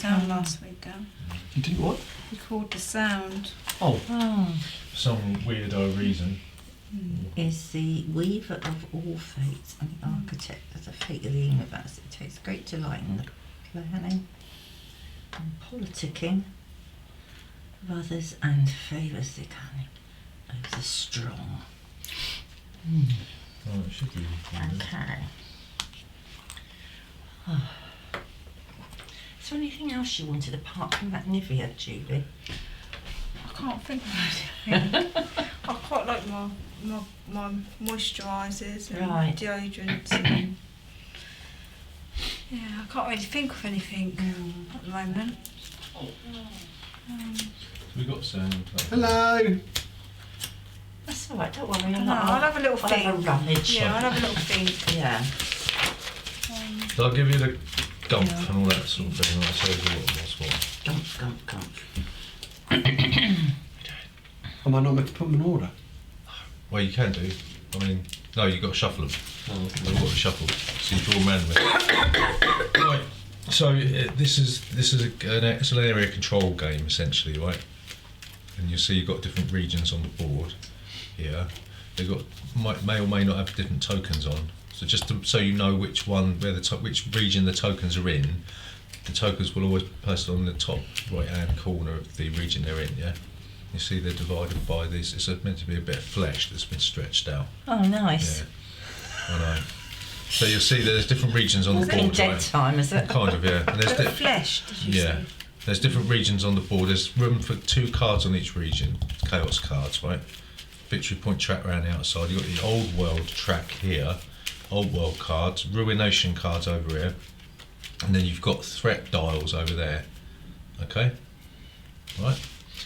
sound last week, Gav. You didn't what? Record the sound. Oh. For some weirdo reason. Is the weaver of all fates and the architect of the fate of the universe. It takes great delight in the planning and politicking of others and favours the cunning of the strong. Oh, it should be. Okay. Is there anything else you wanted apart from that Nivea, Julie? I can't think of anything. I quite like my moisturisers and Right. deodorants. And yeah, I can't really think of anything at the moment. We got sound. Hello. That's all right, don't worry. No, I'll have a little I'll think. have a rummage. Yeah, I'll have a little think. Yeah. So I'll give you the gump Yeah. and all that sort of thing. I'll tell you what's what. Gump. Am I not meant to put them in order? Well, you can do. I mean, no, you've got to shuffle them. Oh, You've got to shuffle. So you draw them randomly. Right. So this is it's an area control game essentially, right? And you see you've got different regions on the board here. They've got may or may not have different tokens on. So just so you know which one, which region the tokens are in, the tokens will always be posted on the top right-hand corner of the region they're in. Yeah. You see they're divided by these. It's meant to be a bit of flesh that's been stretched out. Oh, nice. Yeah. I know. So you'll see there's different regions on the It's in board, dead right? time, is it? Kind of, yeah. And there's But flesh, did you say? there's different regions on the board. There's room for 2 cards on each region, chaos cards, right? Victory point track around the outside. You've got the old world track here, old world cards, ruination cards over here, and then you've got threat dials over there. Okay? Right?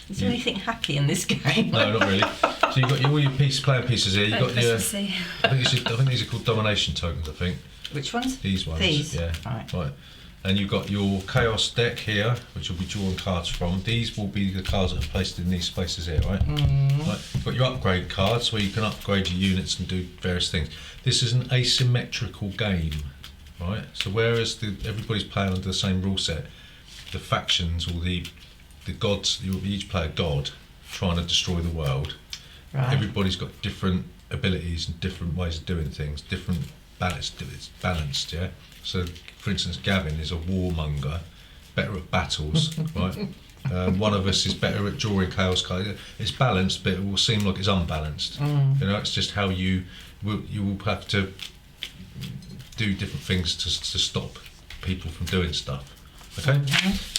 Is there anything happy in this game? No, not really. So you've got all your playing pieces here. You've got your. Christmassy. I think these are called domination tokens. I think Which ones? these ones. These? Yeah. Right. And you've got your chaos deck here, which will be drawing cards from. These will be the cards that are placed in these spaces here, right? Right. You've got your upgrade cards, where you can upgrade your units and do various things. This is an asymmetrical game, right? So whereas everybody's playing under the same rule set, the factions or the gods, you each play a god trying to destroy the world. Right. Everybody's got different abilities and different ways of doing things, different balanced. It's balanced, yeah. So, for instance, Gavin is a warmonger, better at battles, right? One of us is better at drawing chaos cards. It's balanced, but it will seem like it's unbalanced. You know, it's just how you will have to do different things to stop people from doing stuff. Okay,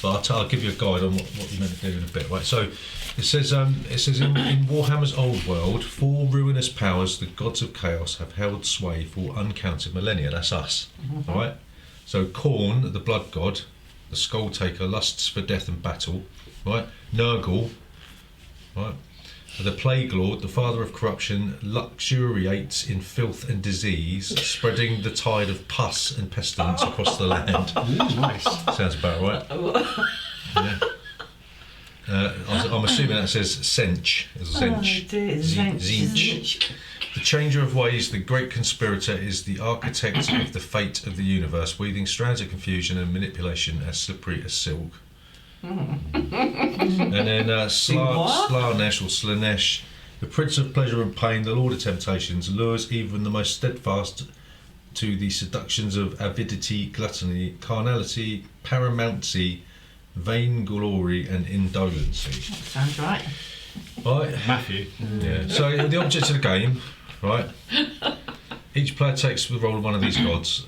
but I'll give you a guide on what you're meant to do in a bit. Right, so it says in Warhammer's old world, 4 ruinous powers, the gods of chaos, have held sway for uncounted millennia. That's us. All right. So Khorne, the blood god, the skull taker, lusts for death and battle. Right. Nurgle, right. The plague lord, the father of corruption, luxuriates in filth and disease, spreading the tide of pus and pestilence across the land. Nice. Sounds about right. Yeah. I'm assuming that says Zench. Zench. Zinch. The changer of ways, the great conspirator, is the architect of the fate of the universe, weaving strands of confusion and manipulation as slippery as silk. And then Slanesh or Slanesh, the prince of pleasure and pain, the lord of temptations, lures even the most steadfast to the seductions of avidity, gluttony, carnality, paramountcy, vainglory and indolency. That sounds right. Right? Matthew. Yeah. So the object of the game, right? Each player takes the role of one of these gods,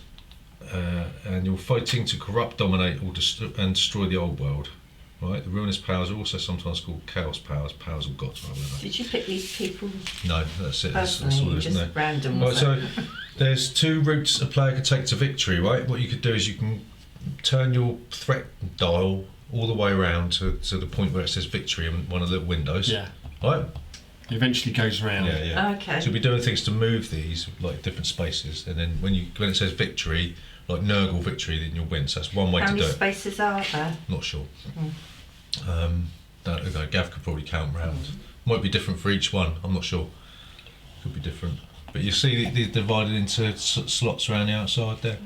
and you're fighting to corrupt, dominate, or and destroy the old world. Right? The ruinous powers are also sometimes called chaos powers, powers of gods. Did you pick these people No, that's it. That's all personally? there is. Just No. random? Right, Was so it? there's 2 routes a player could take to victory, right? What you could do is you can turn your threat dial all the way around to the point where it says victory in one of the little windows. Yeah. Right? It eventually goes round. Yeah. Okay. So you'll be doing things to move these, like different spaces, and then when it says victory, like Nurgle victory, then you'll win. So that's one way How to many do it. spaces are there? Not sure. Don't know. Gav could probably count round. Might be different for each one. I'm not sure. Could be different. But you see they're divided into slots around the outside there.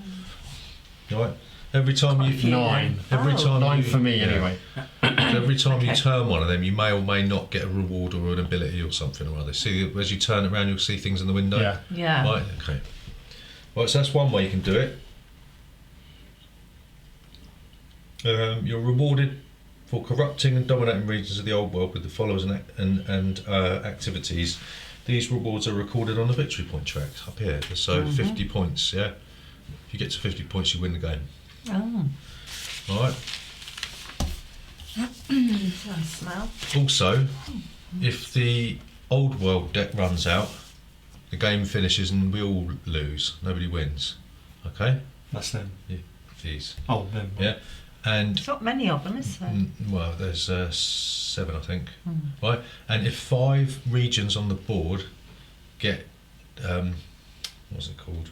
Right. Every time Quite a you few Nine. then. Every Oh. time 9 you- for me, yeah. anyway. So every time you Okay. turn one of them, you may or may not get a reward or an ability or something or other. See, as you turn it around, you'll see things in the window. Yeah. Yeah. Right. Okay. Right. So that's one way you can do it. You're rewarded for corrupting and dominating regions of the old world with the followers and activities. These rewards are recorded on the victory point track up here. So 50 points. Yeah. If you get to 50 points, you win the game. Oh, All right. nice smell. Also, if the old world deck runs out, the game finishes and we all lose. Nobody wins. Okay? That's them. These. Oh, them. Yeah. And There's not many of them, is there? well, there's 7, I think. Mm. Right. And if 5 regions on the board get what's it called?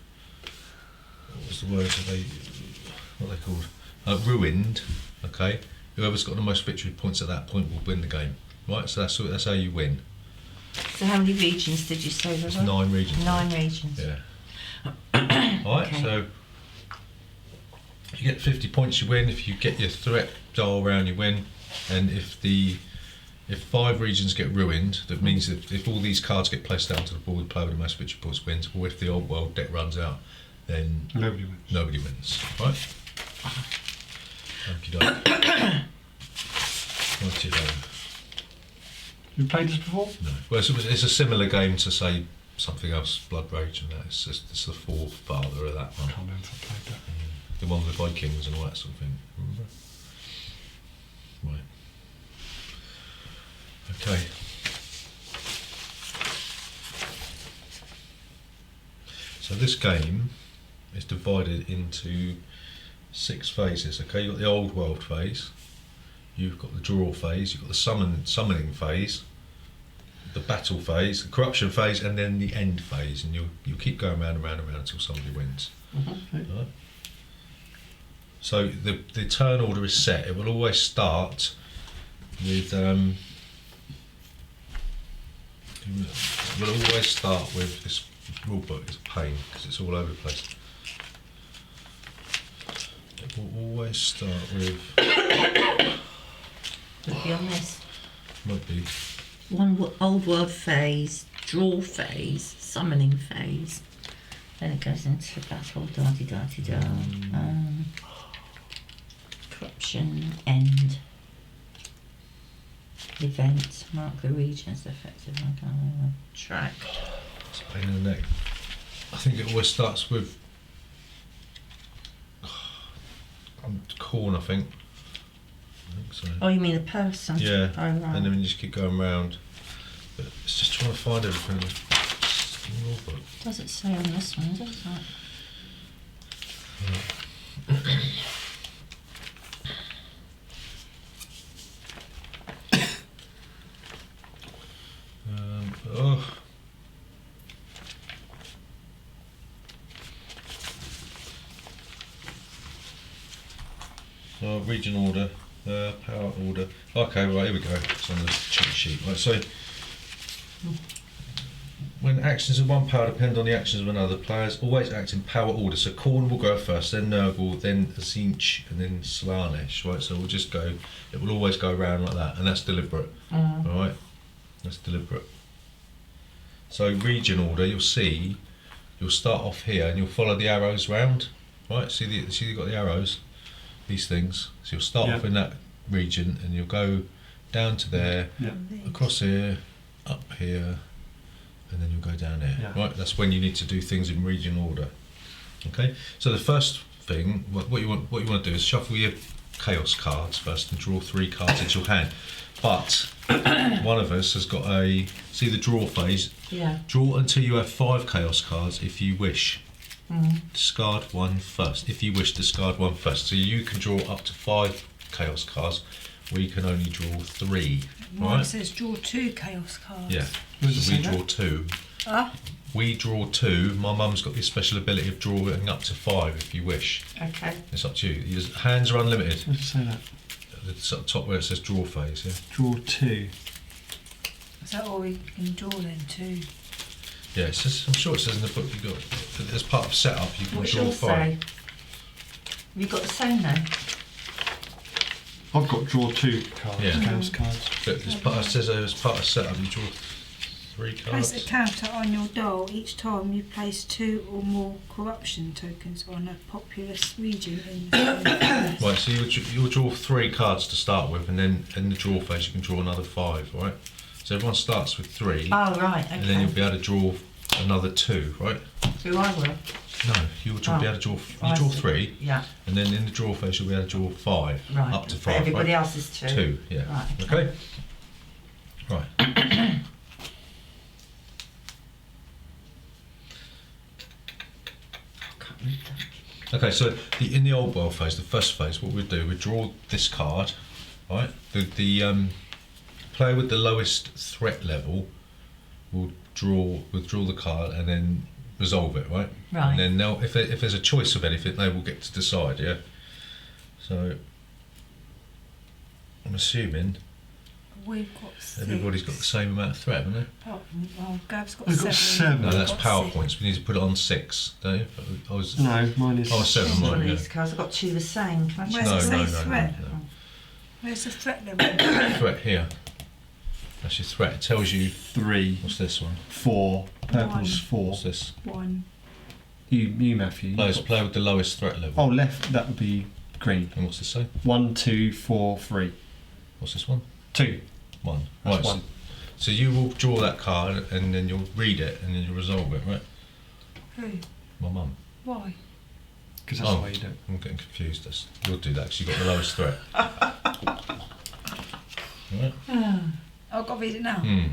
What was the word that what are they called? Ruined. Okay. Whoever's got the most victory points at that point will win the game. Right. So that's how you win. So how many regions did you say there It's were? 9 regions. 9 regions. Yeah. Alright, Okay. so if you get 50 points, you win. If you get your threat dial round, you win. And if 5 regions get ruined, that means that if all these cards get placed down to the board, the player with the most victory points wins. Or if the old world deck runs out, then Nobody wins. nobody wins. Right? Okie doke. Righty ho. You played this before? No. Well, it's a similar game to, say, something else, Blood Rage, and that. It's the forefather of that I one. can't remember if I played that. The one with the Vikings and all that sort of thing. Remember? Right. Okay. So this game is divided into 6 phases. Okay, you've got the old world phase, you've got the draw phase, you've got the summoning phase, the battle phase, the corruption phase, and then the end phase. And you'll keep going round and round and round until somebody wins. Okay. Right. So the turn order is set. It will always start with this rule book. It's a pain because it's all over the place. It will always start with Would be on this. might be Old world phase, draw phase, summoning phase. Then it goes into battle, da-di-da-di-da. Corruption, end. Event, mark the regions effective. Track. it's a pain in the neck. I think it always starts with corn. I think so. Oh, you mean a person? Yeah, Oh, right. and then you just keep going round. But it's just trying to find everything. It's in the rule book. Does it say on this one, does it? Oh. So region order, power order. Okay, right, here we go. It's on the cheat sheet. Right, so when actions of one power depend on the actions of another, players always act in power order. So Korn will go first, then Nurgle, then Zinch, and then Slanesh. Right, so we'll just go. It will always go around like that, and that's deliberate. All right, that's deliberate. So region order, you'll see, you'll start off here, and you'll follow the arrows round. Right, see you've got the arrows, these things. So you'll start off in that region, and you'll go down to there, across here, up here, and then you'll go down there. Yeah. Right, that's when you need to do things in region order. Okay. So the first thing, what you want to do is shuffle your chaos cards first and draw 3 cards into your hand. But one of us has got see the draw phase. Yeah. Draw until you have 5 chaos cards if you wish. Discard 1 first. If you wish, discard 1 first. So you can draw up to 5 chaos cards. We can only draw 3. Mine Right? says draw 2 chaos cards. Yeah. Where does it So we say that? draw 2. Ah, We draw 2. My mum's got this special ability of drawing up to 5 if you wish. Okay. It's up to you. Your hands are unlimited. Where does it say that? It's up top where it says draw phase. Yeah. Draw 2. is that all we can draw then? 2. Yeah. It says, I'm sure it says in the book you got as part of setup you can What's draw yours 5. say? You got the same then? I've got draw 2 cards, Yeah. chaos cards. But it says as part of setup you draw 3 Place a cards. counter on your dial each time you place 2 or more corruption tokens on a populous region in the phase. Right, so you'll draw 3 cards to start with, and then in the draw phase you can draw another 5, right? So everyone starts with 3, Oh, right, okay. and then you'll be able to draw another 2, right? Who I will? No, you'll be able to draw. I You draw see. 3, Yeah, and then in the draw phase you'll be able to draw 5, right. up to But 5. everybody right? else is 2. 2, yeah. Right, Okay. Right. Can't read that. Okay, so in the old world phase, the first phase, what we'd do, we'd draw this card, right? The player with the lowest threat level will draw the card and then resolve it, right? Right. And then if there's a choice of anything, they will get to decide, yeah? So, I'm assuming We've got 6. everybody's got the same amount of threat, haven't they? Apart from, well, Gav's got I've 7. got 7. No, I've that's got power 6. points. We need to put it on 6, don't you? I was, No, mine is. Oh, 7, One right, of yeah. these cards, I've got 2 the same. Can I Where's check? No, it no, say no, no, threat? no. Where's the threat level? Threat here. That's your threat. It tells you, 3, what's this one? 4. Purple's 4. What's this? 1. You Matthew. Players play with the lowest threat level. Oh, left, that would be green. And what's this say? 1, 2, 4, 3. What's this one? 2. 1. That's Right. 1. So you will draw that card and then you'll read it and then you'll resolve it, right? Who? My mum. Why? Because that's Oh. the way you do it. I'm getting confused. You'll do that because you've got the lowest threat. Right? I've got to read it now. Hmm.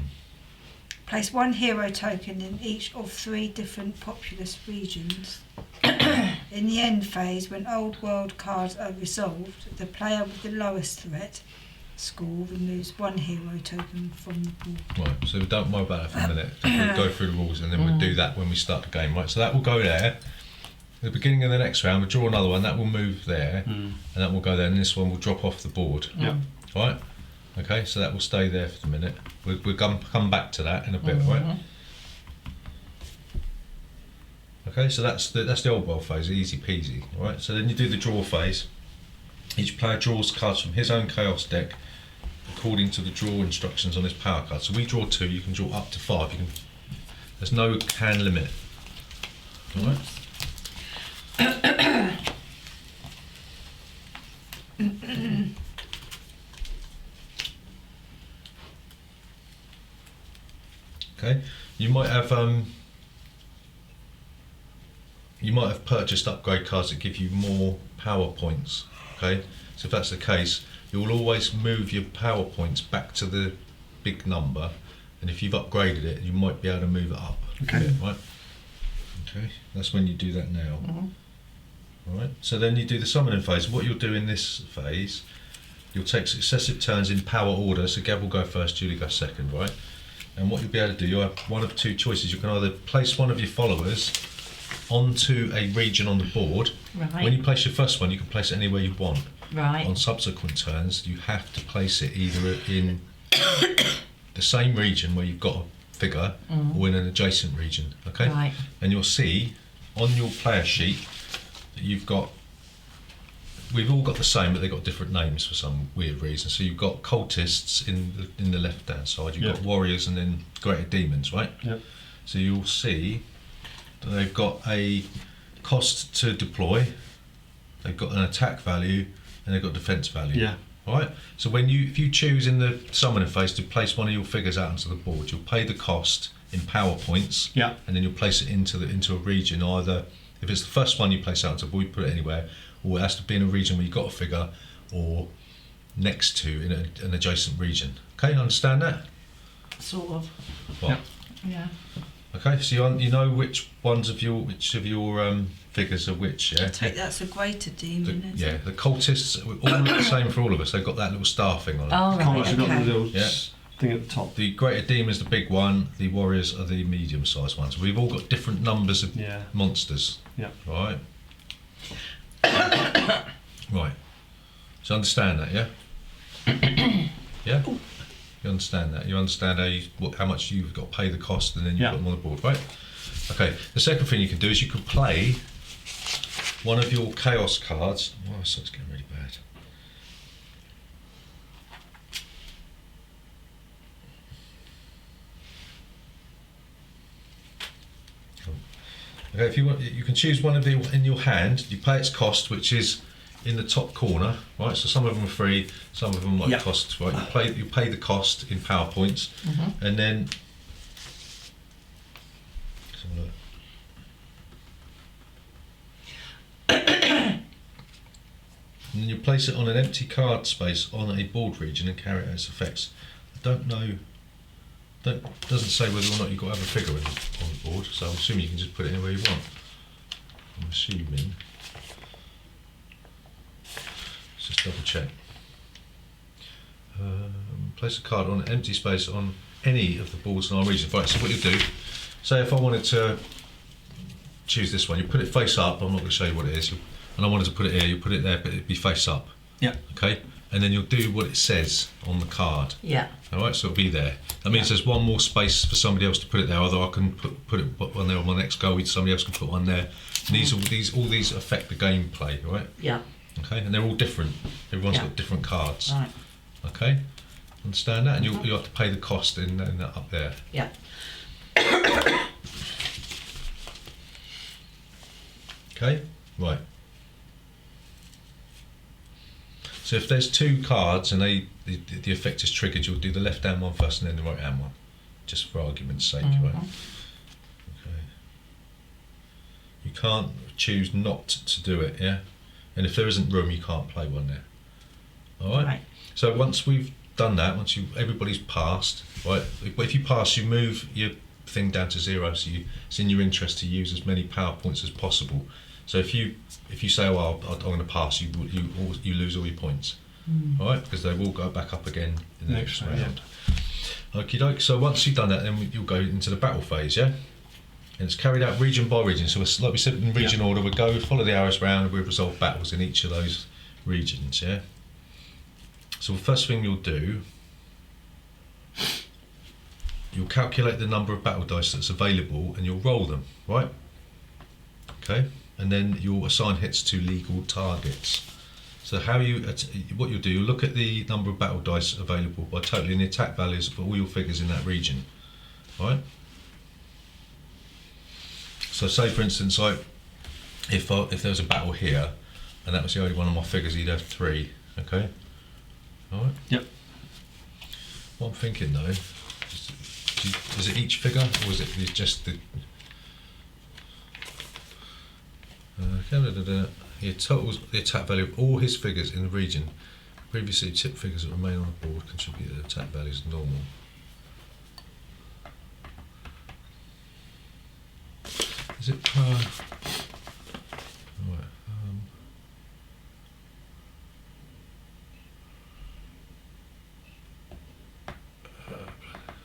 Place 1 hero token in each of 3 different populous regions. In the end phase, when old world cards are resolved, the player with the lowest threat score removes 1 hero token from the board. Right, so don't worry about that for a minute. We'll go through the rules and then we'll do that when we start the game, right? So that will go there. At the beginning of the next round, we'll draw another one, that will move there, and that will go there, and this one will drop off the board. Yep. Right? Okay, so that will stay there for the minute. We'll come back to that in a bit, right? Okay, so that's the old world phase, easy peasy, right? So then you do the draw phase. Each player draws cards from his own chaos deck according to the draw instructions on his power card. So we draw 2, you can draw up to 5. There's no hand limit. Alright? Okay, you might have purchased upgrade cards that give you more power points. Okay, so if that's the case, you will always move your power points back to the big number, and if you've upgraded it, you might be able to move it up. Okay. A bit, right? Okay, that's when you do that now. Right. So then you do the summoning phase. What you'll do in this phase, you'll take successive turns in power order. So Gav will go first, Julie goes second, right? And what you'll be able to do, you'll have one of 2 choices. You can either place one of your followers onto a region on the board. Right. When you place your first one, you can place it anywhere you want. Right. On subsequent turns, you have to place it either in the same region where you've got a figure or in an adjacent region. Okay. Right. And you'll see on your player sheet that we've all got the same, but they've got different names for some weird reason. So you've got cultists in the left hand side, you've got warriors and then greater demons, right? Yep. So you'll see that they've got a cost to deploy, they've got an attack value, and they've got defense value. Yeah. Right. So if you choose in the summoning phase to place one of your figures out onto the board, you'll pay the cost in power points. Yeah. And then you'll place it into a region. Either if it's the first one you place out onto the board, you put it anywhere, or it has to be in a region where you've got a figure, or next to in an adjacent region. Okay, understand that? Sort of. Well, Yeah. okay. So you know which of your figures are which, yeah? I take that's a greater demon, Yeah, the cultists all look the same for all of us. They've got that little star thing on it. Oh, Cards, right, you've got the okay. little Yeah. thing at the top. The greater demon is the big one. The warriors are the medium-sized ones. We've all got different numbers of Yeah. monsters. Yeah. Right. Right. So understand that, yeah? Yeah. You understand that? You understand how much you've got to pay the cost, and then you Yeah. put them on the board, right? Okay. The second thing you can do is you can play one of your chaos cards. Oh, so it's getting really bad. Okay, if you want, you can choose one of the in your hand. You pay its cost, which is in the top corner, right? So some of them are free, some of them might cost, right? You pay the cost in power points, and then let's have a look. And then you place it on an empty card space on a board region and carry out its effects. I don't know. Doesn't say whether or not you've got to have a figure on the board, so I'm assuming you can just put it anywhere you want. I'm assuming. Let's just double check. Place a card on an empty space on any of the boards in our region. Right, so what you do, say if I wanted to choose this one, you put it face up. I'm not going to show you what it is, and I wanted to put it here, you put it there, but it'd be face up. Yeah. Okay, and then you'll do what it says on the card. Yeah. Alright, so it'll be there. That means there's one more space for somebody else to put it there, although I can put one there on my next go, somebody else can put one there. And all these affect the gameplay, right? Yeah. Okay, and they're all different. Everyone's got different cards. Right. Okay, understand that? And you have to pay the cost in that up there. Yeah. Okay, right. So if there's two cards and the effect is triggered, you'll do the left hand one first and then the right hand one, just for argument's sake, right? Okay. You can't choose not to do it, yeah? And if there isn't room, you can't play one there. All right? Right. So once we've done that, everybody's passed, right? But if you pass, you move your thing down to 0, so it's in your interest to use as many power points as possible. So if you say, "Oh, I'm going to pass," you lose all your points, all right? Because they will go back up again in the next round. Okie doke. So once you've done that, then you'll go into the battle phase, yeah. And it's carried out region by region. So it's, like we said in region order, we follow the arrows round, and we resolve battles in each of those regions, yeah. So the first thing you'll do, you'll calculate the number of battle dice that's available, and you'll roll them, right? Okay. And then you'll assign hits to legal targets. So what you'll do, you'll look at the number of battle dice available by totaling the attack values for all your figures in that region, right? So say for instance, like if there was a battle here, and that was the only one of my figures, you'd have 3, okay? All right. Yep. What I'm thinking though, is it each figure, or is it just the? He totals the attack value of all his figures in the region. Previously tipped figures that remain on the board contribute to the attack values normal. Is it per? Right.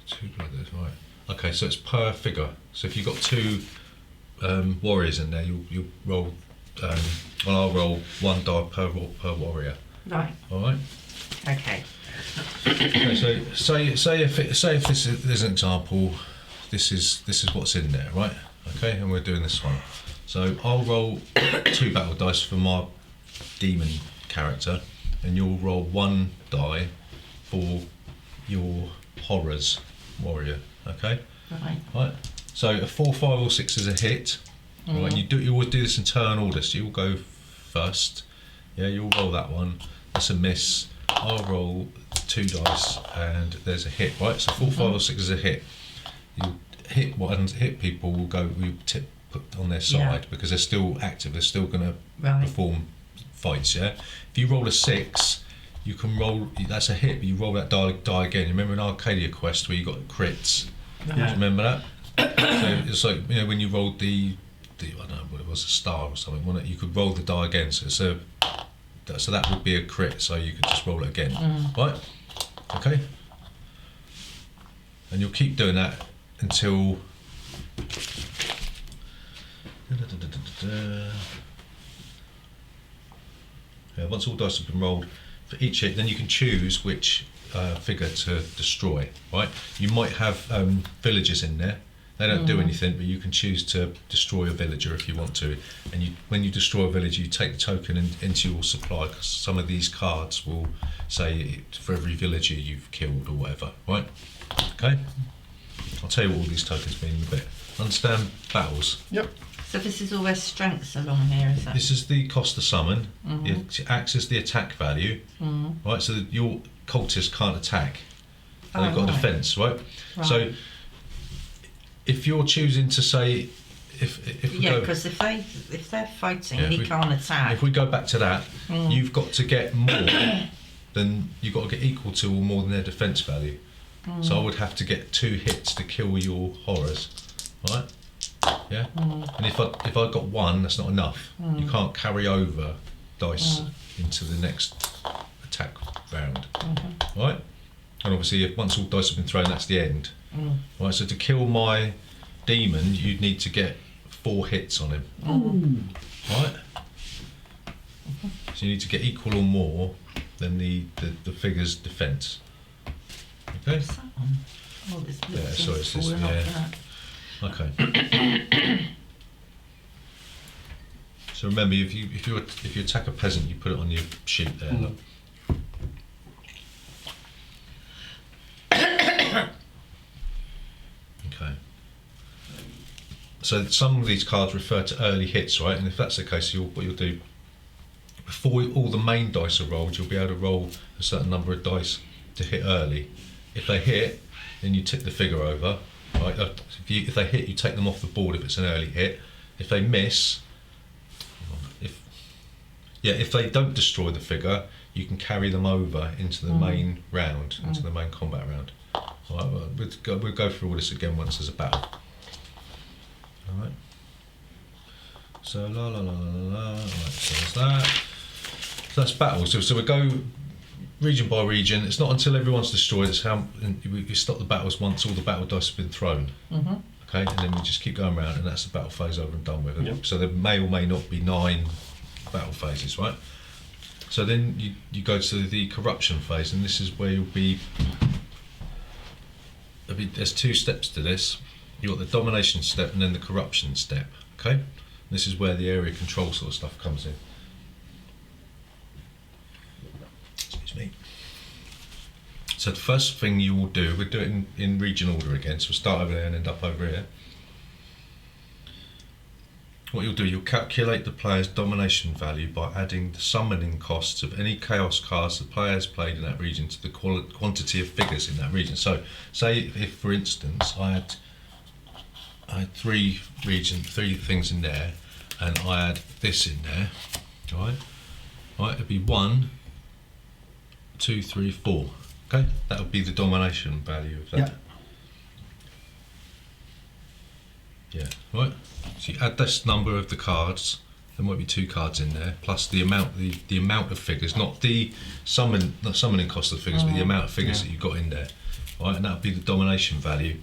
Two brothers, right? Okay, so it's per figure. So if you've got 2 warriors in there, you'll roll. Well, I'll roll 1 die per warrior. Right. All right. Okay. Okay, so say if this is an example, this is what's in there, right? Okay, and we're doing this one. So I'll roll 2 battle dice for my demon character, and you'll roll 1 die for your horrors warrior. Okay. Right. Right. So a 4, 5, or 6 is a hit. Right. And you always do this in turn order. So you'll go first. Yeah. You'll roll that one. That's a miss. I'll roll 2 dice, and there's a hit. Right. So 4, 5, or 6 is a hit. You hit people will go. Put on their side because they're still active. They're still going to perform fights. Yeah. If you roll a 6. You can roll. That's a hit, but you roll that die again. You remember in Arcadia Quest where you got crits? Right. Do you remember that? So it's like when you rolled the I don't know what it was, a star or something. You could roll the die again. So that would be a crit. So you could just roll it again, right? Okay. And you'll keep doing that until. Yeah, once all dice have been rolled for each hit, then you can choose which figure to destroy, right? You might have villages in there, They don't do anything, but you can choose to destroy a villager if you want to. And when you destroy a villager, you take the token into your supply, because some of these cards will say for every villager you've killed or whatever, right? Okay? I'll tell you what all these tokens mean in a bit. Understand battles? Yep. So this is all their strengths along here, is that? This is the cost to summon. It acts as the attack value, right? So that your cultists can't attack. They've got a defence, right? So if you're choosing to say, if we go, because if they're fighting, Yeah, he if we- can't attack. if we go back to that, you've got to get more than you've got to get equal to or more than their defence value. So I would have to get 2 hits to kill your horrors, right? Yeah. And if I got 1, that's not enough. You can't carry over dice into the next attack round, right? And obviously, once all dice have been thrown, that's the end. Right. So to kill my demon, you'd need to get 4 hits on him. Right. So you need to get equal or more than the figure's defence. Okay. What's that one? Oh, this little Yeah, thing's sorry, it's this- fallen off yeah. that. Okay. So remember, if you attack a peasant, you put it on your sheet there. Look. Okay. So some of these cards refer to early hits, right? And if that's the case, what you'll do before all the main dice are rolled, you'll be able to roll a certain number of dice to hit early. If they hit, then you tip the figure over. Right? If they hit, you take them off the board if it's an early hit. If they miss, if they don't destroy the figure, you can carry them over into the main round, into the main combat round. All right, well, we'll go through all this again once there's a battle. All right. So la la la la la. Right, so there's that. So that's battle. So we go region by region. It's not until everyone's destroyed. It's how we stop the battles once all the battle dice have been thrown. Okay, and then we just keep going around, and that's the battle phase over and done with. Yep. So there may or may not be 9 battle phases, right? So then you go to the corruption phase, and this is where there's 2 steps to this. You've got the domination step and then the corruption step. Okay, and this is where the area control sort of stuff comes in. Excuse me. So the first thing you will do, we'll do it in region order again. So we'll start over there and end up over here. What you'll do, you'll calculate the player's domination value by adding the summoning costs of any chaos cards the player has played in that region to the quantity of figures in that region. So, say if for instance I had 3 things in there, and I had this in there, right? It'd be 1, 2, 3, 4. Okay, that would be the domination value of that. Yeah, right. So you add this number of the cards. There might be 2 cards in there, plus the amount of figures, not the summoning cost of the figures, but the amount of figures that you've got in there, right? And that would be the domination value.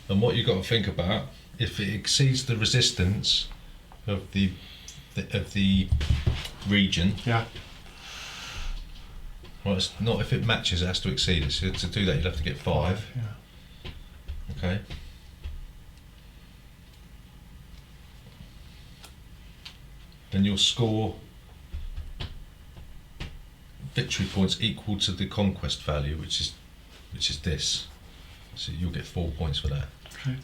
And what you've got to think about, if it exceeds the resistance of the region, Yeah. right? It's not if it matches, it has to exceed it. So to do that, you'll have to get 5. Yeah. Okay. Then you'll score victory points equal to the conquest value, which is this. So you'll get 4 points for that.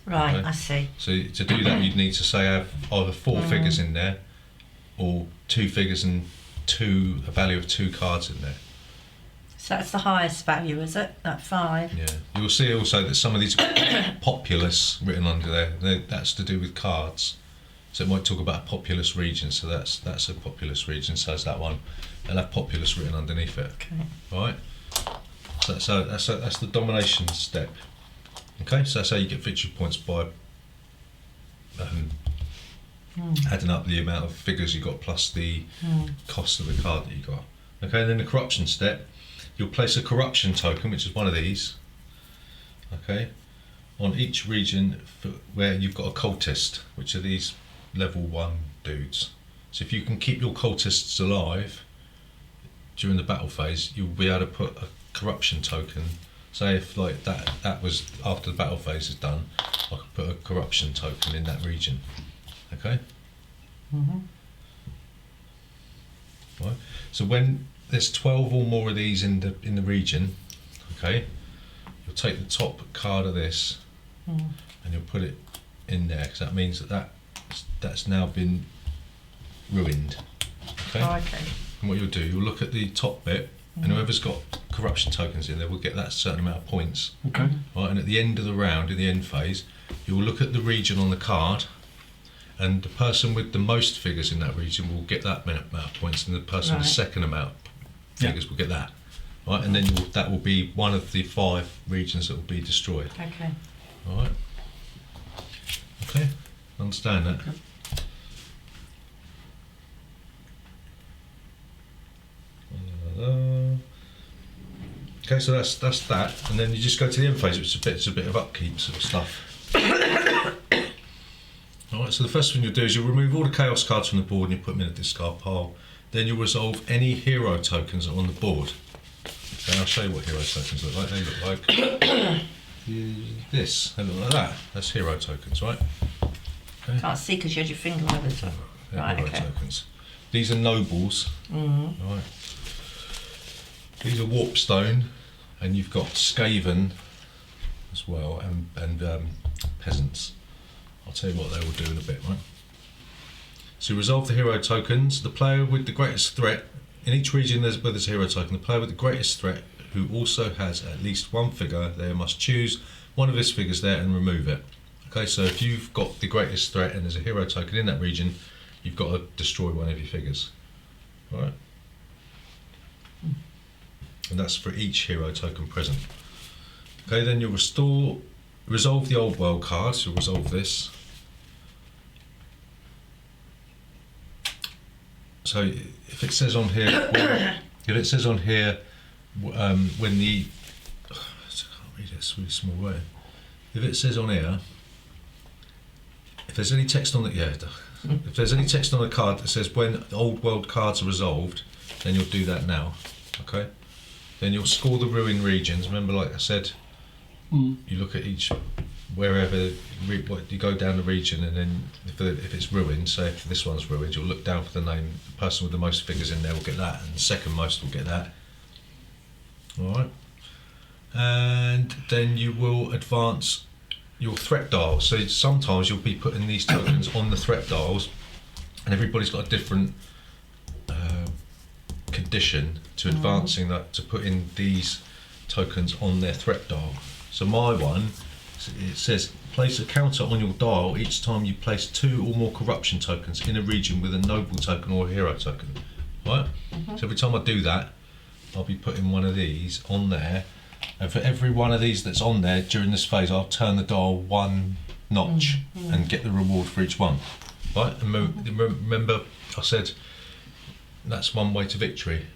Right, Okay. I see. So to do that, you'd need to say have either 4 figures in there, or 2 figures and a value of 2 cards in there. So that's the highest value, is it? At 5? Yeah. You'll see also that some of these populous written under there, that's to do with cards. So it might talk about a populous region, so that's a populous region, so that's that one. They'll have populous written underneath it. Okay. Right? So that's the domination step. Okay, so that's how you get victory points, by adding up the amount of figures you got plus the cost of the card that you got. Okay, and then the corruption step, you'll place a corruption token, which is one of these, okay, on each region where you've got a cultist, which are these level 1 dudes. So if you can keep your cultists alive during the battle phase, you'll be able to put a corruption token say if like that was after the battle phase is done, I could put a corruption token in that region. Okay. Mhm. Right. So when there's 12 or more of these in the region, okay, you'll take the top card of this Mm. and you'll put it in there, because that means that's now been ruined. Okay. Oh, okay. And what you'll do, you'll look at the top bit, and whoever's got corruption tokens in there will get that certain amount of points. Okay. Right, and at the end of the round, in the end phase, you'll look at the region on the card, and the person with the most figures in that region will get that amount of points, and the person with the Right. second amount of Yeah. figures will get that. Right, and then that will be one of the 5 regions that will be destroyed. Okay. All right. Okay, understand that. Okay, so that's that, and then you just go to the end phase, which is a bit of upkeep sort of stuff. Alright, so the first thing you'll do is you'll remove all the chaos cards from the board and you put them in a discard pile. Then you'll resolve any hero tokens that are on the board. Okay, I'll show you what hero tokens look like. They look like this. They look like that. That's hero tokens, right? Okay. Can't see because you had your finger over the top. They're Right, hero okay. tokens. These are nobles. Mm. Right. These are warpstone, and you've got Skaven as well, and peasants. I'll tell you what they will do in a bit, right? So you resolve the hero tokens. The player with the greatest threat in each region where there's a hero token. The player with the greatest threat, who also has at least one figure there, must choose one of his figures there and remove it. Okay, so if you've got the greatest threat and there's a hero token in that region, you've got to destroy one of your figures. All right. And that's for each hero token present. Okay, then you'll resolve the old world cards. You'll resolve this. So if it says on here, when the I can't read it, it's really small writing. If it says on here, if there's any text on it, if there's any text on the card that says when the old world cards are resolved, then you'll do that now. Okay. Then you'll score the ruin regions. Remember, like I said, you look at each, wherever, you go down the region, and then if it's ruined, so if this one's ruined, you'll look down for the name. The person with the most figures in there will get that, and the second most will get that. Alright. And then you will advance your threat dials. So sometimes you'll be putting these tokens on the threat dials, and everybody's got a different condition to advancing that, to put in these tokens on their threat dial. So my one, it says place a counter on your dial each time you place 2 or more corruption tokens in a region with a noble token or a hero token. Right? So every time I do that, I'll be putting one of these on there, and for every one of these that's on there during this phase, I'll turn the dial 1 notch and get the reward for each one. Right? And remember I said that's one way to victory.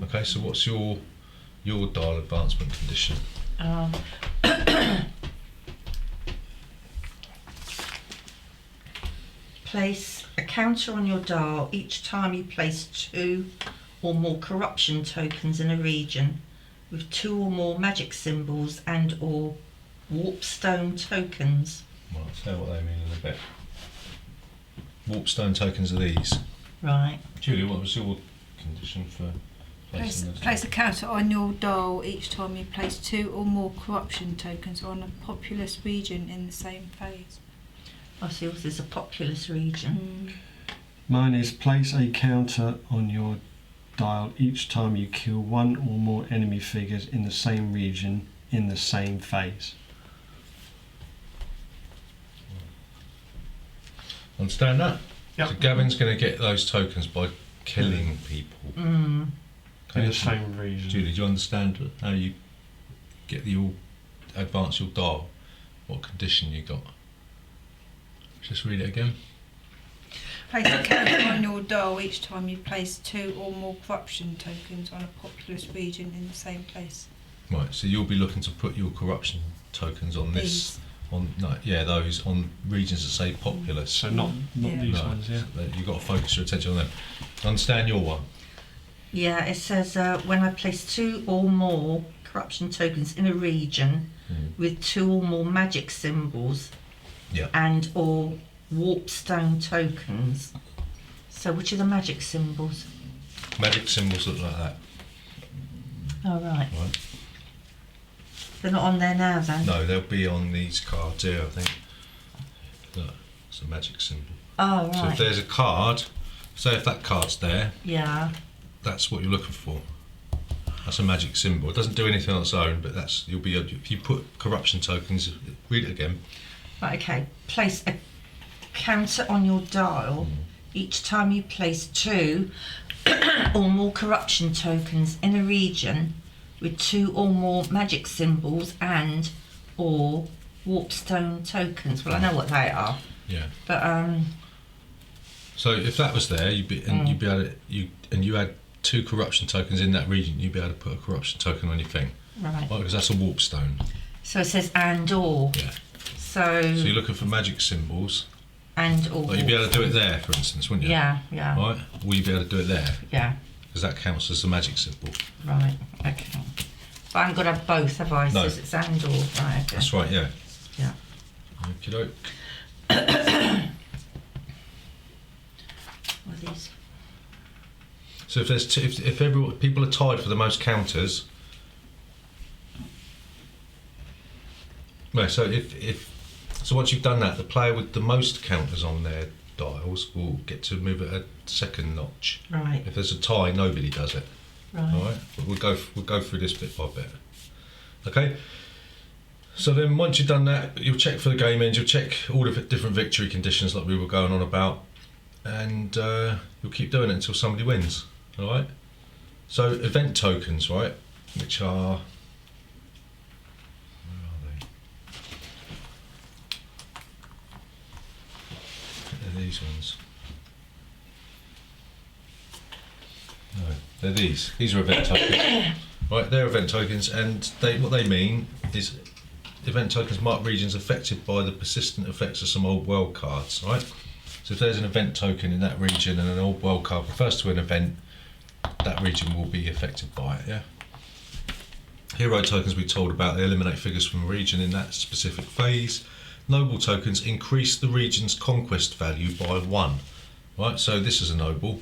Okay, so what's your dial advancement condition? Place a counter on your dial each time you place 2 or more corruption tokens in a region with 2 or more magic symbols and or warpstone tokens. Well, I'll tell you what they mean in a bit. Warpstone tokens are these. Right. Julia, what was your condition for placing those? Place a counter on your dial each time you place 2 or more corruption tokens on a populous region in the same phase. I see yours is a populous region. Mine is place a counter on your dial each time you kill 1 or more enemy figures in the same region in the same phase. Understand that? Yep. So Gavin's going to get those tokens by killing people. In the same region. Julie, do you understand how you get advance your dial? What condition you got? Just read it again. Place a counter on your dial each time you place 2 or more corruption tokens on a populous region in the same place. Right, so you'll be looking to put your corruption tokens on this, These. those on regions that say populous. So not Yeah. these No, ones, yeah. so you've got to focus your attention on them. Understand your one? Yeah, it says when I place 2 or more corruption tokens in a region with 2 or more magic symbols Yeah. and or warpstone tokens. So which are the magic symbols? Magic symbols look like that. Oh, right. Right. They're not on there now then? No, they'll be on these cards here, I think. Look, it's a magic symbol. Oh, So if right. there's a card, say if that card's there, Yeah. that's what you're looking for. That's a magic symbol. It doesn't do anything on its own, but that's you'll be able to, if you put corruption tokens. Read it again. Right, okay. Place a counter on your dial each time you place 2 or more corruption tokens in a region with 2 or more magic symbols and or warpstone tokens. Well, I know what they are, Yeah. but So if that was there, you'd be able to, you had 2 corruption tokens in that region, you'd be able to put a corruption token on your thing, right. right? Because that's a warpstone. So it says and or. Yeah. So So you're looking for magic symbols. and or. Like you'd be able to do it there, for instance, wouldn't you? Yeah, yeah, Right. Or you'd be able to do it there yeah. because that counts as a magic symbol. Right. Okay. But I haven't got to have both, have I? No. Says it's and or. Right. Okay. That's right. Yeah. Yeah. Okie doke. What are these? So if there's if people are tied for the most counters, no. So if once you've done that, the player with the most counters on their dials will get to move it a second notch. Right. If there's a tie, nobody does it. Right. All right. But we'll go through this bit by bit. Okay. So then once you've done that, you'll check for the game end. You'll check all the different victory conditions like we were going on about, and you'll keep doing it until somebody wins. All right. So event tokens, right, which are, where are they? They're these ones. No, they're these. These are event tokens. Right, they're event tokens, and what they mean is event tokens mark regions affected by the persistent effects of some old world cards. Right. So if there's an event token in that region and an old world card refers to an event, that region will be affected by it. Yeah. Hero tokens we told about, they eliminate figures from a region in that specific phase. Noble tokens increase the region's conquest value by 1. Right, so this is a noble,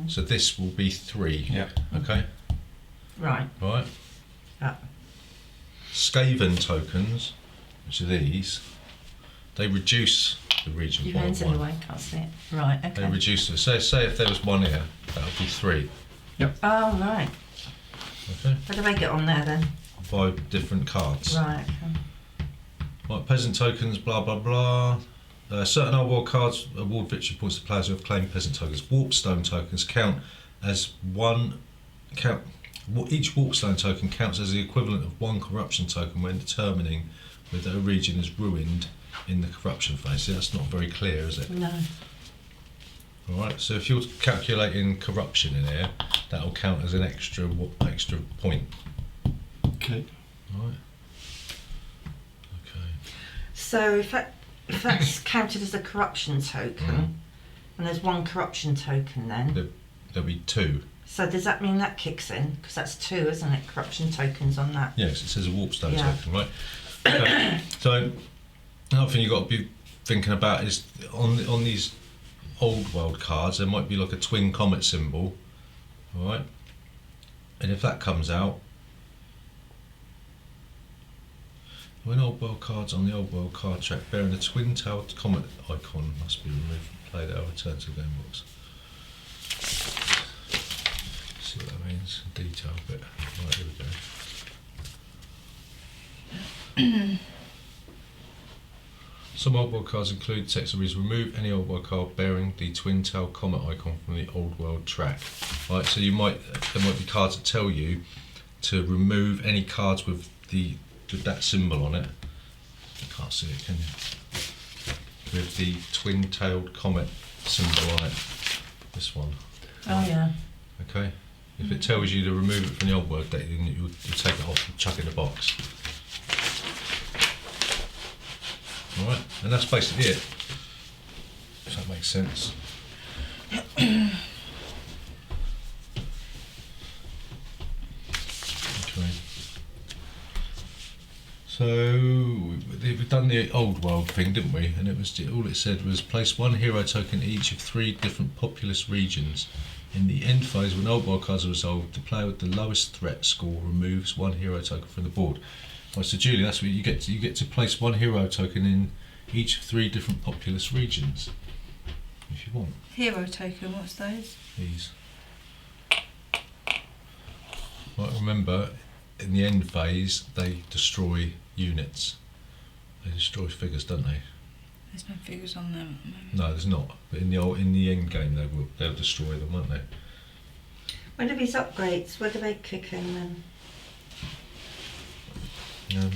so this will be 3. Yeah. Okay. Right. Right. Yeah. Skaven tokens, which are these, they reduce the region Your by hands in the 1. way, can't see it. Right. They Okay. reduce it. Say if there was 1 here, that would be 3. Oh, right. Okay. How do they get on there then? By different cards. Right. Okay. Right, peasant tokens, blah blah blah. Certain old world cards award victory points to players who have claimed peasant tokens. Warpstone tokens count as each warpstone token counts as the equivalent of 1 corruption token when determining whether a region is ruined in the corruption phase. See, that's not very clear, is it? No. Alright, so if you're calculating corruption in here, that'll count as an extra point. Okay. Alright. Okay. So if that's counted as a corruption token, and there's 1 corruption token then, There'll be 2. so does that mean that kicks in? Because that's 2, isn't it? Corruption tokens on that. Yes, it says a warpstone Yeah. token, right? Okay. So another thing you've got to be thinking about is on these old world cards, there might be like a twin comet symbol, all right? And if that comes out, when old world cards on the old world card track bearing the twin-tailed comet icon must be removed from play, they'll return to the game box. See what that means in detail a bit. Right, here we go. Some old world cards include text that reads remove any old world card bearing the twin tail comet icon from the old world track. Right, so there might be cards that tell you to remove any cards with that symbol on it. You can't see it, can you? With the twin tailed comet symbol on it. This one. Oh yeah. Okay. If it tells you to remove it from the old world deck, then you take it off and chuck it in the box. Alright, and that's basically it. If that makes sense. So we've done the old world thing, didn't we? And it was all it said was place 1 hero token in each of 3 different populous regions. In the end phase, when old world cards are resolved, the player with the lowest threat score removes 1 hero token from the board. Right, so Julie, that's what you get to. You get to place 1 hero token in each of 3 different populous regions, if you want. Hero token, what's those? These. Right, remember, in the end phase, they destroy units. They destroy figures, don't they? There's no figures on them at the moment. No, there's not. But in the end game, they'll destroy them, won't they? When are these upgrades? Where do they kick in then?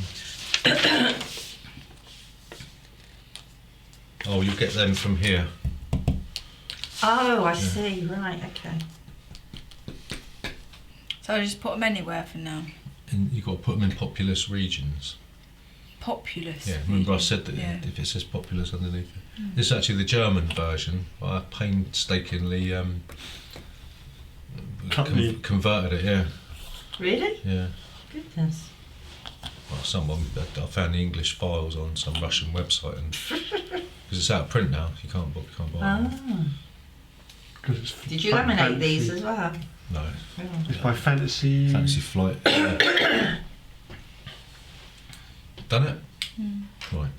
Oh, you'll get them from here. Oh, I see. Right, okay. So I just put them anywhere for now. And you've got to put them in populous regions. Populous. Yeah, remember I said that Yeah. if it says populous underneath it. This is actually the German version. I painstakingly converted it, yeah. Really? Yeah. Goodness. Well, I found the English files on some Russian website, and because it's out of print now, you can't buy it. Ah. It's Did you by laminate Fantasy. these as well? No, Oh. It's by Fantasy. Fantasy Flight. Done it? Right.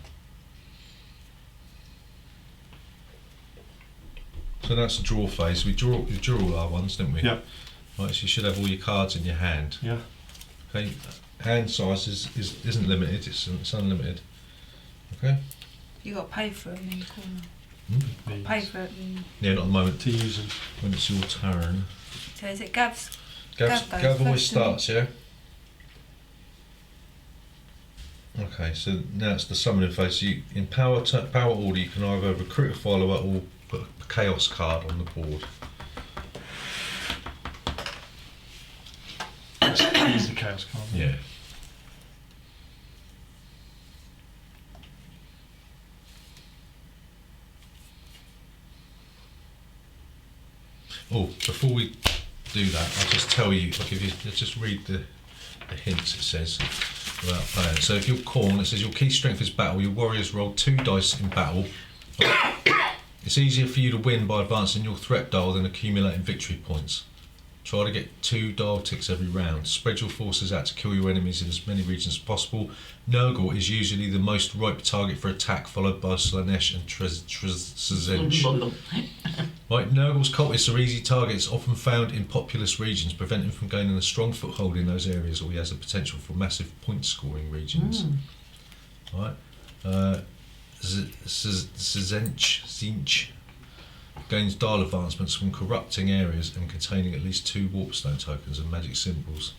So that's the draw phase. We drew all our ones, didn't we? Yeah. Right, so you should have all your cards in your hand. Yeah. Okay. Hand size isn't limited, it's unlimited. Okay? You got to pay for them in the corner. These. Pay for it. Yeah, not at the moment. To use them. When it's your turn. So is it Gav's? Gav goes always first, starts, yeah? Okay, so now it's the summoning phase. You, in power order, you can either recruit a follower or put a chaos card on the board. Use the chaos card. Yeah. Oh, before we do that, I'll just tell you, I'll give you, let's just read the hints it says about playing. So if you're Khorne, it says your key strength is battle, your warriors roll 2 dice in battle. It's easier for you to win by advancing your threat dial than accumulating victory points. Try to get 2 dial ticks every round. Spread your forces out to kill your enemies in as many regions as possible. Nurgle is usually the most ripe target for attack, followed by Slanesh and Trezench. Right, Nurgle's cultists are easy targets, often found in populous regions, preventing him from gaining a strong foothold in those areas, or he has the potential for massive point-scoring regions. Right, Zinch gains dial advancements from corrupting areas and containing at least 2 warpstone tokens and magic symbols.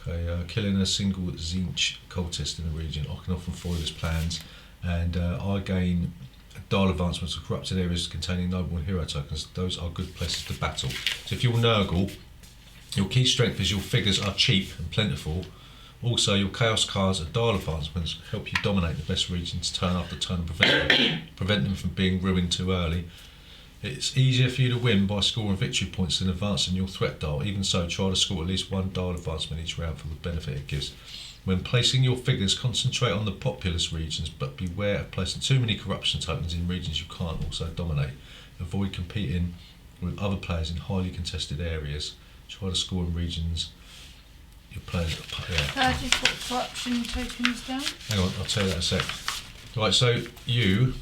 Okay, killing a single Zinch cultist in a region can often foil his plans, and I gain dial advancements for corrupted areas containing noble and hero tokens. Those are good places to battle. So if you're Nurgle, your key strength is your figures are cheap and plentiful. Also, your chaos cards and dial advancements help you dominate the best regions turn after turn and prevent them from being ruined too early. It's easier for you to win by scoring victory points than advancing your threat dial. Even so, try to score at least 1 dial advancement each round for the benefit it gives. When placing your figures, concentrate on the populous regions, but beware of placing too many corruption tokens in regions you can't also dominate. Avoid competing with other players in highly contested areas. Try to score in regions your players. How do you put corruption tokens down? Hang on, I'll tell you that in a sec. Right, so your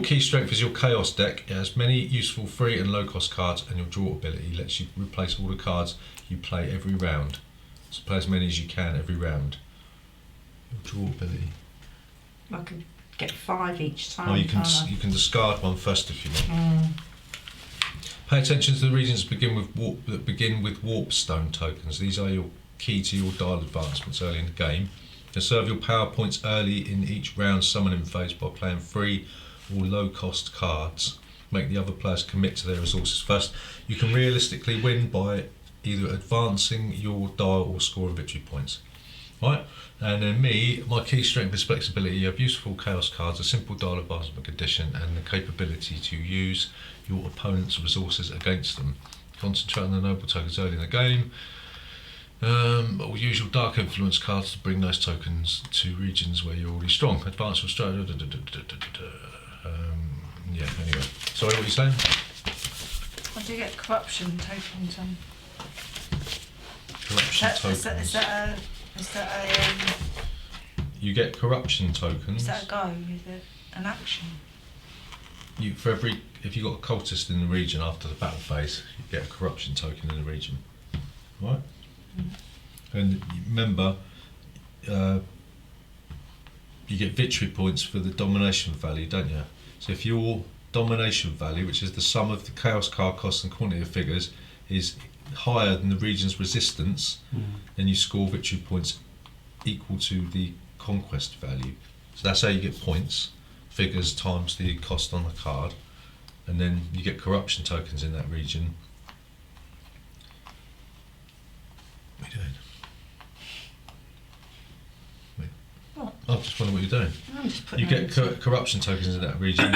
key strength is your chaos deck. It has many useful free and low cost cards, and your draw ability lets you replace all the cards you play every round. So play as many as you can every round. Your draw ability. I can get 5 each time. Oh, you can can't I? you can discard one first if you want. Pay attention to the regions that begin with warpstone tokens. These are your key to your dial advancements early in the game. Conserve your power points early in each round summoning phase by playing free or low cost cards. Make the other players commit to their resources first. You can realistically win by either advancing your dial or scoring victory points. Right, and then my key strength is flexibility. You have useful chaos cards, a simple dial advancement condition, and the capability to use your opponent's resources against them. Concentrate on the noble tokens early in the game. Or use your dark influence cards to bring those tokens to regions where you're already strong. Advance or strike. Yeah, anyway. Sorry, what were you saying? What do you get corruption tokens on? Corruption tokens. Is that You get corruption tokens. is that a go? Is it an action? You for every if you got a cultist in the region after the battle phase, you get a corruption token in the region. Right? And remember, you get victory points for the domination value, don't you? So if your domination value, which is the sum of the chaos card cost and quantity of figures, is higher than the region's resistance, then you score victory points equal to the conquest value. So that's how you get points, figures times the cost on the card, and then you get corruption tokens in that region. What are you doing? Wait. What? I just wonder what you're doing. I'm just putting You get it into- corruption tokens in that region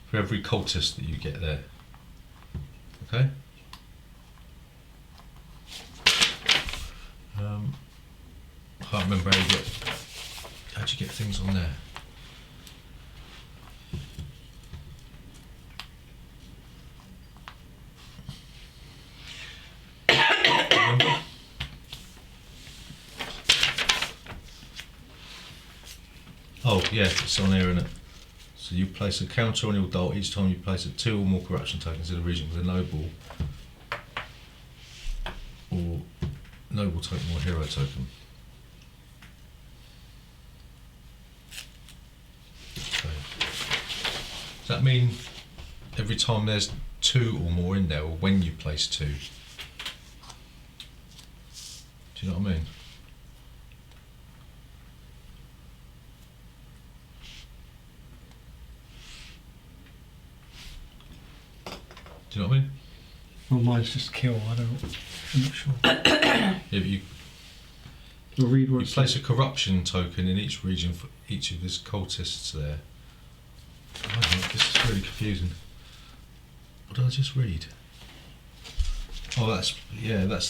for every cultist that you get there. Okay? I can't remember how'd you get things on there? Remember? Oh yeah, it's on here, isn't it? So you place a counter on your dart each time you place 2 or more corruption tokens in a region with a noble or noble token or hero token. Okay. Does that mean every time there's 2 or more in there, or when you place 2? Do you know what I mean? Do you know what I mean? Well, mine's just kill. I'm not sure. Yeah, but you We'll read what You it place says. a corruption token in each region for each of his cultists there. I don't know, this is really confusing. What did I just read? Oh, that's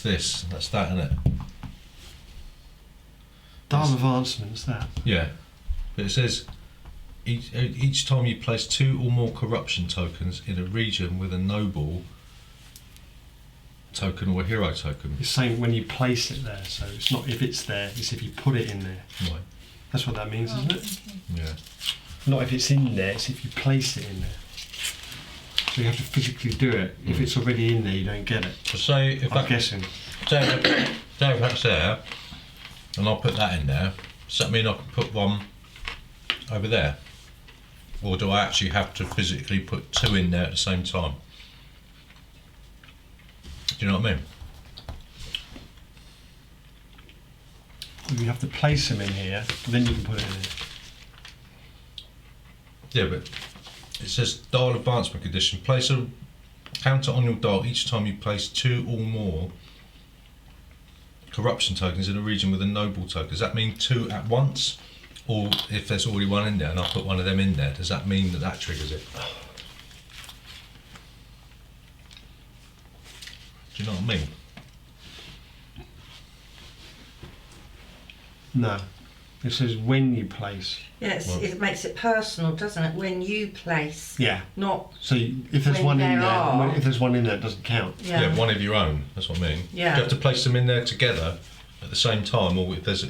this. That's that, isn't it? Dial advancements, that. Yeah. But it says each time you place 2 or more corruption tokens in a region with a noble token or a hero token. It's saying when you place it there, so it's not if it's there, it's if you put it in there. Right. That's what that means, isn't it? Okay. Yeah. Not if it's in there, it's if you place it in there. So you have to physically do it. If it's already in there, you don't get it. So say if I'm guessing. say if that's there, and I'll put that in there, does that mean I can put one over there? Or do I actually have to physically put 2 in there at the same time? Do you know what I mean? You have to place them in here, then you can put it in there. Yeah, but it says dial advancement condition. Place a counter on your dial each time you place 2 or more corruption tokens in a region with a noble token. Does that mean 2 at once? Or if there's already one in there and I put one of them in there, does that mean that triggers it? Do you know what I mean? No. It says when you place. Yes, Well- it makes it personal, doesn't it? When you place, Yeah. not So if there's When one in there there, are- if there's one in there, it doesn't count. yeah. One of your own, that's what I mean. Yeah. Do you have to place them in there together at the same time, or if there's,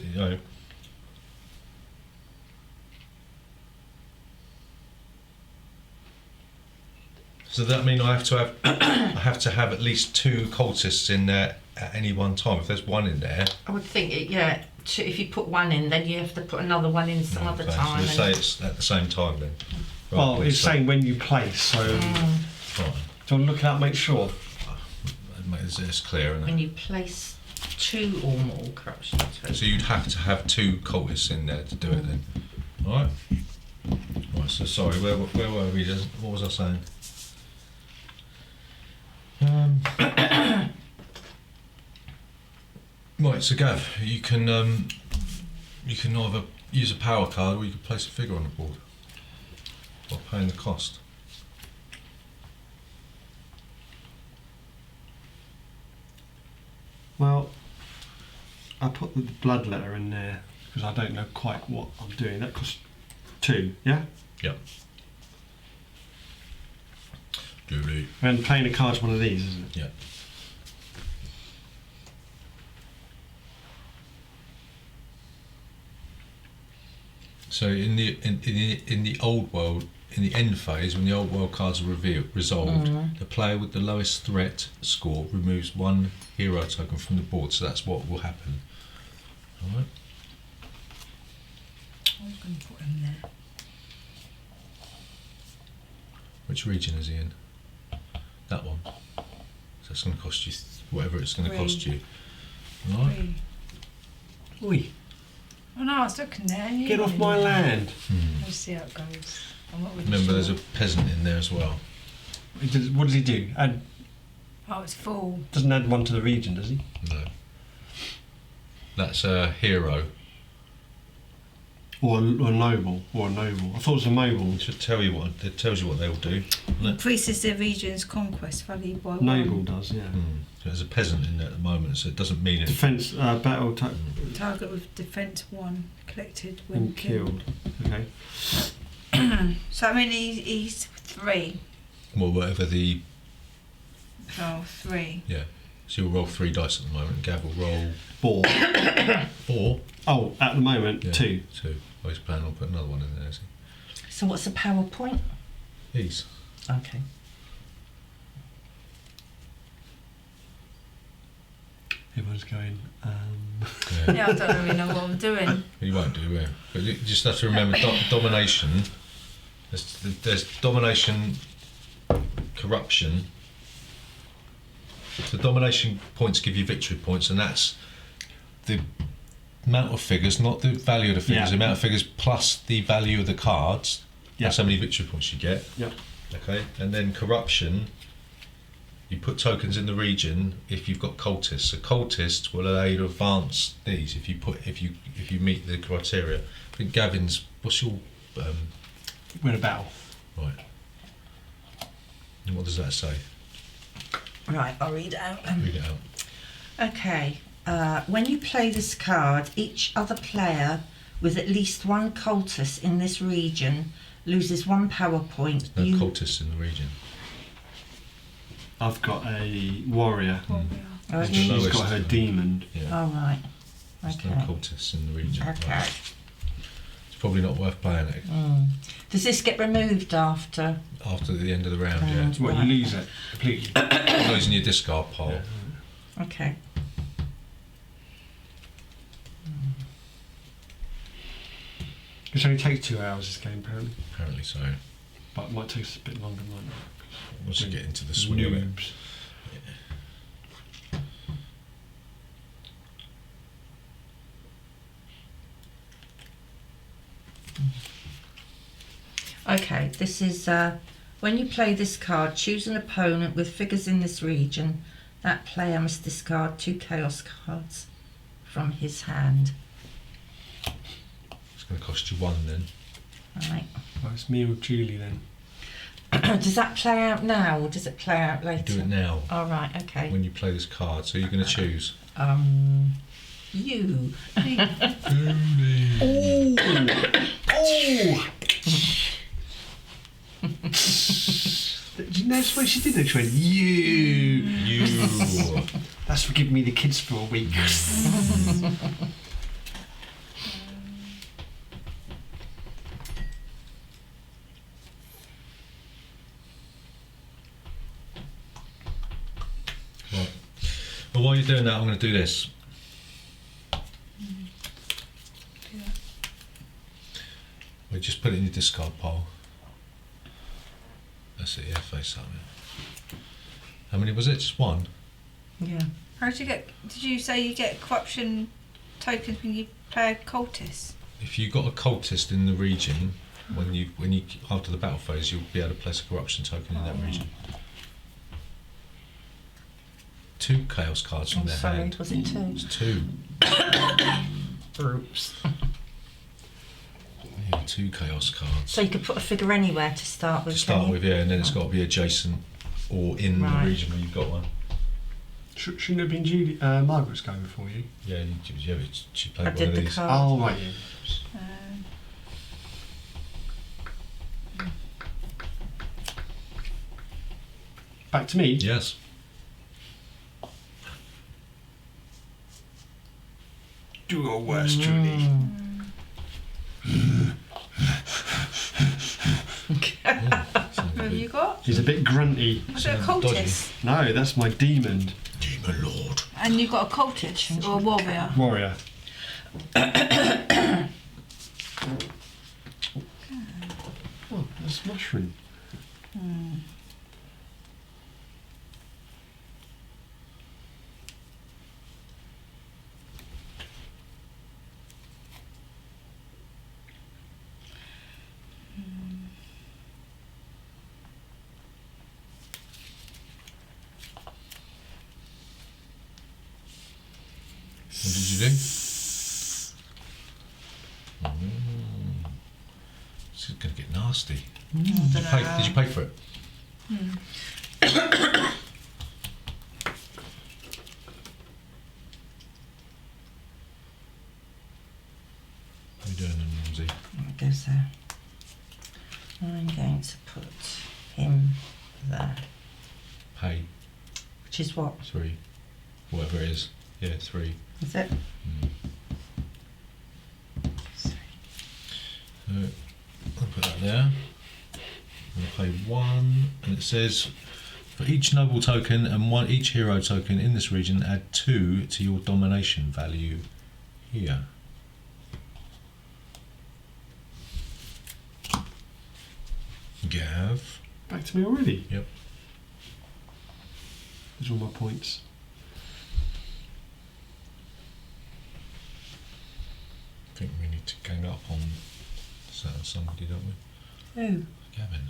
So does that mean I have to have at least 2 cultists in there at any one time? If there's one in there, I would think, if you put one in, then you have to put another one in some other okay, time. So let's say it's at the same time then. Well, Right, it's so- saying when you place, so do you Right, want to look it up, make sure? it's clear, isn't when it? you place 2 or more corruption tokens. So you'd have to have 2 cultists in there to do it then. Alright? Right, so sorry, where were we? What was I saying? Right, so Gav, you can either use a power card or you can place a figure on the board while paying the cost. Well, I put the blood letter in there because I don't know quite what I'm doing. That costs 2, yeah? Yep. Julie. And playing a card's one of these, isn't it? Yeah. So in the old world, in the end phase, when the old world cards are resolved, the player with the lowest threat score removes 1 hero token from the board. So that's what will happen. All right. I was going to put him there. Which region is he in? That one. So that's going to cost you whatever it's going to cost you. All right. 3. Oi, Oh no, I was looking there. and you get off went my in there. land. Let's see how it goes. I'm not really Remember, there's sure. a peasant in there as well. What does he do? Oh, it's full. Doesn't add 1 to the region, does he? No. That's a hero. Or a noble. Or a noble. I thought it was a noble. It should tell you what. It tells you what they'll do. doesn't it? Increases the region's conquest value by 1. Noble does, yeah. So there's a peasant in there at the moment, so it doesn't mean anything. Defence, battle, Target with defence 1 collected when when killed. Okay. So I mean he's 3. Well, whatever the. Oh, 3. Yeah. So you'll roll 3 dice at the moment. Gav will roll 4. 4. Oh, at the moment, Yeah, 2. 2. Oh, he's planning on putting another one in there, is So what's the PowerPoint? he? He's. Okay. Everyone's going, Yeah. Yeah, I don't really know what I'm doing. You won't do, will you? But you just have to remember domination. There's domination, corruption. So domination points give you victory points, and that's the amount of figures, not the value of the figures. Yeah. The amount of figures plus the value of the cards. Yeah. That's how many victory points you get. Yep. Okay, and then corruption. You put tokens in the region if you've got cultists. So cultists will allow you to advance these if you meet the criteria. I think Gavin's. What's your win a battle. right? And what does that say? Right, I'll read it out. Read it out. Okay. When you play this card, each other player with at least 1 cultist in this region loses 1 power point. No cultists in the region. I've got a warrior. What we are. Oh, It's She's the lowest. got her demon. Yeah. Oh, right. There's Okay. no cultists in the region. Okay. Right. It's probably not worth playing it Does this get removed after? after the end of the round. Round. What, you lose it completely? Yeah, it goes in your discard pile. Yeah. Okay. It only takes 2 hours, this game, apparently. Apparently so. But it might take us a bit longer than that. Once you get into the swing of it. Noobs. Okay, this is when you play this card, choose an opponent with figures in this region. That player must discard 2 chaos cards from his hand. It's going to cost you 1 then. Right. Well, it's me or Julie then. Does that play out now or does it play out later? Do it now All right, okay. when you play this card. So you're going to choose. You. Oh! Did you notice what she did there? She went, you! You. That's for giving me the kids for a week. Right. Well, while you're doing that, I'm going to do this. We just put it in your discard pile. That's it, yeah, face up. Yeah. How many was it? Just 1? Yeah. How did you say you get corruption tokens when you play a cultist? If you got a cultist in the region, when you after the battle phase, you'll be able to place a corruption token in that region. 2 chaos cards from I'm their sorry, hand. was it 2? It's 2. Oops. Yeah, 2 chaos cards. So you could put a figure anywhere to start with. To start can you? with, yeah, and then it's got to be adjacent or in Right. the region where you've got one. Shouldn't it have been Julie, Margaret's going for you? Yeah, she played I one did of the these. card. Oh, right, yeah. Back to me. Yes. Do your worst, Julie. Sounds What have good. you got? He's a bit grunty. Was it a Sounds dodgy. cultist? No, that's my demon Demon Lord. And you've got a cultist or a warrior? warrior. Oh, that's mushroom. What did you do? This is going to get nasty. Did you pay for it? How are you doing, Ramsey? It goes there. I'm going to put him there. Pay Which is what? 3. Whatever it is. Yeah, 3. Is it? So I'll put that there. I'm going to pay 1, and it says for each noble token and each hero token in this region, add 2 to your domination value here. Gav. Back to me already? Yep. These are all my points. I think we need to gang up on somebody, don't we? Who? Gavin.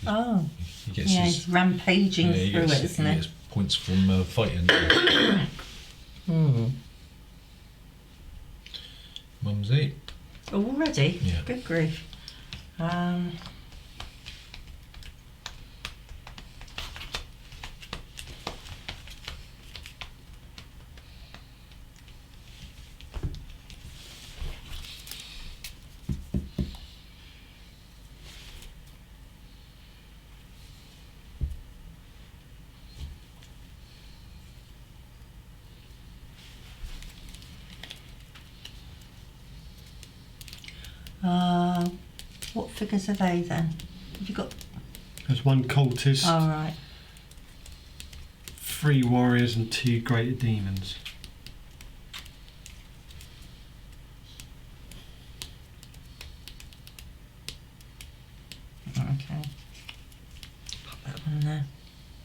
Oh. He gets Yeah, his, he's rampaging he through gets, it, isn't he he? gets points from fighting. Mumsy. Already? Yeah. Good grief. What figures are they then? Have you got? There's 1 cultist, Oh, right. 3 warriors, and 2 greater demons. Okay. Pop that one there.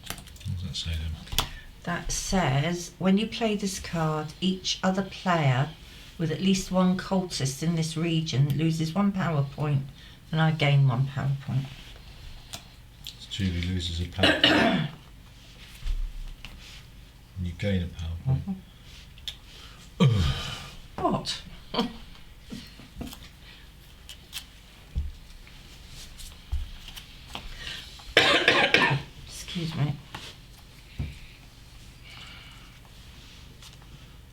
What does that say then? That says when you play this card, each other player with at least 1 cultist in this region loses 1 power point, and I gain 1 power point. Julie loses a power point. And you gain a power point. What? Excuse me.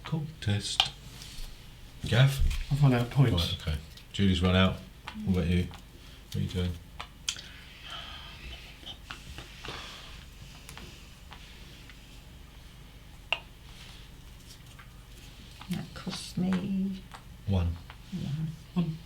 Cultist. Gav? I've run out of points. Right, okay. Julie's run out. What about you? What are you doing? That cost me 1. 1.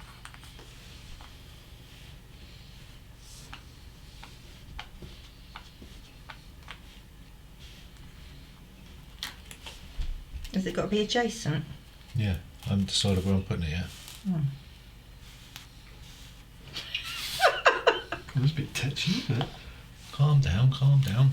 Has it got to be adjacent? Yeah, I haven't decided where I'm putting it yet. God, that's a bit touchy, isn't it? Calm down, calm down.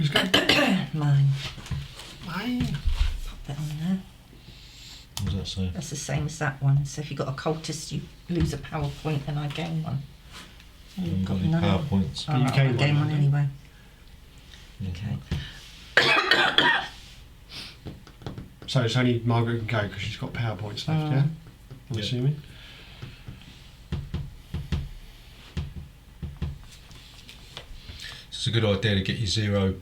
Who's going? Mine. Mine. Pop that on there. What does that say? That's the same as that one. So if you've got a cultist, you lose a power point and I gain one. You haven't got any power points. Oh, You I gain gain one, one anyway. Okay. So it's only Margaret can go because she's got power points left, yeah? I'm Yeah. assuming. It's a good idea to get your 0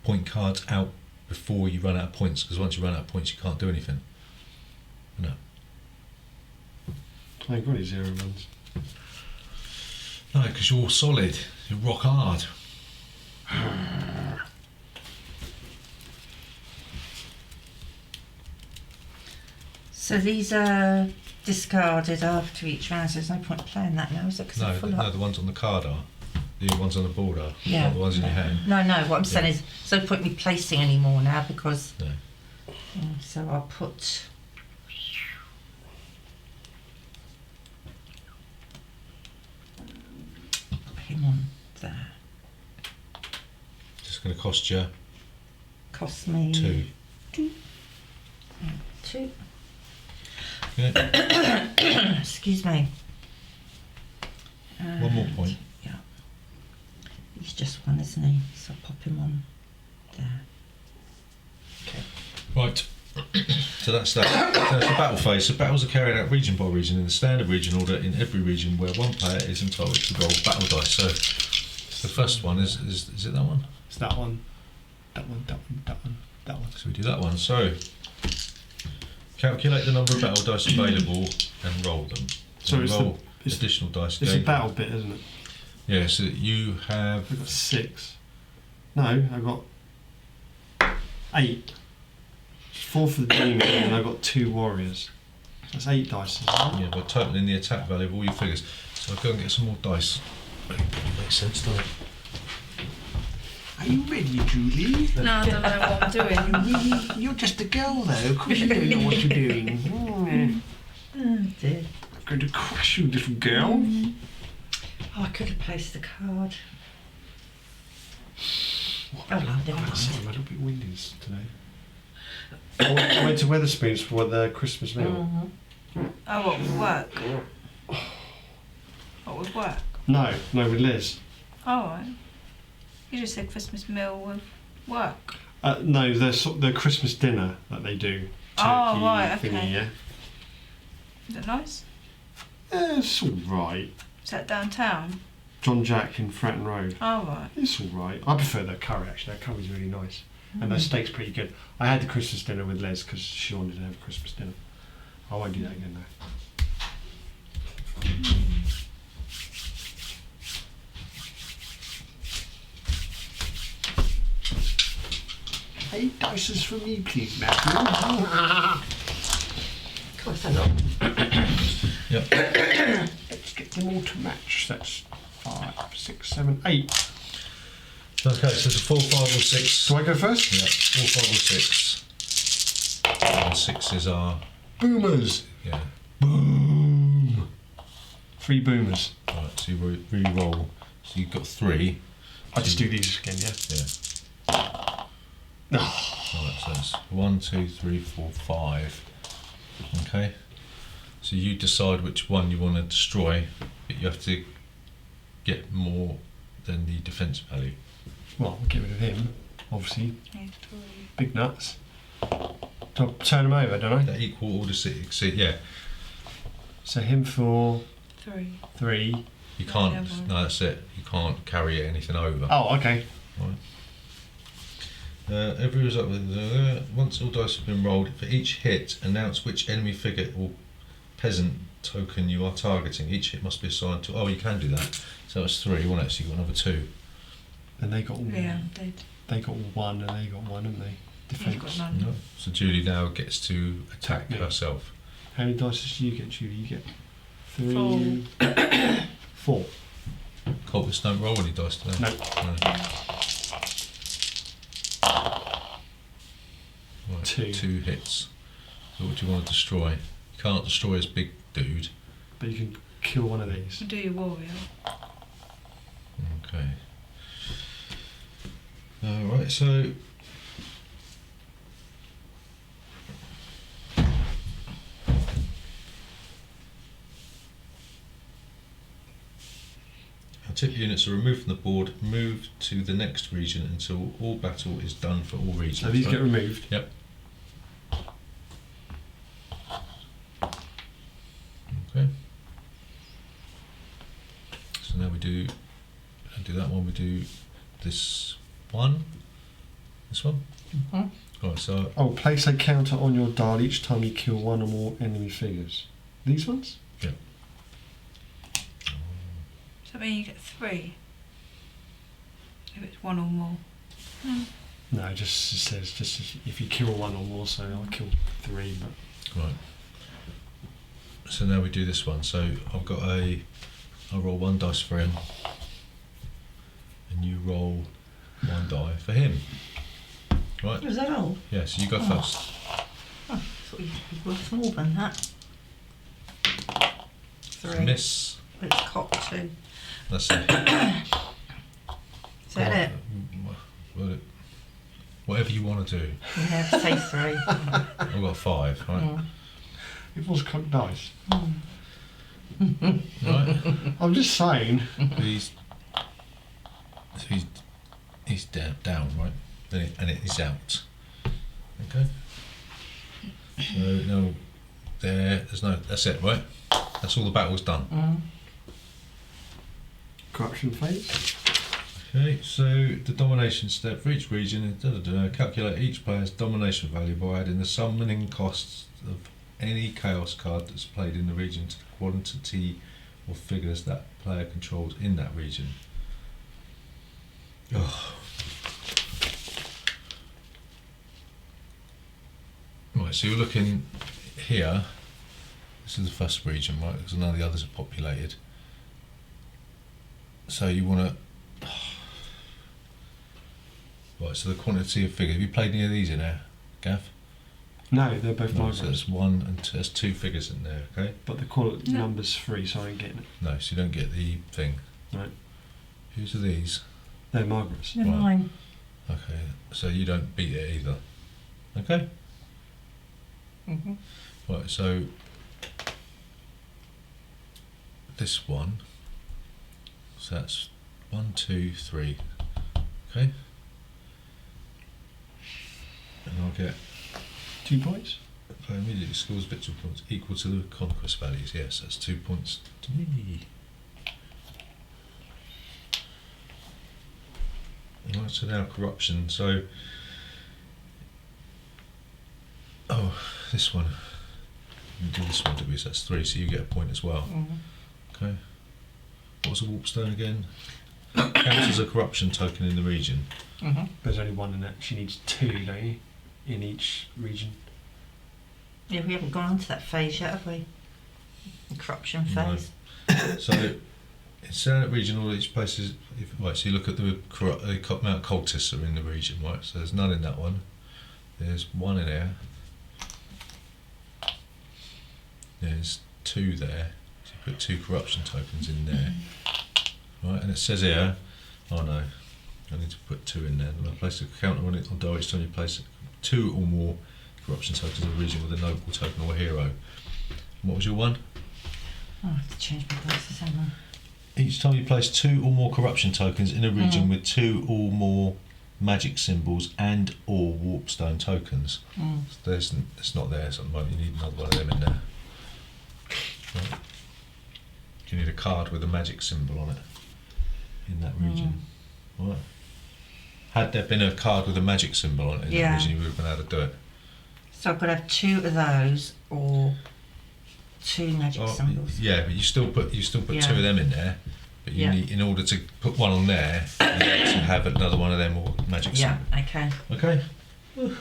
point cards out before you run out of points, because once you run out of points, you can't do anything. No. I ain't got any 0 ones. No, because you're solid. You're rock hard. So these are discarded after each round, so there's no point playing that now, is there? 'Cause they're No, full no, up. the ones on the card are. The ones on the board are. Yeah. Not the ones in your hand. No, what I'm saying is, there's no point me placing any more now because. No. So I'll put. Him on there. Just going to cost you Cost me 2. 2. Yeah. Excuse me. One more point. Yeah. He's just one, isn't he? So I'll pop him on there. Okay. Right. So that's that. So that's the battle phase. So battles are carried out region by region in the standard region order in every region where one player is entitled to roll battle dice. So the first one is it that one? It's that one. That one, that one, that one, that one. So we do that one. So calculate the number of battle dice available and roll them. So And it's roll it's- additional dice. It's a gained. battle bit, isn't it? Yeah. So you have I've got 6. No, I've got 8. 4 for the demon and I've got 2 warriors. That's 8 dice, isn't it? yeah, by totaling the attack value of all your figures. So I'll go and get some more dice. Makes sense, doesn't it? Are you ready, Julie? No, I don't know what I'm doing. You're just a girl though, of course you don't know what you're doing. Oh dear. I'm going to crush you, little girl. Oh, I could have placed the card. Oh, no, never mind. Sorry, I'm a little bit windy today. I went to Weatherspoons for the Christmas meal. Oh, what with work? What with work? No, with Liz. Oh, right. You just said Christmas meal with work. No, the Christmas dinner that they do. Turkey Oh, right, okay. thingy, yeah. Is it nice? It's alright. Is that downtown? John Jack in Fratton Road. Oh, right. It's alright. I prefer the curry actually. That curry's really nice. And the steak's pretty good. I had the Christmas dinner with Les because she wanted to have a Christmas dinner. I won't do that again though. 8 dices for me, please, Matthew. Quite a lot. Yep. Let's get them all to match. That's 5, 6, 7, 8. Okay, so it's a 4, 5 or 6. Do I go first? Yeah, 4, 5 or 6. And 6s are, Boomers. yeah. Boom. 3 boomers. Right, so you re-roll. So you've got 3. I just do these again, yeah. Yeah. Oh. Right, so it's 1, 2, 3, 4, 5. Okay. So you decide which one you want to destroy, but you have to get more than the defense value. Well, we'll get rid of him, obviously. Yeah, Big nuts. Do I turn him over, don't I? That equal order 6. Yeah. So him for 3. 3. You can't. Yeah, well. No, that's it. You can't carry anything over. Oh, okay. Right. Every result once all dice have been rolled, for each hit, announce which enemy figure or peasant token you are targeting. Each hit must be assigned to. Oh, you can do that. So that's 3, wasn't it? So you got another 2. And they got all. Yeah, I'm dead. They got 1 and they got 1, haven't they? You've got none. No. So Julie now gets to attack Yeah. herself. How many dice do you get, Julie? You get 3. 4. Cultists don't roll any dice today. No. Right, 2. 2 hits. So what do you want to destroy? You can't destroy his big dude. But you can kill one of these. Do your warrior. Okay. Alright, so our tip units are removed from the board, moved to the next region until all battle is done for all regions. So these right? get removed. Yep. Okay. So now we do that one. We do this one. This one. Mhm. Right. So Oh, place a counter on your dial each time you kill one or more enemy figures. These ones? So that means you get 3. If it's 1 or more. No, it just says if you kill one or more. So I'll kill 3, but right. So now we do this one. So I'll roll 1 dice for him, and you roll 1 die for him. Right. Was that all? Yeah. So you go first. Oh, I thought you'd be worth more than that. 3. Miss. It's cocked too. That's it. Is that it? Whatever you want to do. Yeah, say 3. I've got 5, right? Mm. it was cocked dice. Right. I'm just saying. He's down, right? And it is out. Okay. So no, there's no. That's it, right? That's all the battle's done. Mm. Corruption phase. Okay, so the domination step for each region is calculate each player's domination value by adding the summoning costs of any chaos card that's played in the region to the quantity of figures that player controls in that region. Oh. Right, so you're looking here. This is the first region, right? Because none of the others are populated. So you want to. Right, so the quantity of figures. Have you played any of these in there, Gav? No, they're both No, my so there's 1 and there's 2 figures in there, okay? but the quality No. number's 3, so I ain't getting it. No, so you don't get the thing. Right. Whose are these? They're Margaret's. They're Right. mine. Okay, so you don't beat it either. Okay? Mm-hmm. Right, so this one, so that's 1, 2, 3. Okay? And I'll get 2 points. player immediately scores victory points equal to the conquest values. Yes, that's 2 points to me. Right, so now corruption. So, this one. We do this one to be, so that's 3, so you get a point as well. Mm-hmm. Okay. What was a warpstone again? Counts as a corruption token in the region. Mm-hmm. There's only 1 in that. She needs 2, don't you? In each region. Yeah, we haven't gone on to that phase yet, have we? The corruption No. phase. So, in certain region, all these places. Right, so you look at the amount of cultists are in the region, right? So there's none in that one. There's 1 in there. There's 2 there. So you put 2 corruption tokens in there. Right, and it says here, oh no, I need to put 2 in there. And I place a counter on it on die each time you place 2 or more corruption tokens in a region with a noble token or a hero. And what was your one? Oh, I have to change my glasses, haven't I? Each time you place 2 or more corruption tokens in a region with 2 or more magic symbols and or warpstone tokens. It's not there, so at the moment you need another one of them in there. Right. You need a card with a magic symbol on it in that region. Right. Had there been a card with a magic symbol on it in that Yeah. region, you would have been able to do it. So I've got to have 2 of those or 2 magic Oh, symbols. yeah, but you still put Yeah. 2 of them in there. But you Yeah. need, in order to put one on there, you have to have another one of them or magic Yeah, symbol. okay. Okay. We'll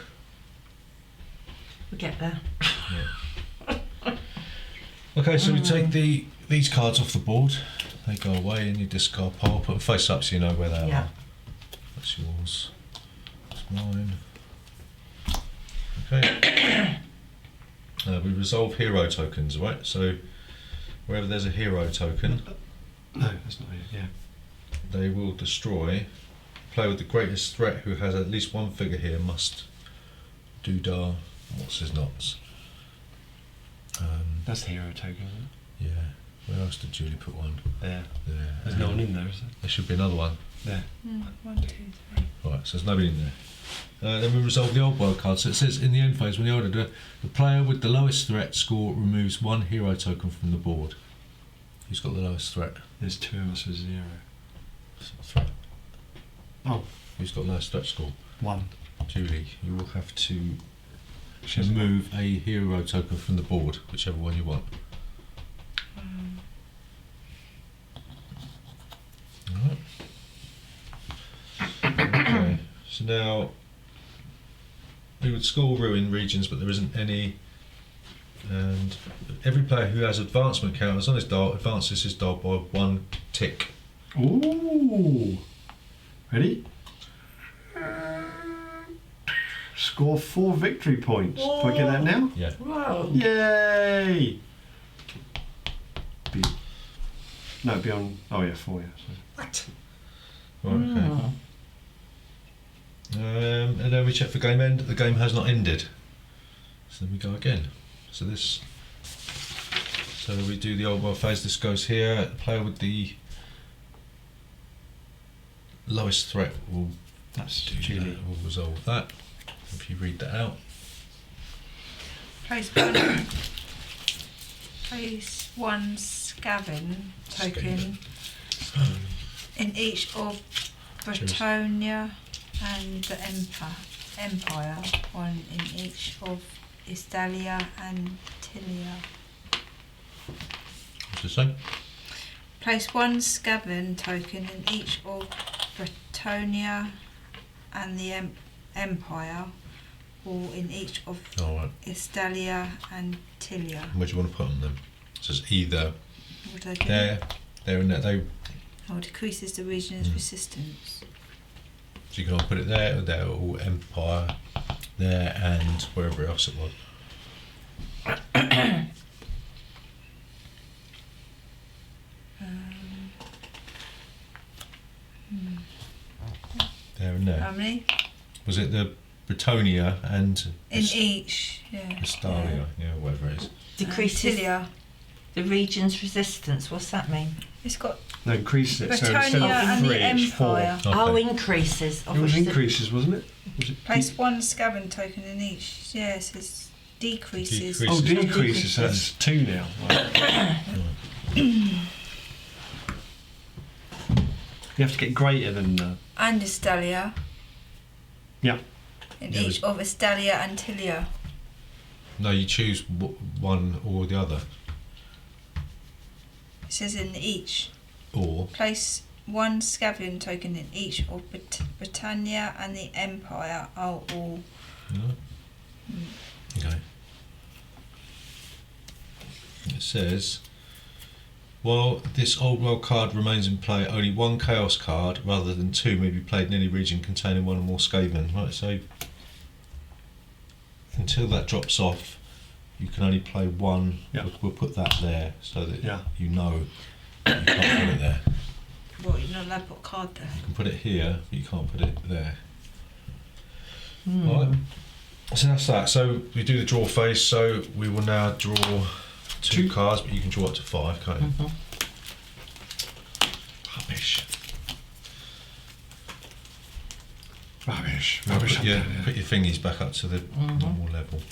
get there. Okay, so we take these cards off the board. They go away in your discard pile. Put them face up so you know where they Yeah. are. That's yours. That's mine. Okay. We resolve hero tokens, right? So wherever there's a hero token, No, that's not it. Yeah. they will destroy. player with the greatest threat who has at least one figure here must doodah. What's his knots? That's the hero token, isn't Yeah. Where else did Julie put one? it? There. There. There's no one in there, is there? There should be another one. There. 1, 2, 3. Right, so there's nobody in there. Then we resolve the old world card. So it says in the end phase, when the order do it, the player with the lowest threat score removes 1 hero token from the board. Who's got the lowest threat? There's 2 of us with 0. Threat. Oh, Who's got the lowest threat score? 1. Julie, you will have to remove a hero token from the board, whichever one you want. Alright. Okay, so now we would score ruin regions, but there isn't any. And every player who has advancement counters on his dial advances his dial by 1 tick. Ooh. Ready? Score 4 victory points. Do I get that now? Yeah. Wow. Yay! Be, no, beyond. Oh yeah, 4. Yeah. So. What? Right, okay. And then we check for game end. The game has not ended. So then we go again. So this. So we do the old world phase. This goes here. The player with the lowest threat will That's do Julie. that. Will resolve that. If you read that out. Place 1. Place 1 Scavin token in each of Bretonia and the Empire. 1 in each of Istalia and Tilia. What's it say? Place 1 Scavin token in each of Bretonia and the Empire, or in each of Alright. Istalia and Tilia. Where do you want to put them? It says either What do I do? there and there. They, Oh, decreases the region's resistance. so you can either put it there, or Empire, there, and wherever else it was. There and there. How many? Was it the Bretonia and In each, yeah. Estalia? Yeah, whatever it is. Decreases Tilia. the region's resistance. What's that mean? It's got No, increases it. So instead Bretonia of and 3, the it's 4. Empire. Okay. Oh, increases. It was increases, wasn't it? Was it Place 1 Scavin token in each. Yeah, it says decreases. Decrease. Oh, decreases. So that's 2 now. Right. You have to get greater than. And Istalia. Yeah. In Yeah, each of Istalia and Tilia. No, you choose one or the other, It says in each. or Place 1 Scavin token in each of Britannia and the Empire are all. no. Okay. It says, while this old world card remains in play, only 1 chaos card rather than 2 may be played in any region containing 1 or more Skaven. Right, so until that drops off, you can only play 1. Yeah. We'll put that there so that Yeah. you know that you can't put it there. Well, you're not allowed to put a card there. You can put it here, but you can't put it there. Hmm. Right. So that's that. So we do the draw phase. So we will now draw 2 cards, but you can draw up to 5, can't you? Mhm. Rubbish. Rubbish. Well, Rubbish. put your thingies back up to the normal level.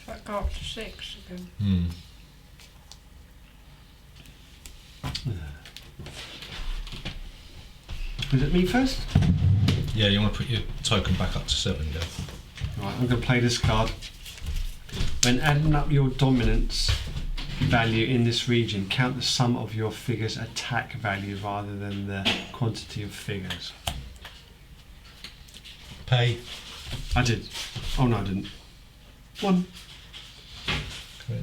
That go up to 6 again. Hmm. Was it me first? Yeah, you want to put your token back up to 7, yeah. Right, I'm going to play this card. When adding up your dominance value in this region, count the sum of your figure's attack value rather than the quantity of figures. Pay. I did. Oh no, I didn't. 1. Okay.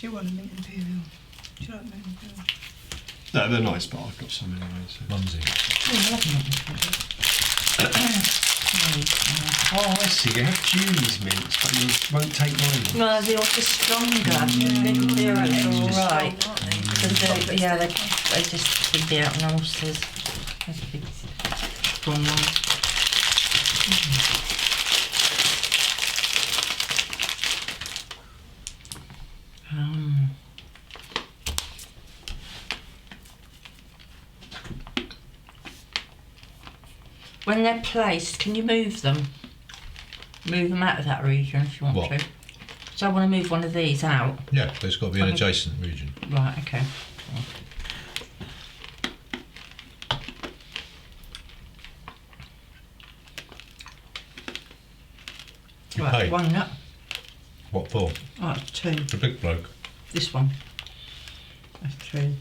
Do you want a mint imperial? Do you like mint imperial? No, they're nice, but I've got some anyway. So. Mumsy. Oh, I love Oh, I see. You have Julie's mints, but you won't take mine. well, they're also stronger. Mint imperio's alright. Yeah, they just keep the out and ulcers. Those big strong ones. When they're placed, can you move them? Move them out of that region if you want What? to. So I want to move one of these out. Yeah, but it's got to be an Okay. adjacent region. Right, okay. You Right, pay. one up. What for? Right, two. The big bloke. This one. That's two.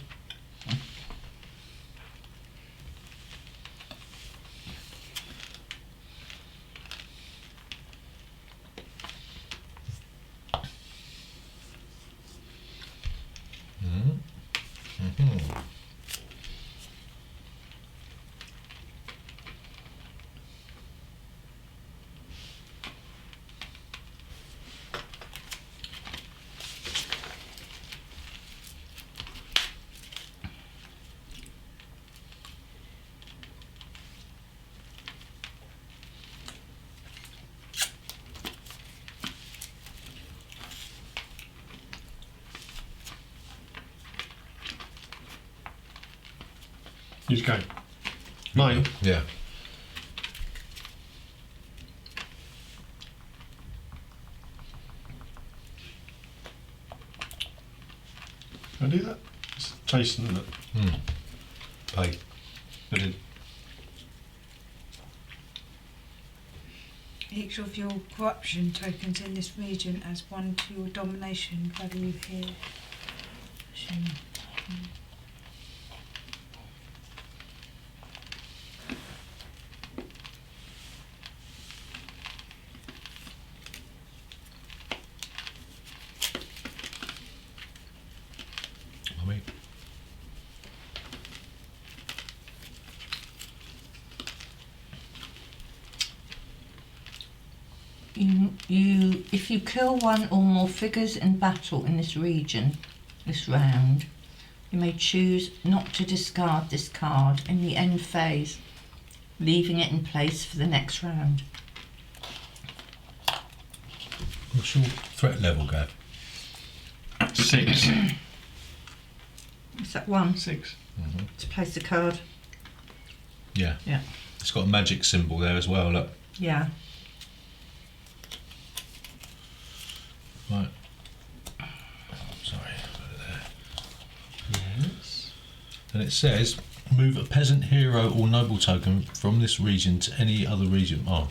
Mm-hmm. Who's going? Mine. Yeah. Can I do that? It's Jason, isn't it? Pay. I did. Each of your corruption tokens in this region adds 1 to your domination value here. Mummy. If you kill one or more figures in battle in this region, this round, you may choose not to discard this card in the end phase, leaving it in place for the next round. What's your threat level, Gav? 6. Is that one? 6. Mm-hmm. To place the card? Yeah. Yeah. It's got a magic symbol there as well, look. Yeah. Right. Sorry, put it there. Yes. And it says, move a peasant, hero or noble token from this region to any other region. Oh,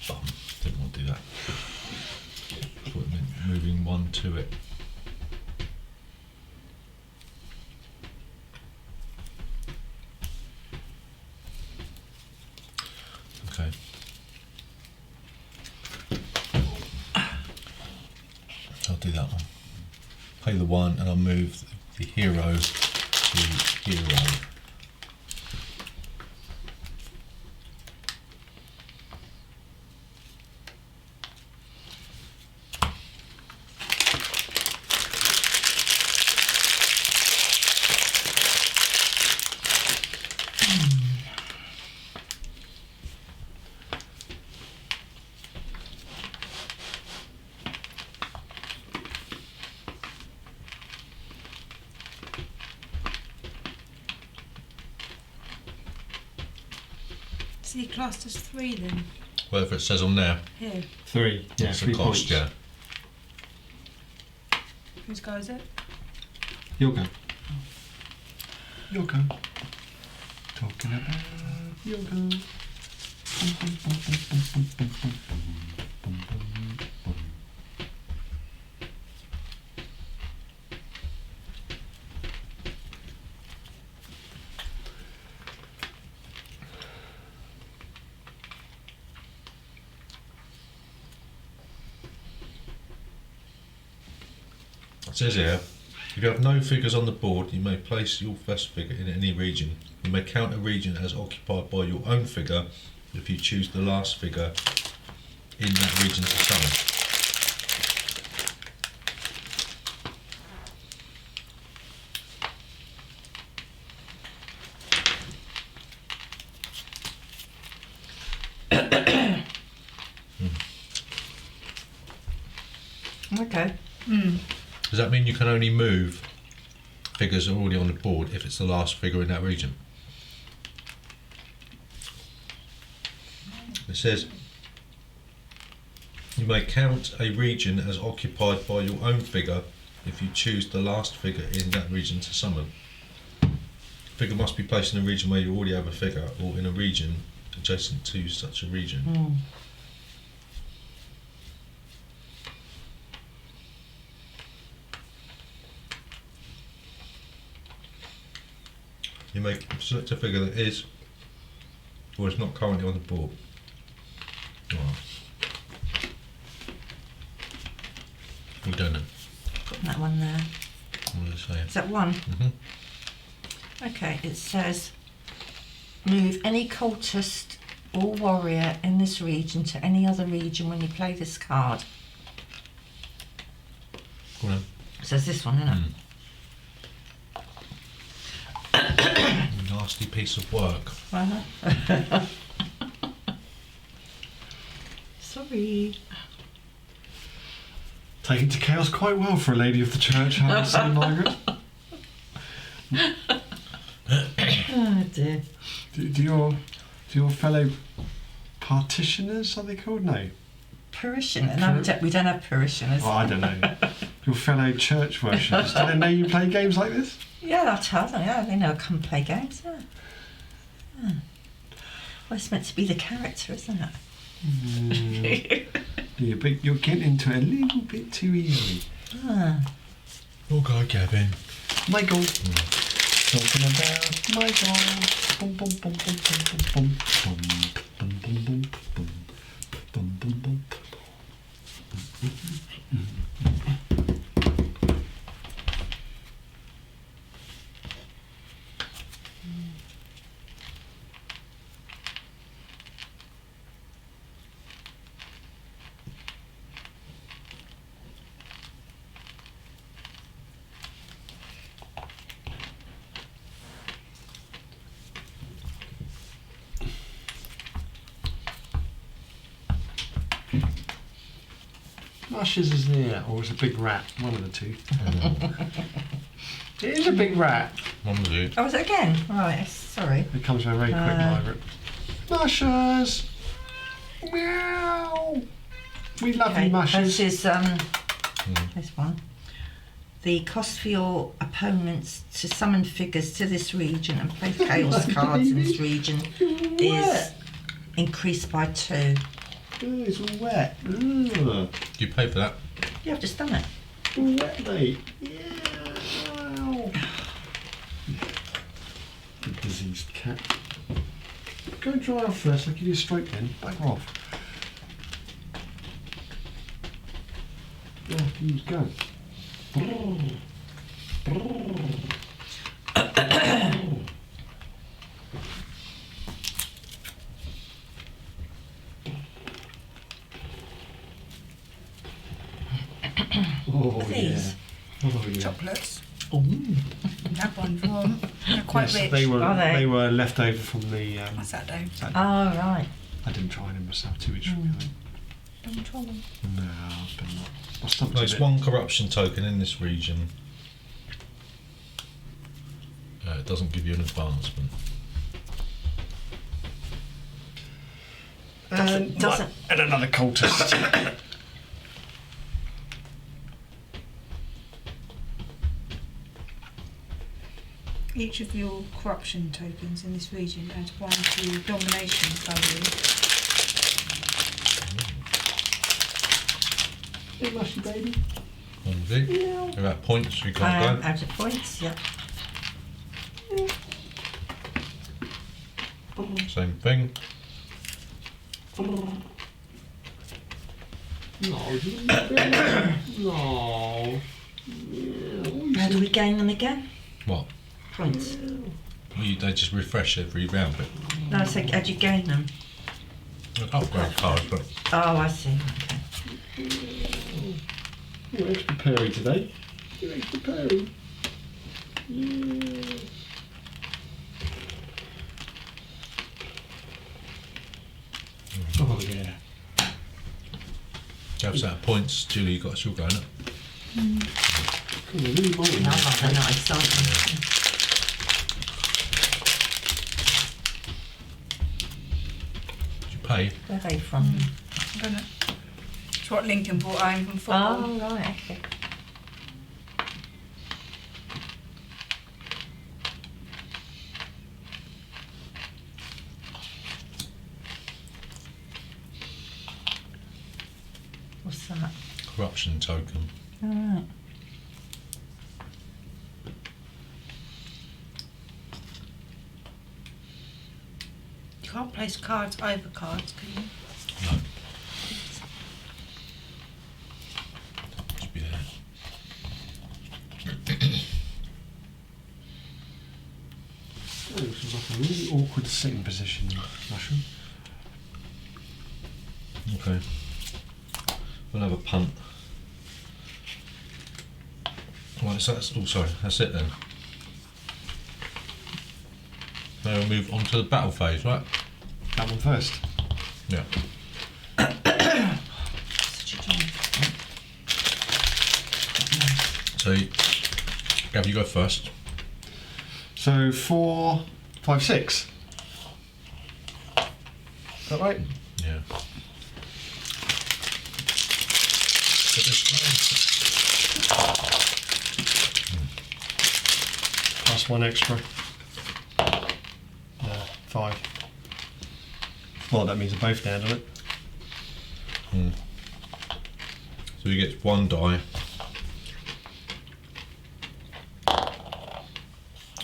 bum. Didn't want to do that. Thought it meant moving one to it. Okay. I'll do that one. Pay the 1 and I'll move the hero to hero. Is he classed as 3 then? Whatever it says on there, Here. 3. Yeah, it's a 3 cost, points. yeah. Whose go is it? Your go. Your go. Talking about your go. It says here, if you have no figures on the board, you may place your first figure in any region. You may count a region as occupied by your own figure if you choose the last figure in that region to summon. Okay. Does that mean you can only move figures already on the board if it's the last figure in that region? It says you may count a region as occupied by your own figure if you choose the last figure in that region to summon. Figure must be placed in a region where you already have a figure or in a region adjacent to such a region. You may select a figure that is or is not currently on the board. We don't know. Got that one there. What does it say? Is that one? Okay, it says move any cultist or warrior in this region to any other region when you play this card. Go on It says this one, isn't it? Nasty piece of work. Sorry. Taken to chaos quite well for a lady of the church, I would say, Margaret. Oh dear. Do your fellow partitioners, are they called? No. Parishioners? No, we don't have parishioners. Well, I don't know. Your fellow church worshippers, do they know you play games like this? Yeah, I'll tell them. Yeah, they know I come play games. Yeah. Well, it's meant to be the character, isn't it? You're getting into it a little bit too easily. Okay, Kevin. Michael. Talking about Michael. Bum, bum, bum, bum, bum, bum, bum, bum, bum, bum, bum, bum, bum. Mushes is there, or it's a big rat, one of the two. It is a big rat. One was it. Oh, was it again? Right, sorry. It comes very quick, Margaret. Mushes! Meow! We love you, Mushes. This is this one. The cost for your opponents to summon figures to this region and play chaos cards in this region is increased by 2. Oh, it's all wet. Ugh. Do you pay for that? Yeah, I've just done it. All wet, mate. Yeah. Wow. You diseased cat. Go and dry off first. I'll give you a stroke then. Back off. Yeah, you go. Oh, These? Yeah. Oh, yeah. Chocolates. Oh. That one's warm. They're quite Yes, rich. they were. Are they? They were left over from the. What's that, Dave? Oh, right. I didn't try them myself. Too much for me. I think. Don't try them. No, but not. My stomach's a There's bit- one corruption token in this region. It doesn't give you an advancement. And, Doesn't- and another cultist. Each of your corruption tokens in this region adds 1 to domination value. Hey, mushy baby. One was it. Yeah. About points, we can't go. Out of points, yep. Same thing. No, no. How do we gain them again? What? Points. They just refresh every round, but No, I said, how do you gain them? upgrade cards, but Oh, I see. Okay. You're extra pairy today. You're extra pairy. Yeah. Oh yeah. Jab's out of points. Julie, you got us all going up. Come on, really No, they're not exciting. Did you pay? Where are they from? I don't know. It's what Lincoln brought home from football. Oh, right, okay. What's that? Corruption token. All right. You can't place cards over cards, can you? No. Should be there. Oh, this was like a really awkward sitting position, Mushroom. Okay. We'll have a punt. Right, so that's, oh sorry, that's it then. Now we'll move on to the battle phase, right? That one first. Yeah. Such a joy. So, Gav, you go first. So 4, 5, 6. Is that right? Yeah. Put this Plus 1 extra. 5. Well, that means they're both down, doesn't it? down. So he gets 1 die.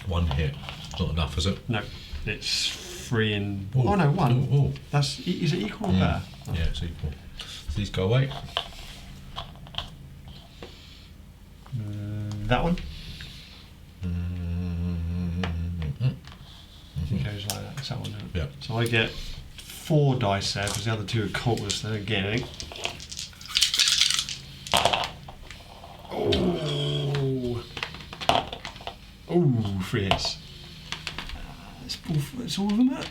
1 hit. It's not enough, is it? No, it's 3 and. Ooh. Oh no, 1. Ooh, ooh. That's is it equal or better? Yeah, it's equal. So these go away. That one. Mm-hmm. It goes like that. It's that one. Isn't it? Yeah. So I get 4 dice there because the other 2 are cultists. They don't get anything. Oh. Oh, 3 hits. It's all of them. That.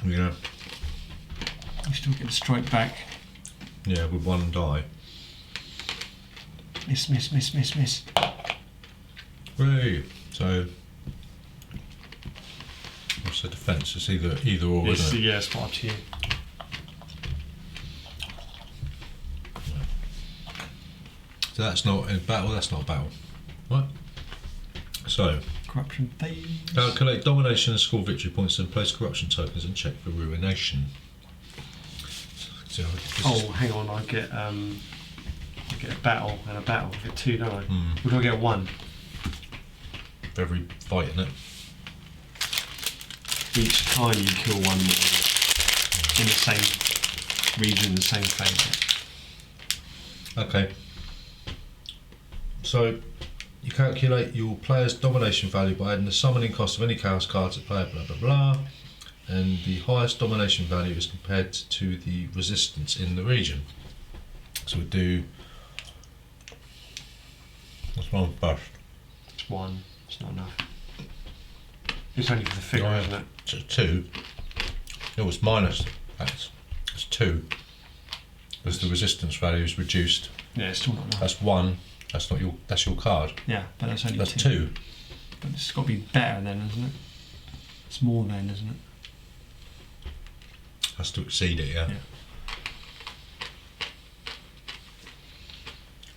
Yeah. You still get a strike back. Yeah, with 1 die. Miss, miss, miss, miss, miss. Hooray! So, what's the defence? It's either or, It's, isn't it? yeah, it's up to you. So that's not in battle. That's not a battle, right? So, Corruption thieves. calculate domination and score victory points, and place corruption tokens and check for ruination. So this is- Oh, hang on. I get a battle and a battle. I get 2, don't I? Or do I get 1? for every fight, isn't it? Each time you kill one more in the same region, the same phase. Okay. So you calculate your player's domination value by adding the summoning cost of any chaos cards at player, blah blah blah, and the highest domination value is compared to the resistance in the region. So we do. What's one first? It's 1. It's not enough. It's only for the figure, Yeah. isn't it? So 2. It was minus. It's 2. Because the resistance value is reduced. Yeah, it's still not enough. That's 1. That's not your. That's your card. Yeah, but that's only That's 2. 2. But it's got to be better then, isn't it? It's more then, isn't it? Has to exceed it. Yeah. Yeah.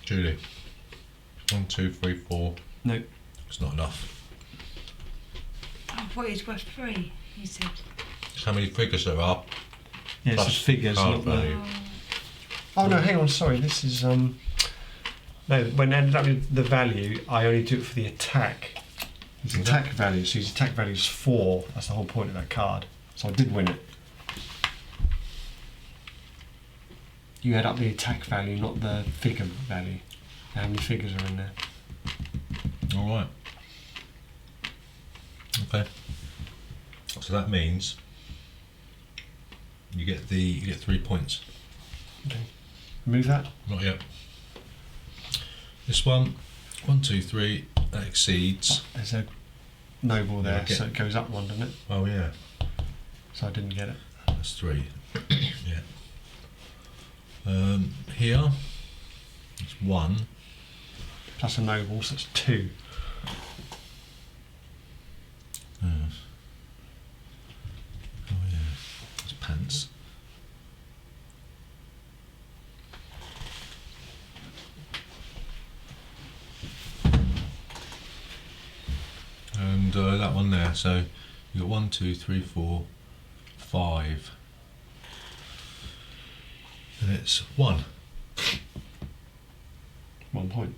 Julie. 1, 2, 3, 4. No. It's not enough. I thought it was worth 3, he said. It's how many figures there are. Yeah, it's the Plus figures, card not the. value. Oh no, hang on, sorry. This is no. When I ended up with the value, I only do it for the attack. It's Okay. attack value. So his attack value is 4. That's the whole point of that card. So I did win it. You add up the attack value, not the figure value. How many figures are in there? All right. Okay. So that means you get 3 points. Okay. Move that. Not yet. This one, 1, 2, 3. That exceeds. There's a noble there, Okay. so it goes up one, doesn't it? Oh yeah. So I didn't get it. That's 3. Yeah. Here, it's 1. Plus a noble, so it's 2. Oh yeah. That's pants. And that one there. So you got 1, 2, 3, 4, 5. And it's 1. 1 point.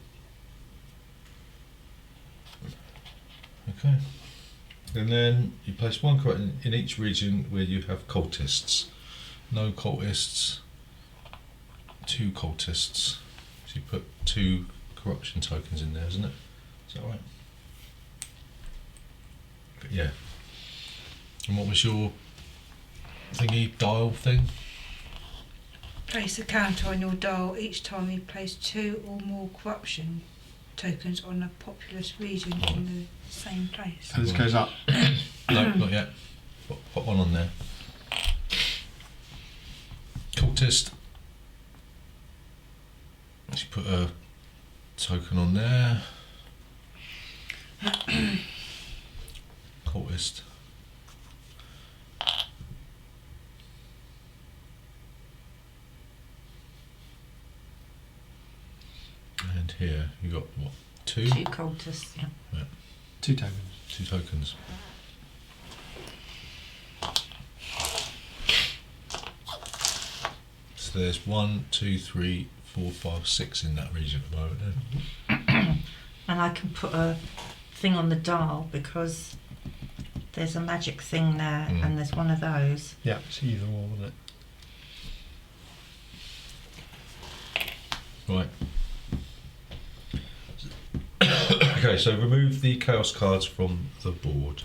Okay. And then you place 1 correct in each region where you have cultists. No cultists, 2 cultists. So you put 2 corruption tokens in there, isn't it? Is that right? But yeah. And what was your thingy dial thing? Place a counter on your dial each time you place 2 or more corruption tokens on a populous region in the same place. So this goes up. No, not yet. Put 1 on there. Cultist. Let's put a token on there. Cultist. And here you got what? 2? 2 cultists, yeah. 2 tokens. 2 tokens. So there's 1, 2, 3, 4, 5, 6 in that region at the moment. Then. And I can put a thing on the dial because there's a magic thing there and there's one of those. Yeah, it's either or, isn't it? Right. Okay, so remove the chaos cards from the board.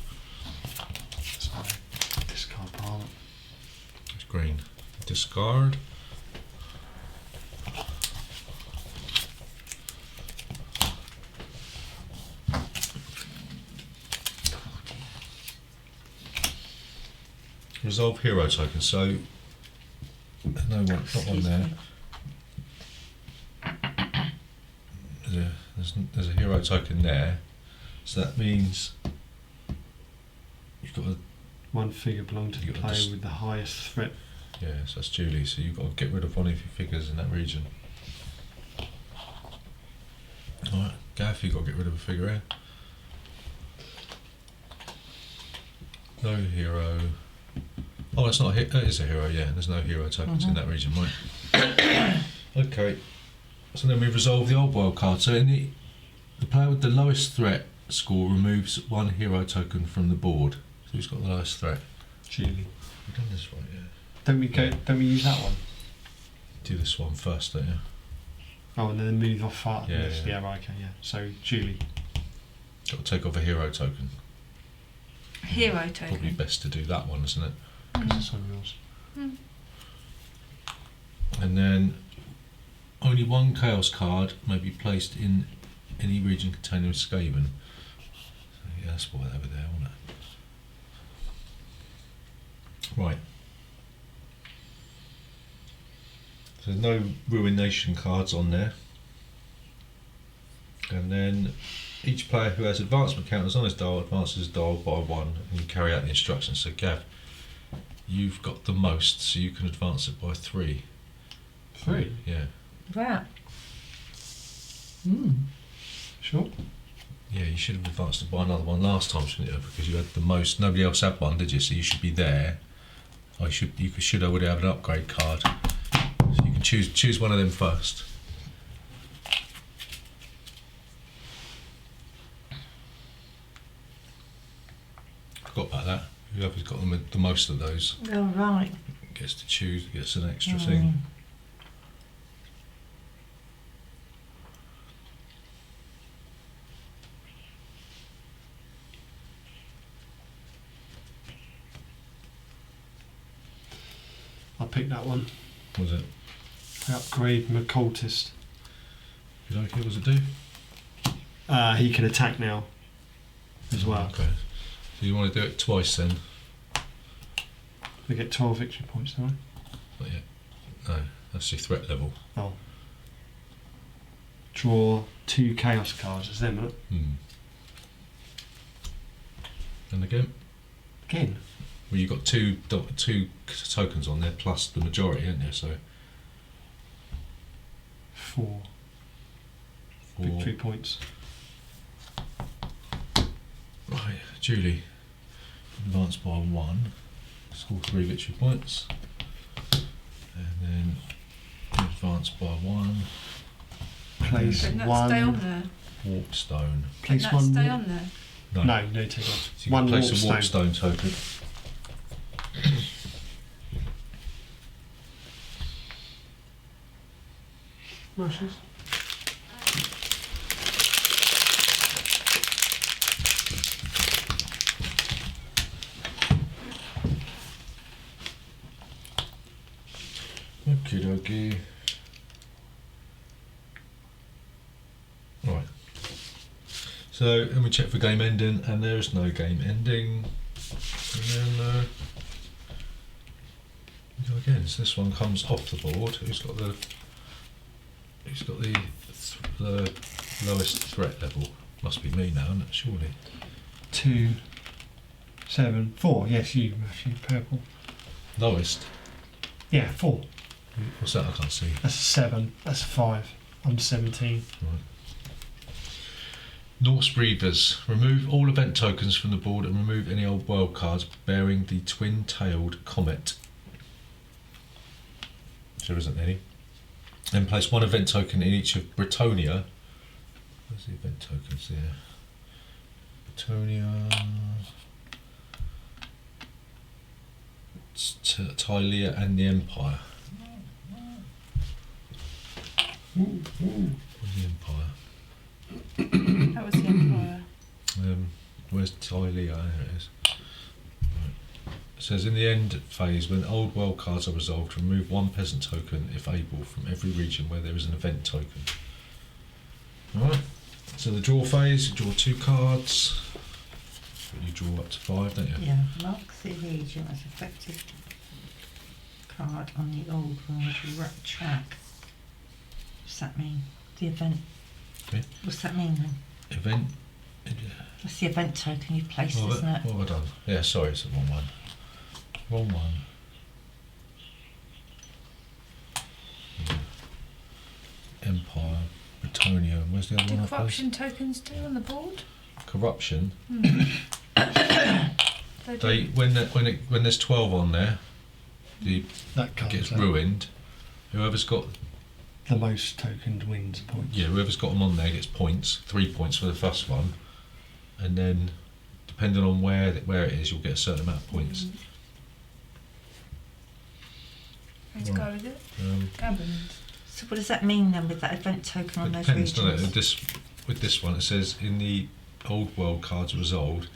Sorry. Discard pile. It's green. Discard. Resolve hero token. So no one, not one Excuse there. me. There's a hero token there, so that means you've got a 1 figure belonged to the You got player this- with the highest threat. yeah. So that's Julie. So you've got to get rid of one of your figures in that region. All right, Gav, you've got to get rid of a figure here. No hero. Oh, it's not. It is a hero. Yeah, there's no hero tokens in that region, right? Okay. So then we resolve the old world card. So in the player with the lowest threat score removes 1 hero token from the board. So who's got the lowest threat? Julie. We've done this right, yeah. Don't we go? Yeah. Don't we use that one? Do this one first, don't you? Oh, and then move off far. Yeah, Yes, yeah. yeah, right, okay, yeah. So Julie. Got to take off a hero token. Hero Probably token. best to do that one, isn't it? Because it's on yours. And then only 1 chaos card may be placed in any region containing Skaven. So yeah, that's why over there, wasn't it? Right. So there's no Ruination cards on there. And then each player who has advancement counters on his dial advances his dial by 1 and you carry out the instructions. So Gav, you've got the most, so you can advance it by 3. 3? Yeah. Wow. Sure. Yeah, you should have advanced it by another one last time, shouldn't you? Because you had the most. Nobody else had one, did you? So you should be there. You should already have an upgrade card. So you can choose one of them first. Forgot about that. Whoever's got the most of those Oh, right. gets to choose. Gets an extra thing. I picked that one. What was it? I upgrade my cultist. You like it? What does it do? He can attack now as well. Okay. So you want to do it twice then? We get 12 victory points, don't Not yet. No, that's your threat level. we? Oh. Draw 2 chaos cards. Is them, isn't it? And again? Again. Well, you've got two tokens on there plus the majority, haven't you? So 4 4. victory points. Right, Julie. Advance by 1. Score 3 victory points. And then advance by 1. Place Can that stay on one. there? Warpstone. Can Place that one. stay on there? No, no, take off. So you One can place a warpstone. warpstone token. Rushes. Okie dokie. Right. So, and we check for game ending, and there is no game ending. And then, we go again. So this one comes off the board. Who's got the lowest threat level? Must be me now, isn't it? Surely. 2, 7, 4. Yes, you, Matthew. Purple. Lowest. Yeah, 4. What's that? I can't see. That's a 7. That's a 5. I'm 17. Right. Norse Breeders. Remove all event tokens from the board and remove any old world cards bearing the twin-tailed comet. There isn't any. Then place 1 event token in each of Britonia. Where's the event tokens there? Britonia. Tylia and the Empire. Where's the Empire? That was the Empire. Where's Tylia? There it is. Right. It says in the end phase, when old world cards are resolved, remove 1 peasant token, if able, from every region where there is an event token. Alright, so the draw phase, you draw 2 cards. You draw up to 5, don't you? Yeah, mark the region as effective card on the old world track. What's that mean? The event. Okay. What's that mean then? Event. That's the event token you've placed, What isn't it? have I done? Yeah, sorry, it's the wrong one. Wrong one. Empire, Britonia. Where's the other Do one? I placed? corruption tokens do on the board? Corruption. They do. They when there's 12 on there, it That comes gets out. ruined. Whoever's got The most tokened wins points. whoever's got them on there gets points. 3 points for the first one, and then depending on where it is, you'll get a certain amount of points. Let's go with it. Gavins. So what does that mean then with that event token on It those depends, doesn't regions? it? With this one, it says in the old world cards resolved,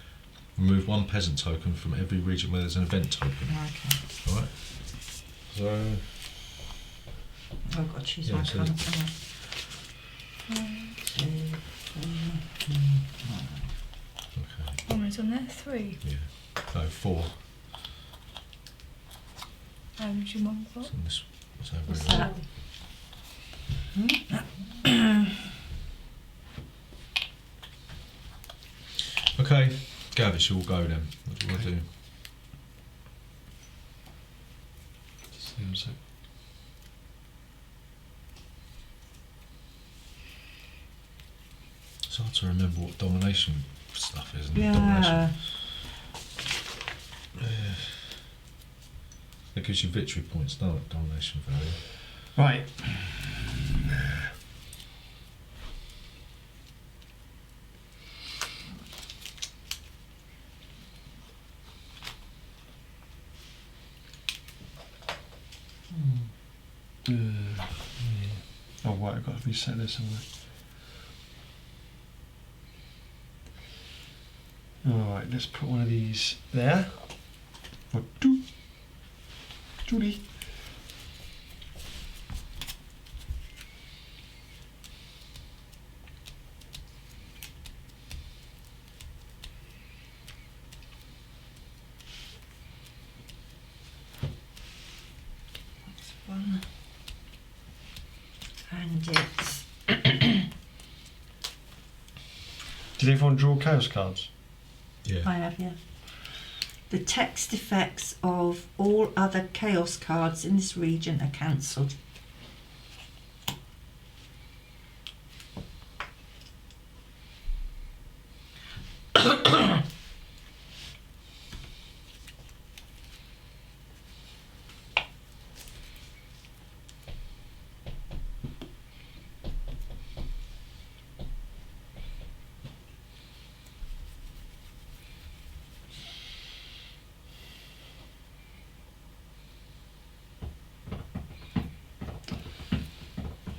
remove 1 peasant token from every region where there's an event token. Okay. Alright? So, I've got to choose Yeah, one so- card. haven't I? 1, 2, 3, 4, 5. okay. How many's on there? 3. Yeah. No, 4. How much you want for? It's on this. It's over What's here. that? Okay, Gav, it's your go then. What do you want to do? Just hang on a sec. It's hard to remember what domination stuff is. Isn't it? Yeah. Domination. That gives you victory points, doesn't it? Domination value. Right. Oh, right, I've got to reset this somewhere. Alright, let's put one of these there. For two. Julie. Did everyone draw chaos cards? Yeah. I have, yeah. The text effects of all other chaos cards in this region are cancelled.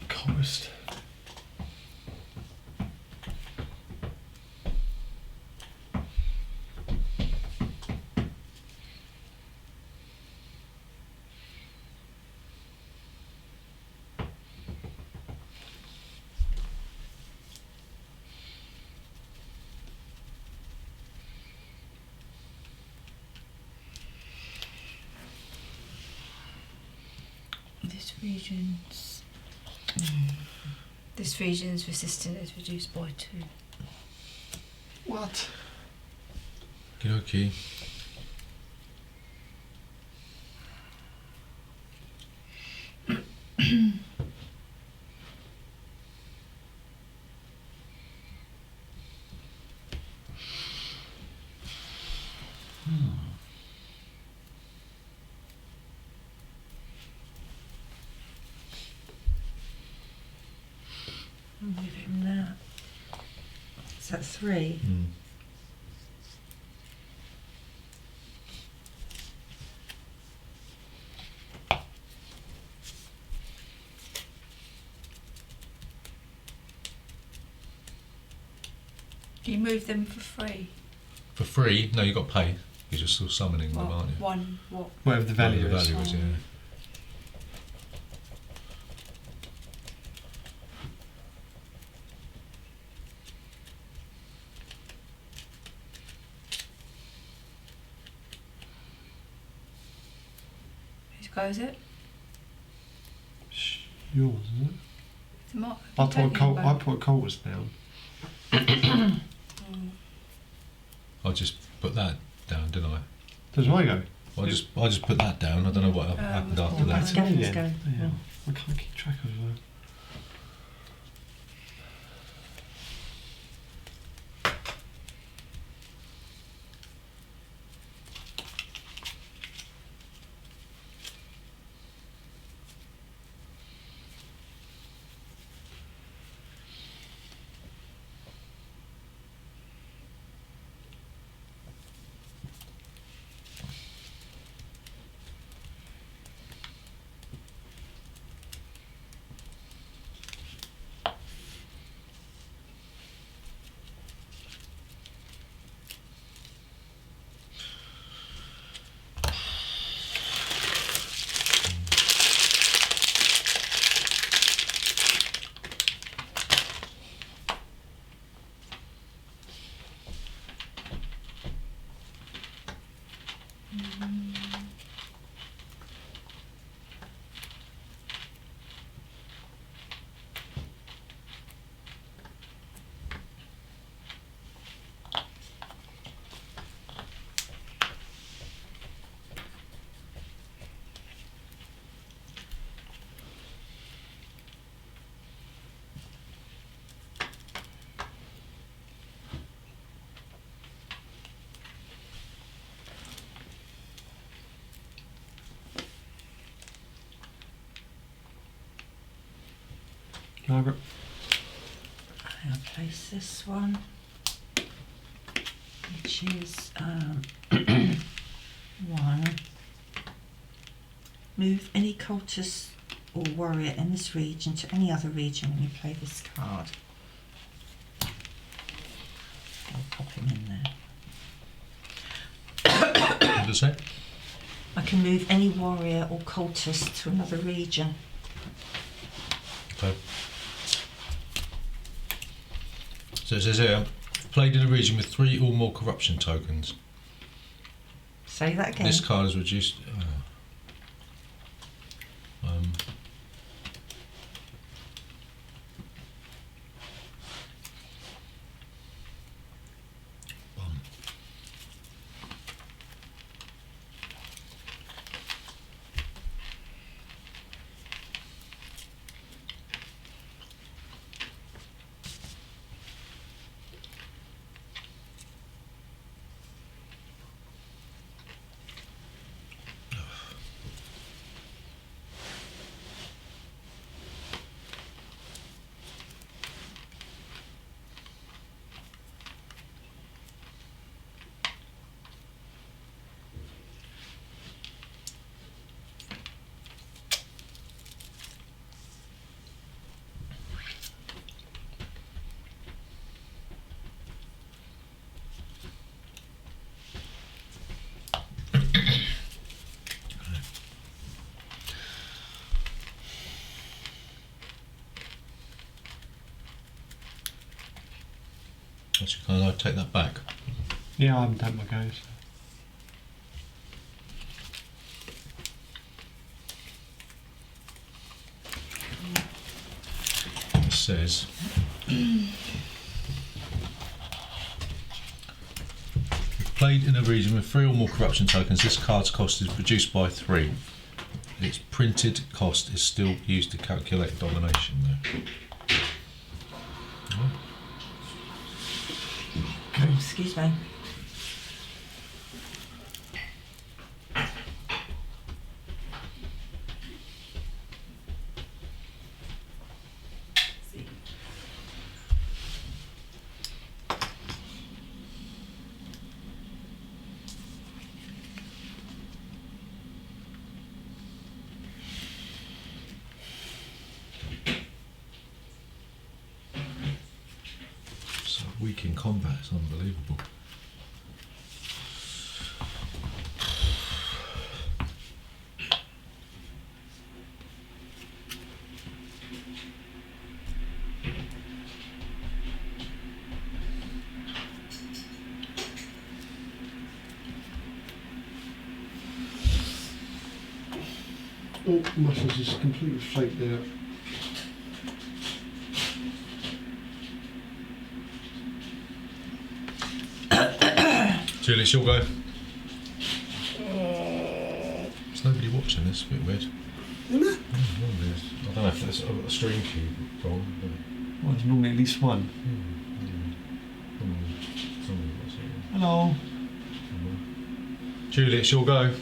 Coolest. This region's resistance is reduced by 2. What? Okay. I'll give him that. Is that 3? Mm. Do you move them for free? For free? No, you got to pay. You're just still summoning them, What, aren't you? one, what? Whatever the value Whatever is. the value is, yeah. Whose go is it? Yours, isn't it? It's mine. I You don't put Coulter's down. I just put that down, didn't I? Does mine go? I just put that down. I don't know what happened after well, that. Gavin's Yeah. going. Yeah. I can't keep track of that. Margaret. I'll place this one, which is 1. Move any cultist or warrior in this region to any other region when you play this card. I'll pop him in there. What does it say? I can move any warrior or cultist to another region. Okay. So it says here, played in a region with 3 or more corruption tokens. Say that again. This card is reduced. That's your card. I take that back. Yeah, I haven't done my goes. It says. If played in a region with 3 or more corruption tokens, this card's cost is reduced by 3. Its printed cost is still used to calculate domination, though. Excuse me. So weak in combat, it's unbelievable. Oh, muscles just completely flaked out. Julie, she'll go. There's nobody watching this, a bit weird. Isn't it? I don't know if that's a stream cube wrong, but. Well, there's normally at least one. Hello. Julie, she'll go.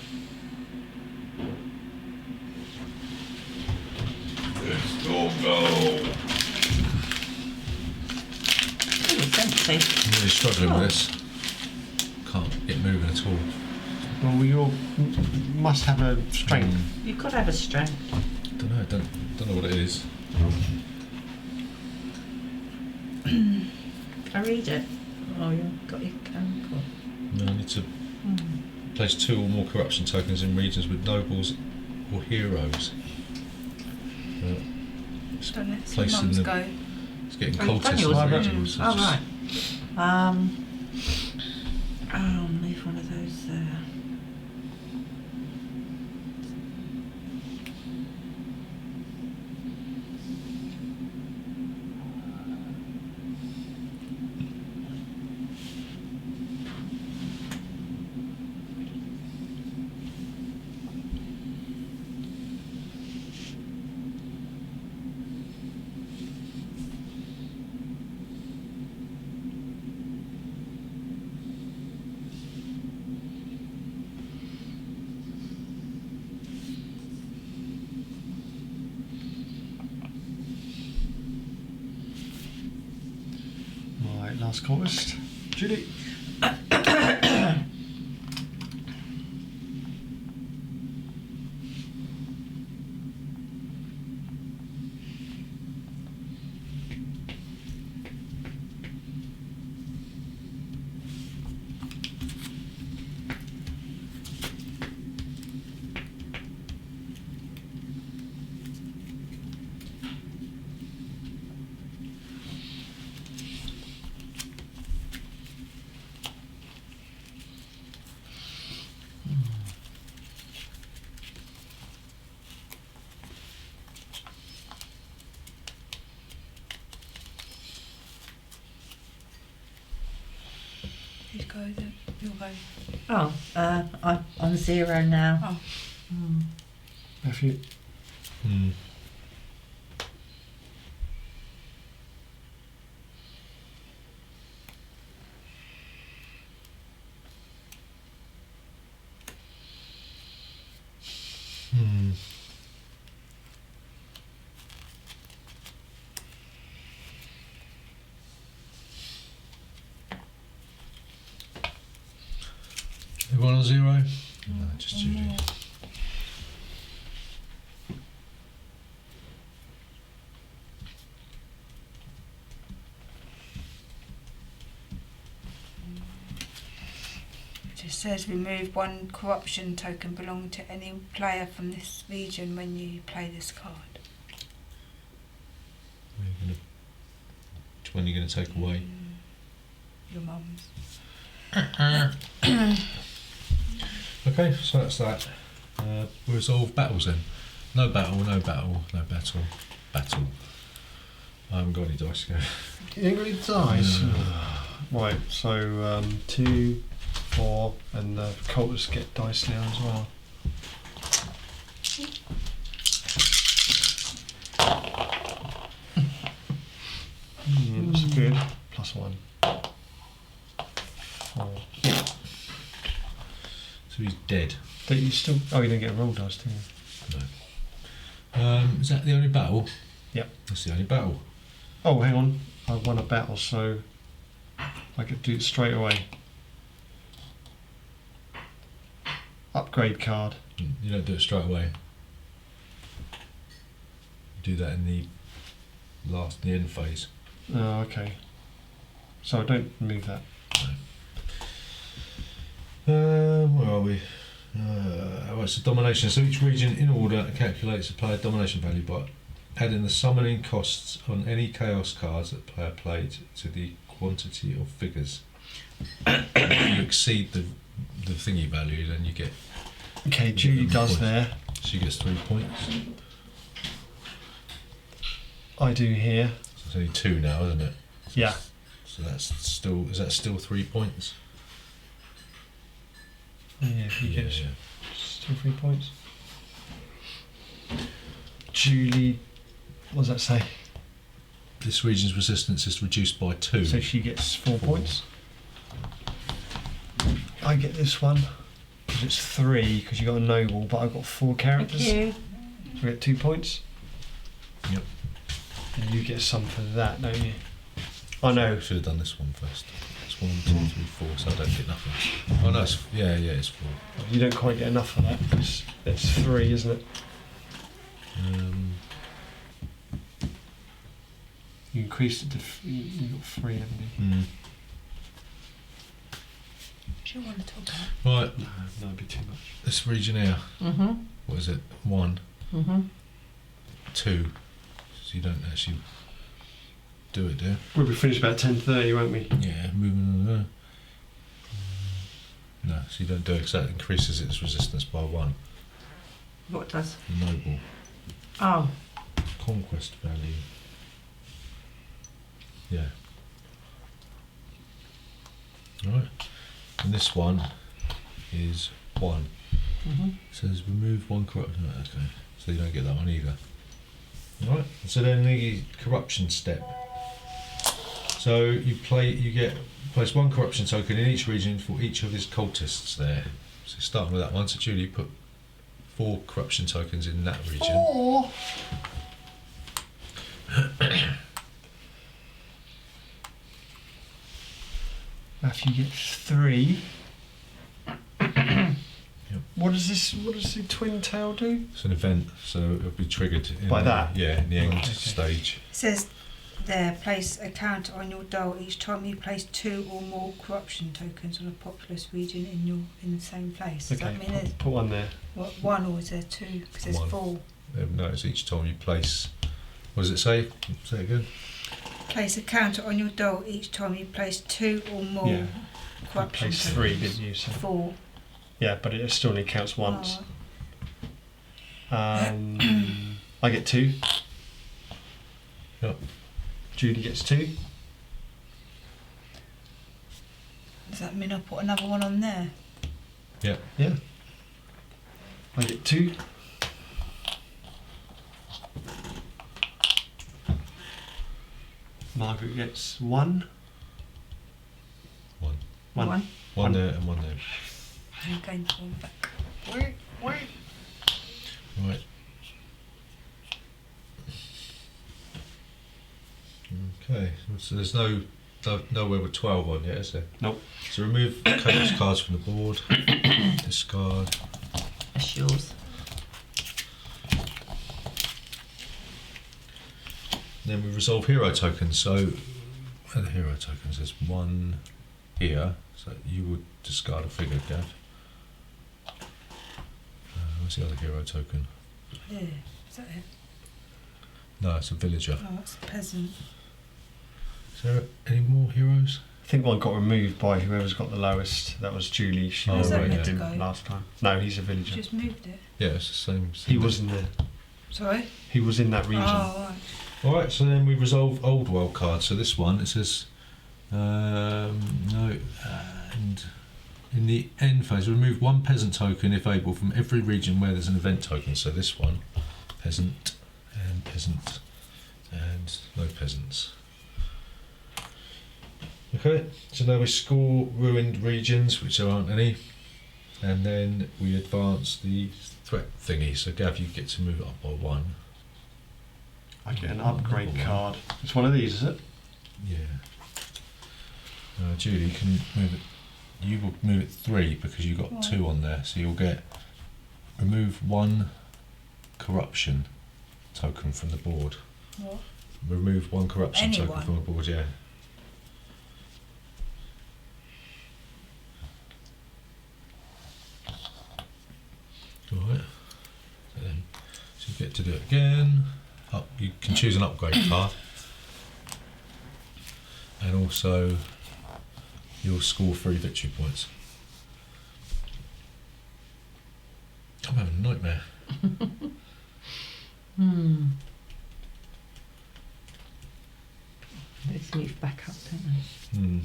Let's all go. It's empty. I'm really struggling with this. Can't get moving at all. Well, you must have a strength. You could have a strength. Don't know what it is. I read it. Oh, you've got your ankle. No, I need to place 2 or more corruption tokens in regions with nobles or heroes. Done it. Placing Mum's them. go. It's getting Oh, you've done cultists yours, in haven't you? regions. Oh, right. I'll move one of those there. Right, last chorus. Judy. Who's go then? You'll go. Oh, I'm on 0 now. Oh. Matthew. Hmm. Hmm. Everyone on 0? No, just Judy. It just says remove 1 corruption token belonging to any player from this region when you play this card. Which one are you going to take away? your mum's. Okay, so that's that. We resolve battles then. No battle, no battle, no battle. Battle. I haven't got any dice yet. You ain't got any dice. Right, so 2, 4, and the cultists get dice now as well. That's good. +1. 4. So he's dead. But you still. Oh, you don't get a roll dice, do you? No. Is that the only battle? Yep. That's the only battle. Oh, hang on. I won a battle, so I could do it straight away. Upgrade card. You don't do it straight away. You do that in the end phase. Oh, okay. So I don't move that. Where are we? It's a domination. So each region in order calculates the player domination value by adding the summoning costs on any chaos cards that the player played to the quantity of figures. If you exceed the thingy value, then you get. Okay, Julie does points. there. She gets 3 points. I do here. So it's only 2 now, isn't it? Yeah. So that's still. Is that still 3 points? Yeah, he Yeah, gets yeah. still 3 points. Julie, what does that say? This region's resistance is reduced by 2. So she gets 4 points. I get this one because it's 3 because you got a noble, but I've got 4 characters. Thank you. So I get 2 points. Yep. And you get some for that, don't you? I know. Should have done this one first. It's 1, 2, 3, 4, so I don't get nothing. Oh no, it's, yeah, it's 4. You don't quite get enough of that because it's 3, isn't it? You increased it to you got 3, haven't you? Do you want to talk about? Right, No, that'd be too much. this region here, Mhm. what is it? 1, Mhm. 2. So you don't actually do it, do you? We'll be finished about 10:30, won't we? Yeah, moving on there. No, so you don't do it because that increases its resistance by 1. What does? Noble. Oh. Conquest value. Yeah. Right. And this one is 1. Mhm. It says remove 1 corruption. Right, okay. So you don't get that one either. Right. So then the corruption step. So you place 1 corruption token in each region for each of his cultists there. So starting with that one, so Julie put 4 corruption tokens in that region. 4. Matthew gets 3. What does the twin tail do? It's an event, so it'll be triggered in By that? Yeah, in the end Okay. stage. It says there, place a counter on your dial each time you place 2 or more corruption tokens on a populous region in the same place. Does that mean there's put 1 there. 1 or is there 2? Because there's 1. 4. No, it's each time you place. What does it say? Say it again. Place a counter on your dial each time you place 2 or more Yeah. You corruption placed tokens. 3, didn't you? So. 4. Yeah, but it still only counts once. Oh. I get 2. Yep. Judy gets 2. Does that mean I'll put another one on there? Yeah. Yeah. I get 2. Margaret gets 1. 1. 1. 1. 1 there and 1 there. I'm going to one back. Right. Okay, so there's nowhere with 12 on yet, is there? Nope. So remove coach cards from the board. Discard. That's yours. Then we resolve hero tokens. So where are the hero tokens? There's 1 here. So you would discard a figure, Gav. What's the other hero token? Yeah, is that it? No, it's a villager. Oh, it's a peasant. Is there any more heroes? I think one got removed by whoever's got the lowest. That was Julie. She Oh, was right, meant yeah. to Go. last time. No, he's a villager. Just moved it. Yeah, it's the same. He was in the. Sorry? He was in that region. Oh, right. Alright, so then we resolve old world cards. So this one, it says, no, and in the end phase, remove one peasant token if able from every region where there's an event token. So this one, peasant, and no peasants. Okay, so now we score ruined regions, which there aren't any, and then we advance the threat thingy. So Gav, you get to move it up by 1. I get an upgrade card. It's one of these, is it? Yeah. Julie, you can move it. You will move it 3 because you got 2 on there, so you'll get remove 1 corruption token from the board. What? Remove 1 corruption token Anyone? from the board. Yeah. All right. So you get to do it again. You can choose an upgrade card, and also you'll score 3 victory points. I'm having a nightmare. Let's move back up, don't they? Hmm.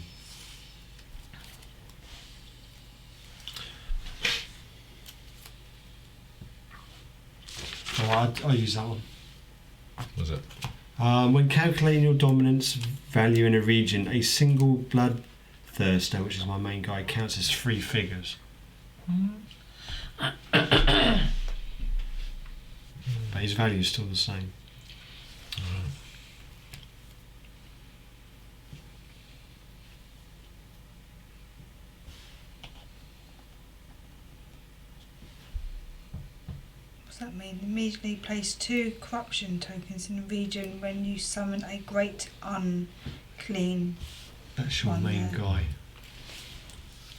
Oh, I'll use that one. Was it? When calculating your dominance value in a region, a single bloodthirster, which is my main guy, counts as 3 figures. But his value is still the same. What's that mean? Immediately place 2 corruption tokens in a region when you summon a great unclean. That's your One main there. guy.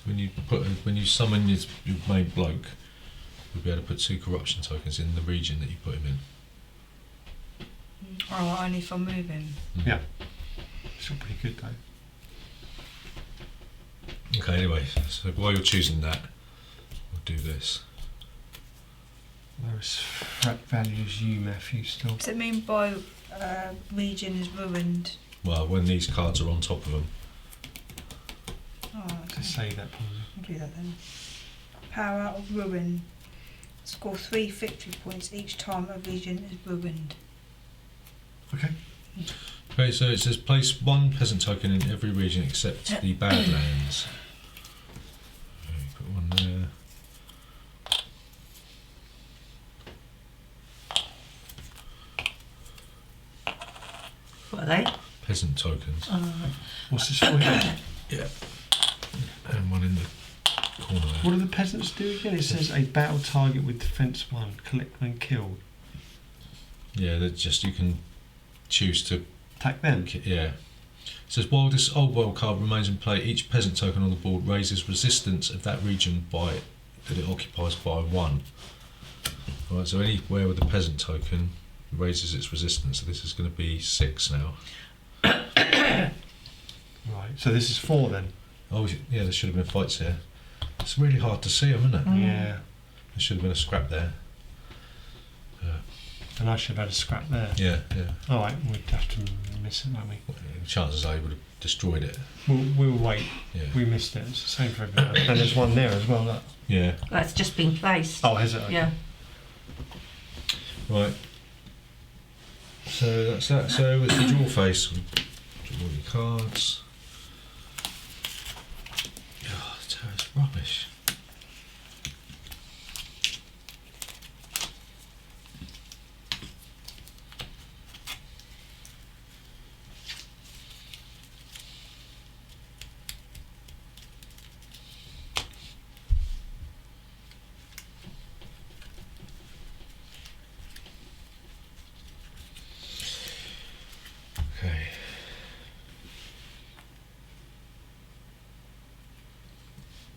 When you summon your main bloke, you'll be able to put 2 corruption tokens in the region that you put him in. Oh, only for moving. Yeah. Still pretty good though. Okay, anyway, so while you're choosing that, we'll do this. Lowest threat values you, Matthew, still. Does it mean by region is ruined? Well, when these cards are on top of them. Oh, To okay. say that probably. I'll do that then. Power of ruin. Score 3 victory points each time a region is ruined. Okay. Okay, so it says place 1 peasant token in every region except the Badlands. Okay, put 1 there. What are they? Peasant tokens. What's this for? Yeah. And 1 in the corner there. What do the peasants do again? It says a battle target with defense 1, collect when killed. Yeah, they're just, you can choose to. Attack them. Yeah. It says while this old world card remains in play, each peasant token on the board raises resistance of that region by that it occupies by 1. Right, so anywhere with a peasant token raises its resistance. So this is going to be 6 now. Right. So this is 4 then. Oh yeah, there should have been fights here. It's really hard to see them, isn't it? Yeah. There should have been a scrap there. And I should have had a scrap there. Yeah, yeah. Alright, we'd have to miss it, won't we? Chances are you would have destroyed it. We'll wait. Yeah. We missed it. It's the same for everyone. And there's one there as well. Look. Yeah. That's just been placed. Oh, has it? Okay. Yeah. Right. So that's that. So it's the draw phase. Draw all your cards. Oh, it's rubbish. Okay.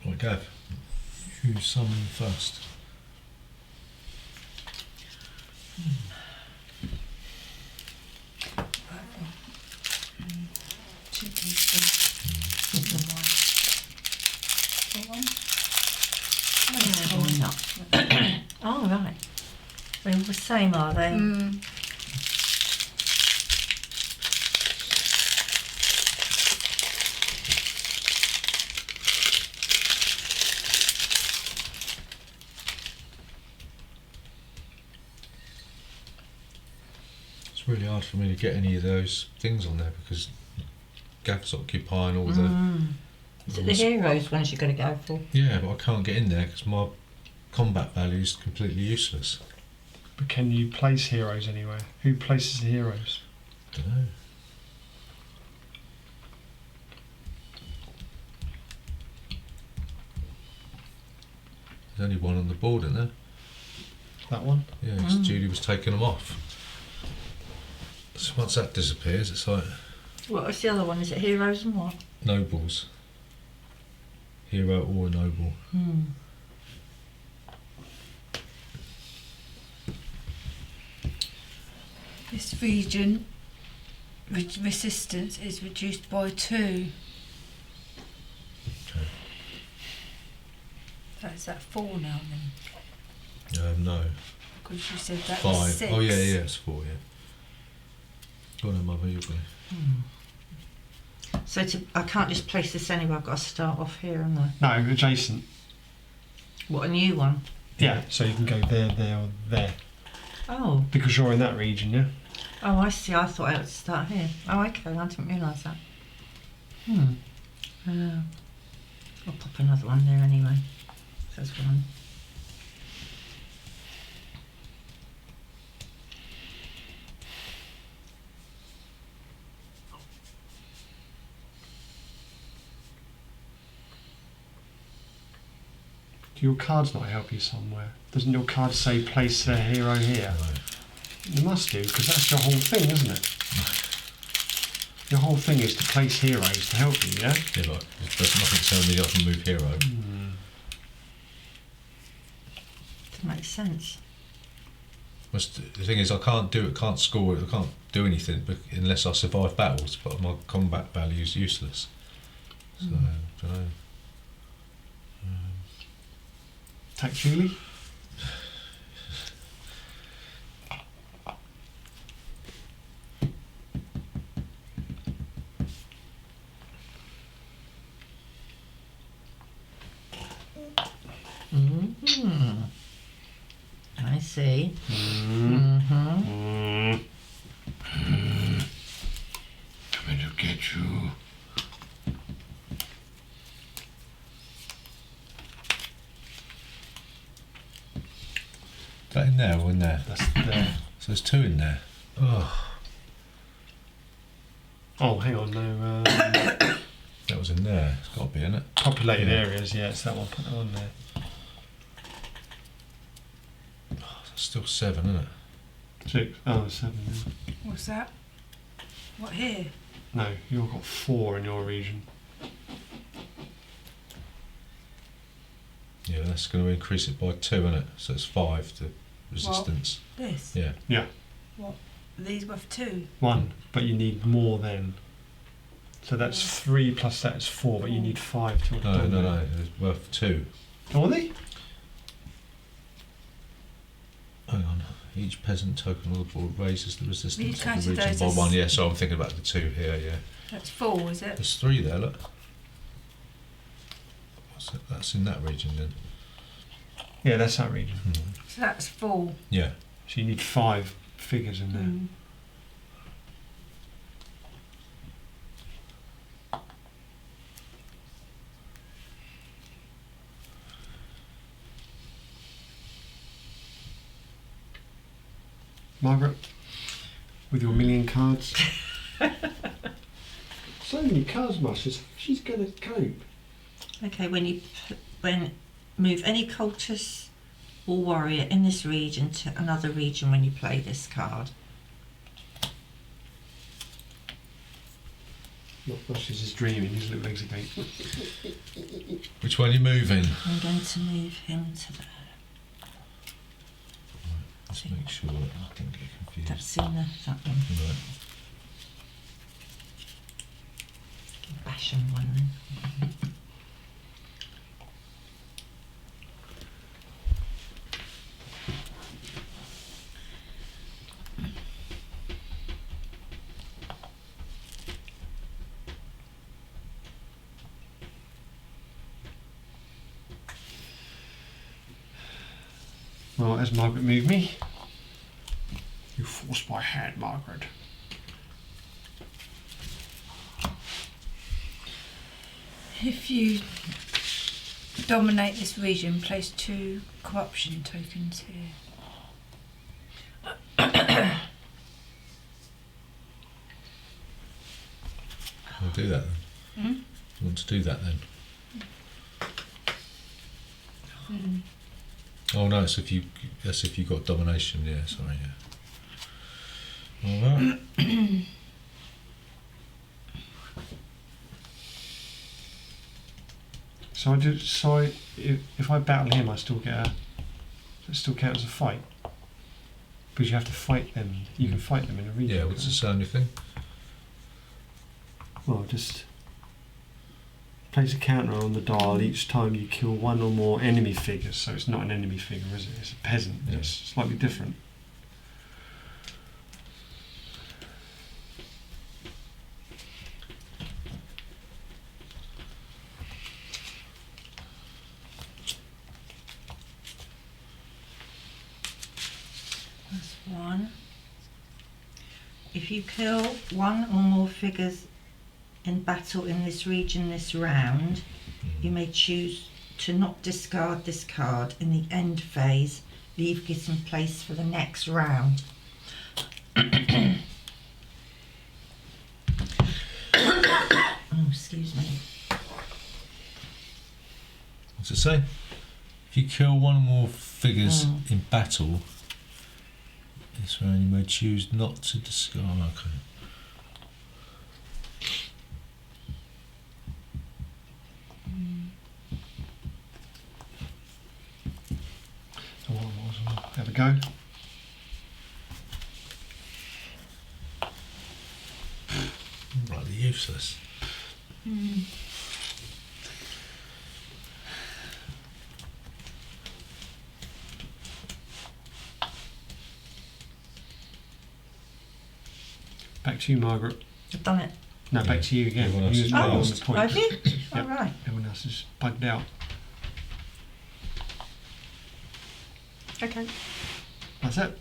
Right, Gav, you summon first. Chicken stuff. That one? Yeah, why not? Oh, right. They're all the same, are they? Mm. It's really hard for me to get any of those things on there because Gav's occupying all the. Mm. Is it the heroes ones you're going to go for? Yeah, but I can't get in there because my combat value is completely useless. But can you place heroes anywhere? Who places the heroes? Don't know. There's only one on the board, isn't there? That one? Yeah, 'cause Judy was taking them off. So once that disappears, it's like What was the other one? Is it heroes and what? nobles. Hero or noble. Hmm. This region resistance is reduced by 2. Okay. That's at 4 now then. No. Because you said that 5. was 6. Oh yeah, it's 4, yeah. Go on then, Mother, you'll go. So I can't just place this anywhere. I've got to start off here, haven't I? No, adjacent. What, a new one? Yeah, so you can go there, there, or there. Oh. Because you're in that region, yeah? Oh, I see. I thought I had to start here. Oh, okay. I didn't realise that. I'll pop another one there anyway. So that's one. Do your cards not help you somewhere? Doesn't your card say place a hero here? You must do, because that's your whole thing, isn't it? Your whole thing is to place heroes to help you, yeah? Yeah, but there's nothing telling me I can move hero. That makes sense. The thing is, I can't score, I can't do anything unless I survive battles, but my combat value is useless. So, I don't know. Attack Julie? I see. Coming to get you. Is that in there or in there? That's there. So there's 2 in there. Oh, Oh, hang on, no. that was in there. It's got to be in it. Populated Yeah. areas, yeah, it's that one. Put that on there. That's still 7, isn't it? 6. Oh, 7. Yeah. What's that? What here? No, you've got 4 in your region. Yeah, that's going to increase it by 2, isn't it? So it's 5 to resistance. This? Yeah. Yeah. These worth 2. 1, but you need more then. So that's 3 plus that is 4, but you need 5 to No, it's worth 2. Are they? Hang on. Each peasant token on the board raises the resistance of counted the region those by as- 1. Yeah, so I'm thinking about the 2 here, yeah. That's 4, is it? There's 3 there, look. What's that? That's in that region then. Yeah, that's that region. So that's 4. Yeah. So you need 5 figures in there. Mm. Margaret, with your million cards. So many cards, Masters. She's going to cope. Okay, when move any cultist or warrior in this region to another region when you play this card. Masters is dreaming. His little legs are going. Which one are you moving? I'm going to move him to there. Let's make sure that I don't get confused. That's in there, that one. Right. Bash him one then. Well, as Margaret moved me. You forced my hand, Margaret. If you dominate this region, place 2 corruption tokens here. We'll do that then. You want to do that then? Oh no, it's if you. That's if you got domination. Yeah, sorry. Yeah. All right. So if I battle him, I still get a. Does it still count as a fight? Because you have to fight them. You can fight them in a region. Yeah. What's the sound you think? Well, just place a counter on the dial each time you kill one or more enemy figures. So it's not an enemy figure, is it? It's a peasant. Yeah. It's slightly different. That's 1. If you kill 1 or more figures in battle in this region this round, you may choose to not discard this card in the end phase. Leave it in place for the next round. Oh, excuse me. What's it say? If you kill one or more figures in battle, this round you may choose not to discard. Okay. Have a go. Bloody useless. Back to you, Margaret. I've done it. No, back to you again. Everyone else You is was Oh, on the have point. Have you? Yep. All right. Everyone else is bugged out. Okay. That's it.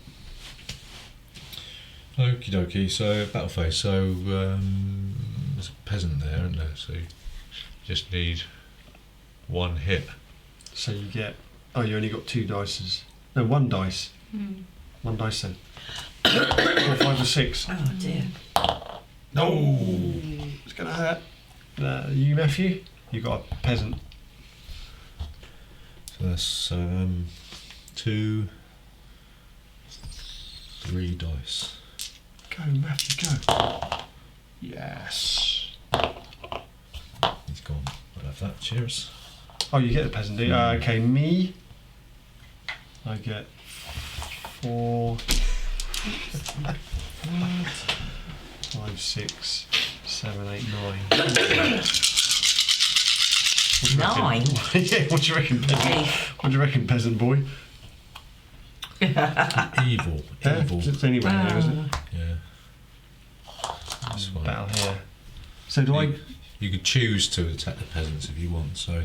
Okie dokie, so battle phase. So there's a peasant there, isn't there? So you just need 1 hit. So you get. Oh, you only got 2 dices. No, 1 dice. 1 dice then. 4, 5, or 6. Oh dear. No, it's gonna hurt. You, Matthew, you got a peasant. So that's 2, 3 dice. Go, Matthew, go. Yes. He's gone. I'll have that. Cheers. Oh, you get the peasant, do you? Okay, me. I get 4, 5, 6, 7, 8, 9. 9? Yeah, what do you reckon, peasant? What do you reckon, peasant boy? Evil. Yeah, Evil. it's anywhere here, isn't it? Yeah. That's fine. Battle here. So do I? You could choose to attack the peasants if you want. So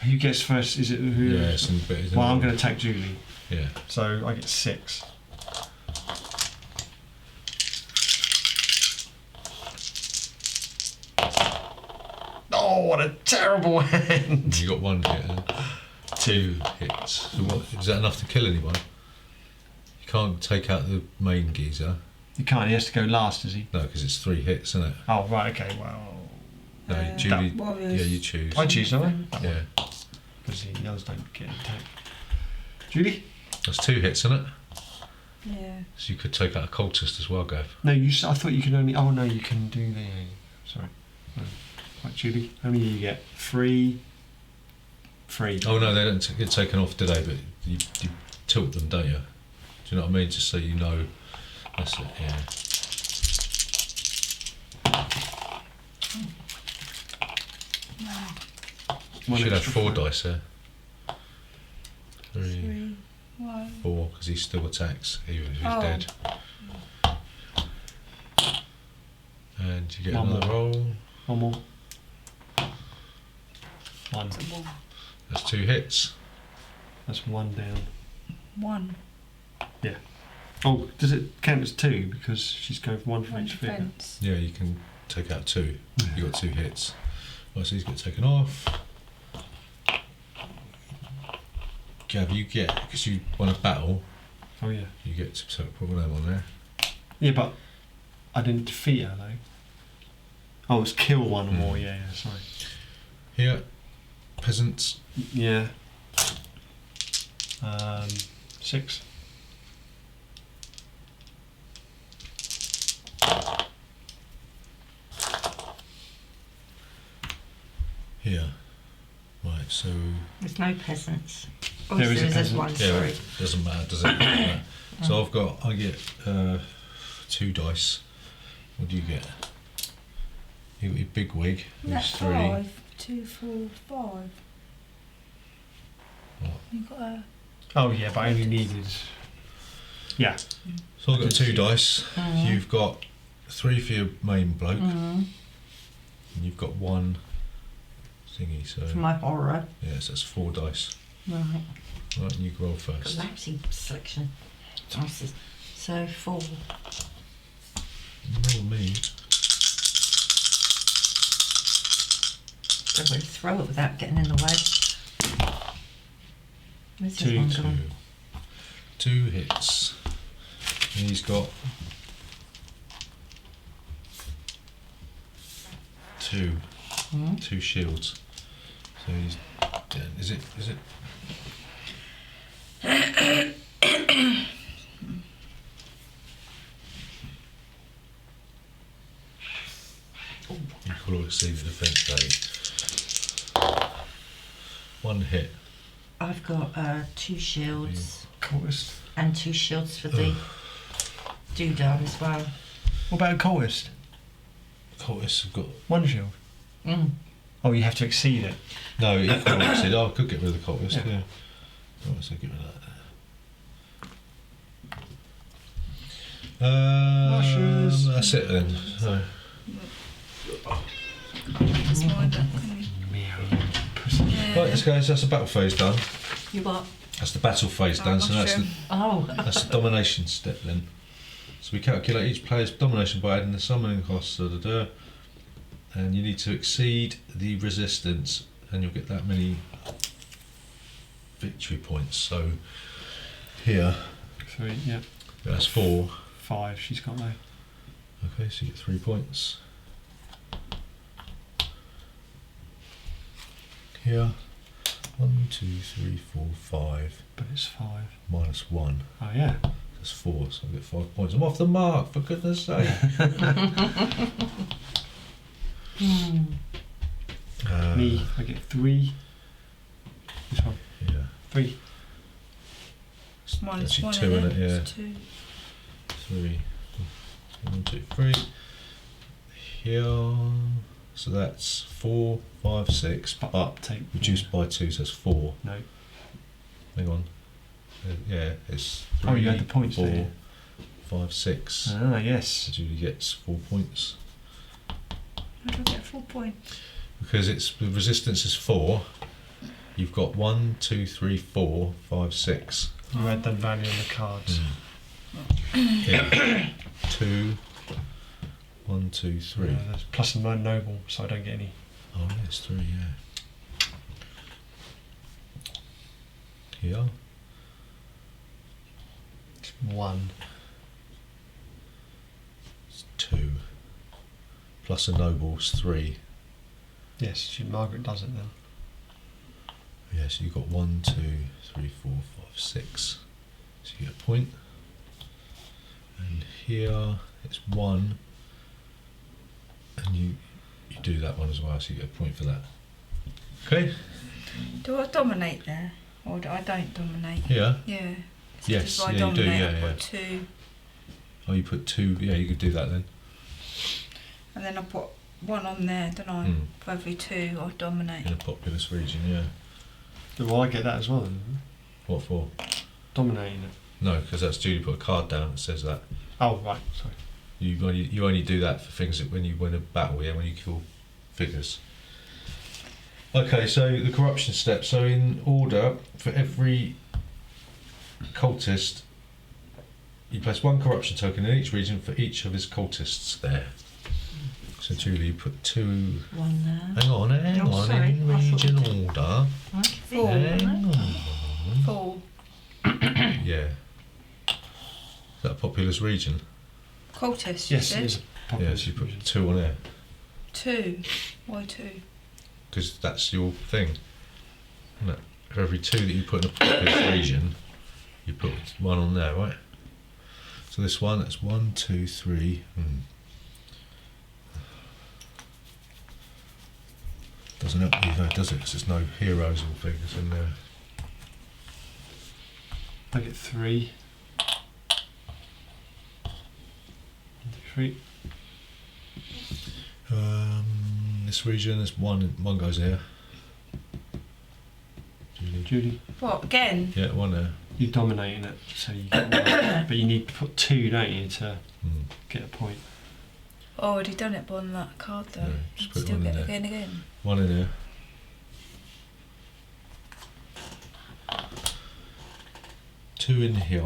Who gets first? Is it who? yeah, but Well, I'm going to attack Julie. Yeah. So I get 6. Oh, what a terrible hand! You got 1 hit. 2 hits. So what, is that enough to kill anyone? You can't take out the main geezer. You can't. He has to go last, does he? No, because it's 3 hits, isn't it? Oh, right. Okay. Well, No, Julie. Warriors. Yeah, you choose. I choose, don't I? Yeah. Because the others don't get attacked. Julie? That's 2 hits, isn't it? Yeah. So you could take out a cultist as well, Gav. No, you. I thought you could only. Oh no, you can do the. Sorry. No. Right, Julie. How many you get? 3. 3. Oh no, they don't get taken off, do they? But you tilt them, don't you? Do you know what I mean? Just so you know. That's it. Yeah. You should have 4 dice there. 3, 3, 1. 4, because he still attacks even if he's Oh. dead. And you get One another more. roll. One more. 1. That's 2 hits. That's 1 down. 1. Oh, does it count as 2 because she's going for 1 for One each figure? defence. Yeah, you can take out 2. You got 2 hits. Right, so these get taken off. Gav, you get, because you won a battle, Oh yeah. you get to put one of them on there. Yeah, but I didn't defeat her though. Oh, it's kill one or more. Yeah, sorry. Here, peasants. Yeah. 6. Here. Right, so There's no peasants. Oh, There is a there's peasant. one, yeah, sorry. doesn't matter, does it? So I get 2 dice. What do you get? You got your big wig, That's who's 3. 5. 2, 4, 5. What? You got a. Oh yeah, but I only needed. Yeah. So I've got 2 dice. Mhm. You've got 3 for your main bloke, Mm. and you've got 1 thingy. So For my horror. yes, that's 4 dice. Right. Right, and you roll first. Collapsing selection. Dices. So 4. Roll me. Don't really throw it without getting in the way. Where's this 2, one 2. gone? 2 hits. And he's got 2. Hmm? 2 shields. So he's dead. Is it? You call it see the defence value. 1 hit. I've got 2 shields Cultist. and 2 shields for the doodad as well. What about a cultist? Cultists have got 1 shield. Mm. Oh, you have to exceed it. no equal. Said, oh, I could get rid of the cultist. Yeah. Yeah. Right, so get rid of that. Rushes. That's it then. So, It's mine, can you? Meow. Pussy. Yeah. right, let's go. So that's the battle phase done. You what? That's the battle phase Oh, done. So that's the, mushroom. Oh. that's the domination step then. So we calculate each player's domination by adding the summoning costs, and you need to exceed the resistance, and you'll get that many victory points. So here, 3. Yeah. that's 4. 5. She's got no. Okay, so you get 3 points. Here, 1, 2, 3, 4, 5, But it's 5. minus 1. Oh yeah. That's 4, so I get 5 points. I'm off the mark, for goodness sake. Hmm. Me. I get 3. This one. Yeah. 3. Minus Actually 1 2 in it, yeah. It's 2. 3. 1, 2, 3. Here. So that's 4, 5, 6, but Take. reduced by 2, so that's 4. No. Hang on. Yeah, it's 3, Oh, you had the points 4, there. 5, 6. Ah yes. So Julie gets 4 points. How do I get a full point? Because it's the resistance is 4. You've got 1, 2, 3, 4, 5, 6. You add that value on the cards. Yeah. 2, 1, 2, 3. There's plus and minus noble, so I don't get any. Oh, yeah, it's 3, yeah. Here. It's 1. It's 2. Plus a noble's 3. Yes, Margaret does it then. Yeah, so you've got 1, 2, 3, 4, 5, 6. So you get a point. And here it's 1. And you do that one as well, so you get a point for that. Okay? Do I dominate there? Or do I don't dominate? Here. Yeah. So Yes, if I yeah, you do, dominate, yeah, I yeah. put 2. Oh, you put 2. Yeah, you could do that then. And then I put 1 on there, don't I? Mm. For every 2 I dominate. In a populous region, yeah. Well, I get that as well then. What for? Dominating it. No, because that's Julie put a card down that says that. Oh, right, sorry. You only do that for things that when you win a battle, yeah, when you kill figures. Okay, so the corruption step. So in order, for every cultist. You place 1 corruption token in each region for each of his cultists there. So Julie, you put 2. One there. Hang on, Oh, sorry, in I thought region we did. order. Okay. Hang on. 4. Yeah. Is that a populous region? Cultist, Yes, you it is said? a popular Yes, you put region. 2 on there. 2. Why 2? Because that's your thing. Isn't it? For every 2 that you put in a populous region, you put 1 on there, right? So this one, that's 1, 2, 3. Doesn't help you though, does it? Because there's no heroes or things in there. I get 3. 3. This region, there's one goes here. Julie. Julie, What, again? Yeah, 1 there. you're dominating it, so you get 1. But you need to put 2, don't you, to Mm. get a point. Already done it on that card though. Yeah, just put Still one in get there. again. 1 in there. Two in here.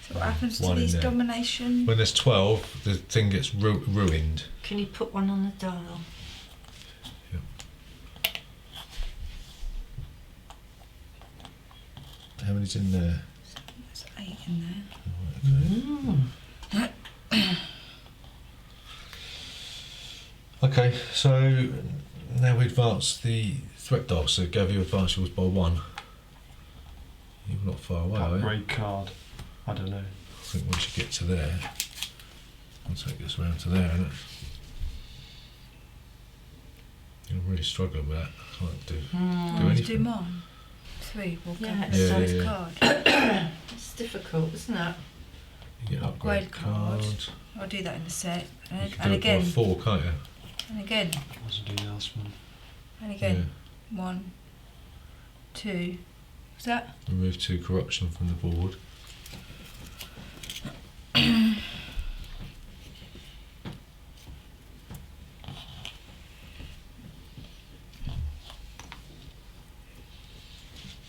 So what happens to One in these there. domination? When there's 12, the thing gets ruined. Can you put one on the dial? How many's in there? There's 8 in there. Okay, so now we advance the threat dial. So Gav, you advance yours by 1. You're not far away, are you? Upgrade card. I don't know. I think once you get to there, once it gets around to there, isn't it? You're really struggling with that. Can't do. Want me to anything. do mine? 3. We'll Yeah, go it's with Yeah, this yeah. card. It's difficult, isn't it? You get upgrade Upgrade card. card. I'll do that in a sec. You And, can and do it by again, 4, can't you? and again, I wasn't doing the last one. and again. 1, 2. What's that? Remove 2 corruption from the board.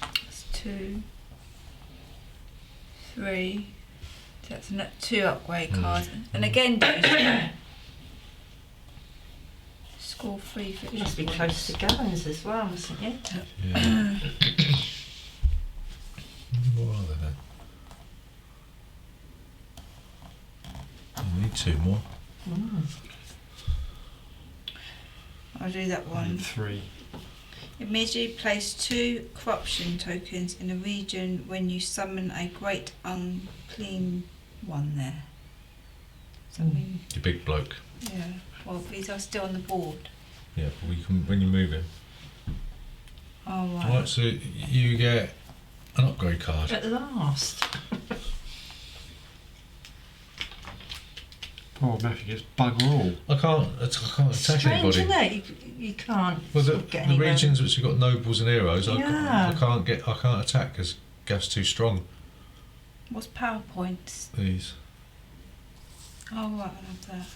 That's 2, 3. That's 2 upgrade cards. And again, don't score 3 for You must be close to Gavin's as well, mustn't you? Yeah. What are they then? You need 2 more. I'll do that I one. need 3. Immediately place 2 corruption tokens in a region when you summon a great unclean one there. Does that mean? You big bloke. Yeah. Well, these are still on the board. Yeah, but we can when you move him. Oh, right. Right, so you get an upgrade card. At last. Poor Matthew gets bugger all. I can't attack Strange, anybody. isn't it? You can't Well, sort of get the anywhere. regions which have got nobles and heroes, Yeah. I can't attack because Gav's too strong. What's PowerPoints? These. Oh, right, I love that.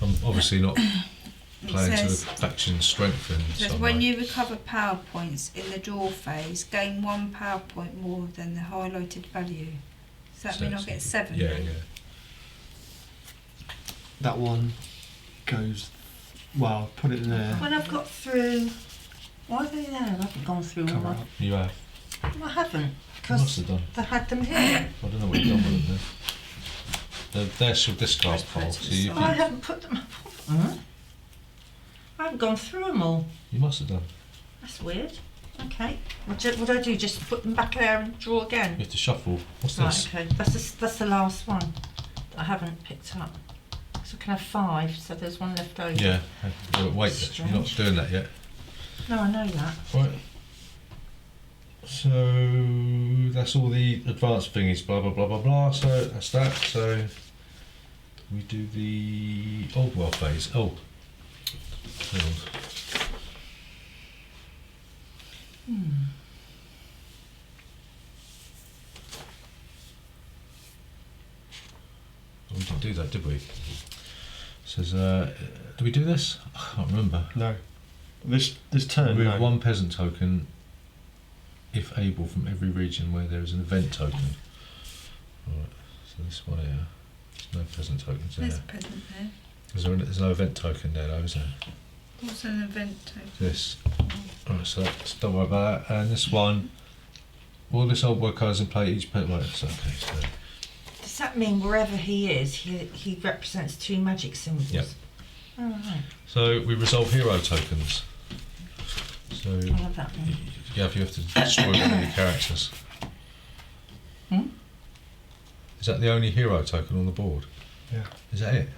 I'm obviously not It playing to the says, faction strength in says some when way. you recover power points in the draw phase, gain 1 power point more than the highlighted value. Does that mean I'll get 7? Yeah, then? yeah. That one goes. Well, put it there. When I've got through... Why are they there? I haven't gone through all Cover my... up. You have. I haven't. You must Because have done. they had them here. I don't know what you've done with them then. They're your discard Just put pile, it to so the you, side. I haven't put them... I haven't gone through them all. you must have done. That's weird. Okay. What do I do? Just put them back there and draw You again? have to shuffle. What's Right, this? okay. That's the last one that I haven't picked up. So I can have 5, so there's one left over. Yeah. Wait, you're not Strange. doing that yet. No, I know that. Right. So that's all the advanced thingies, blah blah blah blah blah. So that's that. So we do the old world phase. Oh, hang on. Oh, we didn't do that, did we? Says, did we do this? I can't remember. No. This turn. Remove No. one peasant token, if able, from every region where there is an event token. Right. So this one here. There's no peasant tokens there. There's a present there. There's no event token there, though, is there? What's an event token? This. Alright, so don't worry about that. And this one, all this old world cards in play, each pet. Right, so, okay, so. Does that mean wherever he is, he represents 2 magic symbols? Yep. Oh, right. So we resolve hero tokens. So I love that one. you have to destroy one of your characters. Hmm? Is that the only hero token on the board? Yeah. Is that it?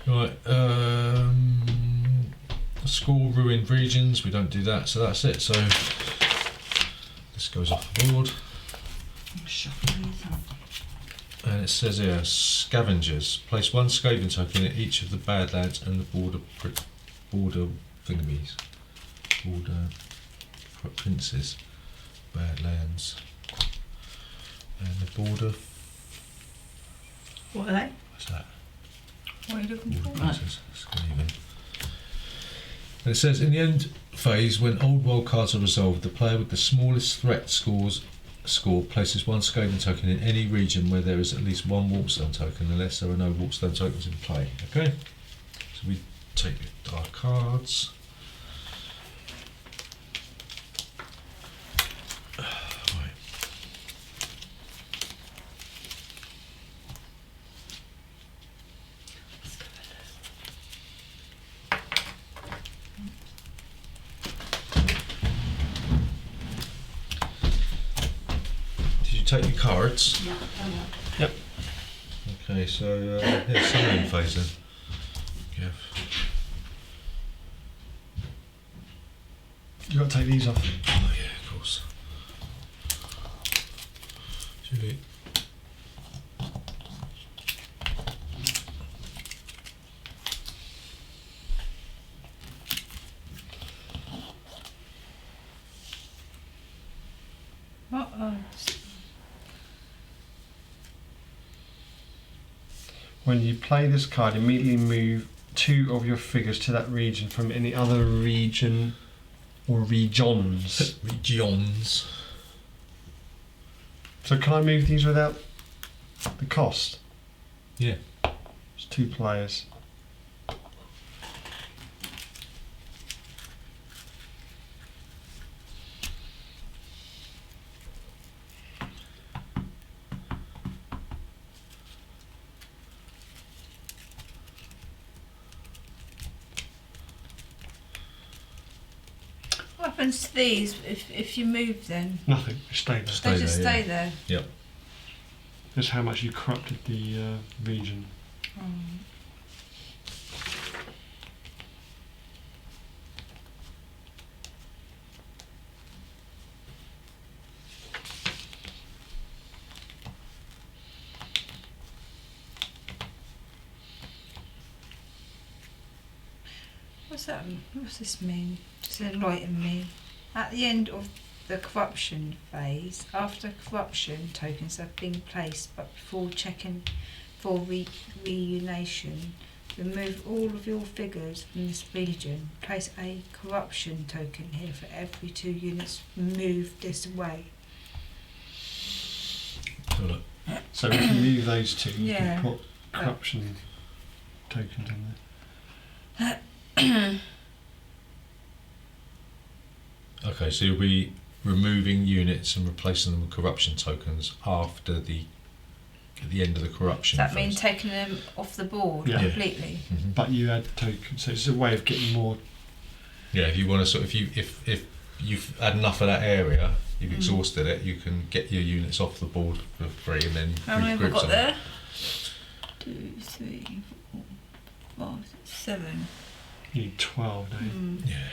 Right. Score ruined regions. We don't do that, so that's it. So this goes off the board. I'm shuffling these up. And it says here, scavengers. Place 1 scavenging token in each of the Badlands and the border thingamies. Border princes. Badlands. And the border. What are they? What's that? What are you looking Border for? princes. Skaven. And it says, in the end phase, when old world cards are resolved, the player with the smallest threat score places 1 Skaven token in any region where there is at least 1 Warpstone token, unless there are no Warpstone tokens in play. Okay? So we take our cards. Right. Did you take your cards? Yeah, Yep. Okay, so here's summoning phase then. Jeff. You got to take these off. Oh yeah, of course. Julie. What? Oh, When you play this card, immediately move 2 of your figures to that region from any other region or regions. Regions. So can I move these without the cost? Yeah. It's 2 players. what happens to these if you move them? Nothing. They stay there. Stay They just there, stay yeah. there. Yep. That's how much you corrupted the region. What's that? What's this mean? Just enlighten me. At the end of the corruption phase, after corruption tokens have been placed, but before checking for reunition, remove all of your figures from this region. Place a corruption token here for every 2 units moved this way. So look. So we can move those 2. You Yeah. can put corruption tokens in there. Okay, so you'll be removing units and replacing them with corruption tokens after at the end of the corruption Does that mean phase. taking them off the board Yeah. completely? Mhm. But you add tokens, so it's a way of getting more. Yeah, if you want to sort of, if you've had enough of that area, you've exhausted it, you can get your units off the board for free and then How many have I regroup got some. there? 2, 3, 4, 5, 6, 7. You need 12, don't you? Yeah.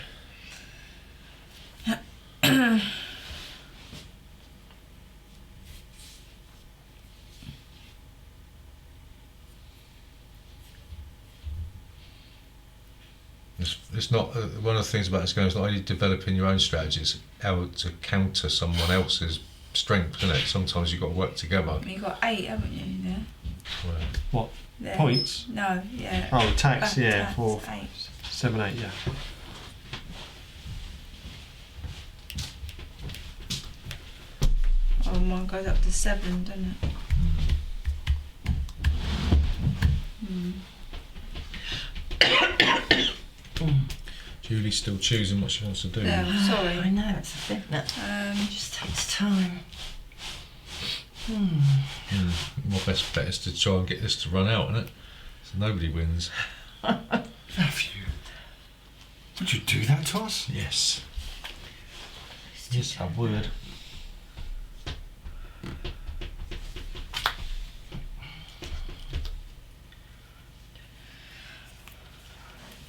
It's not one of the things about this game is not only developing your own strategies, how to counter someone else's strength, isn't it? Sometimes you've got to work together. You've got 8, haven't you, there? Well, There. Points? No, yeah. Oh, tax, yeah, Tax, 4, 8. 7, 8, yeah. Oh, mine goes up to 7, doesn't it? Julie's still choosing what she wants to do. Yeah, I sorry. know, it's a thing that just takes time. My best bet is to try and get this to run out, isn't it? So nobody wins. Have you? Would you do that to us? Yes. Yes, I would.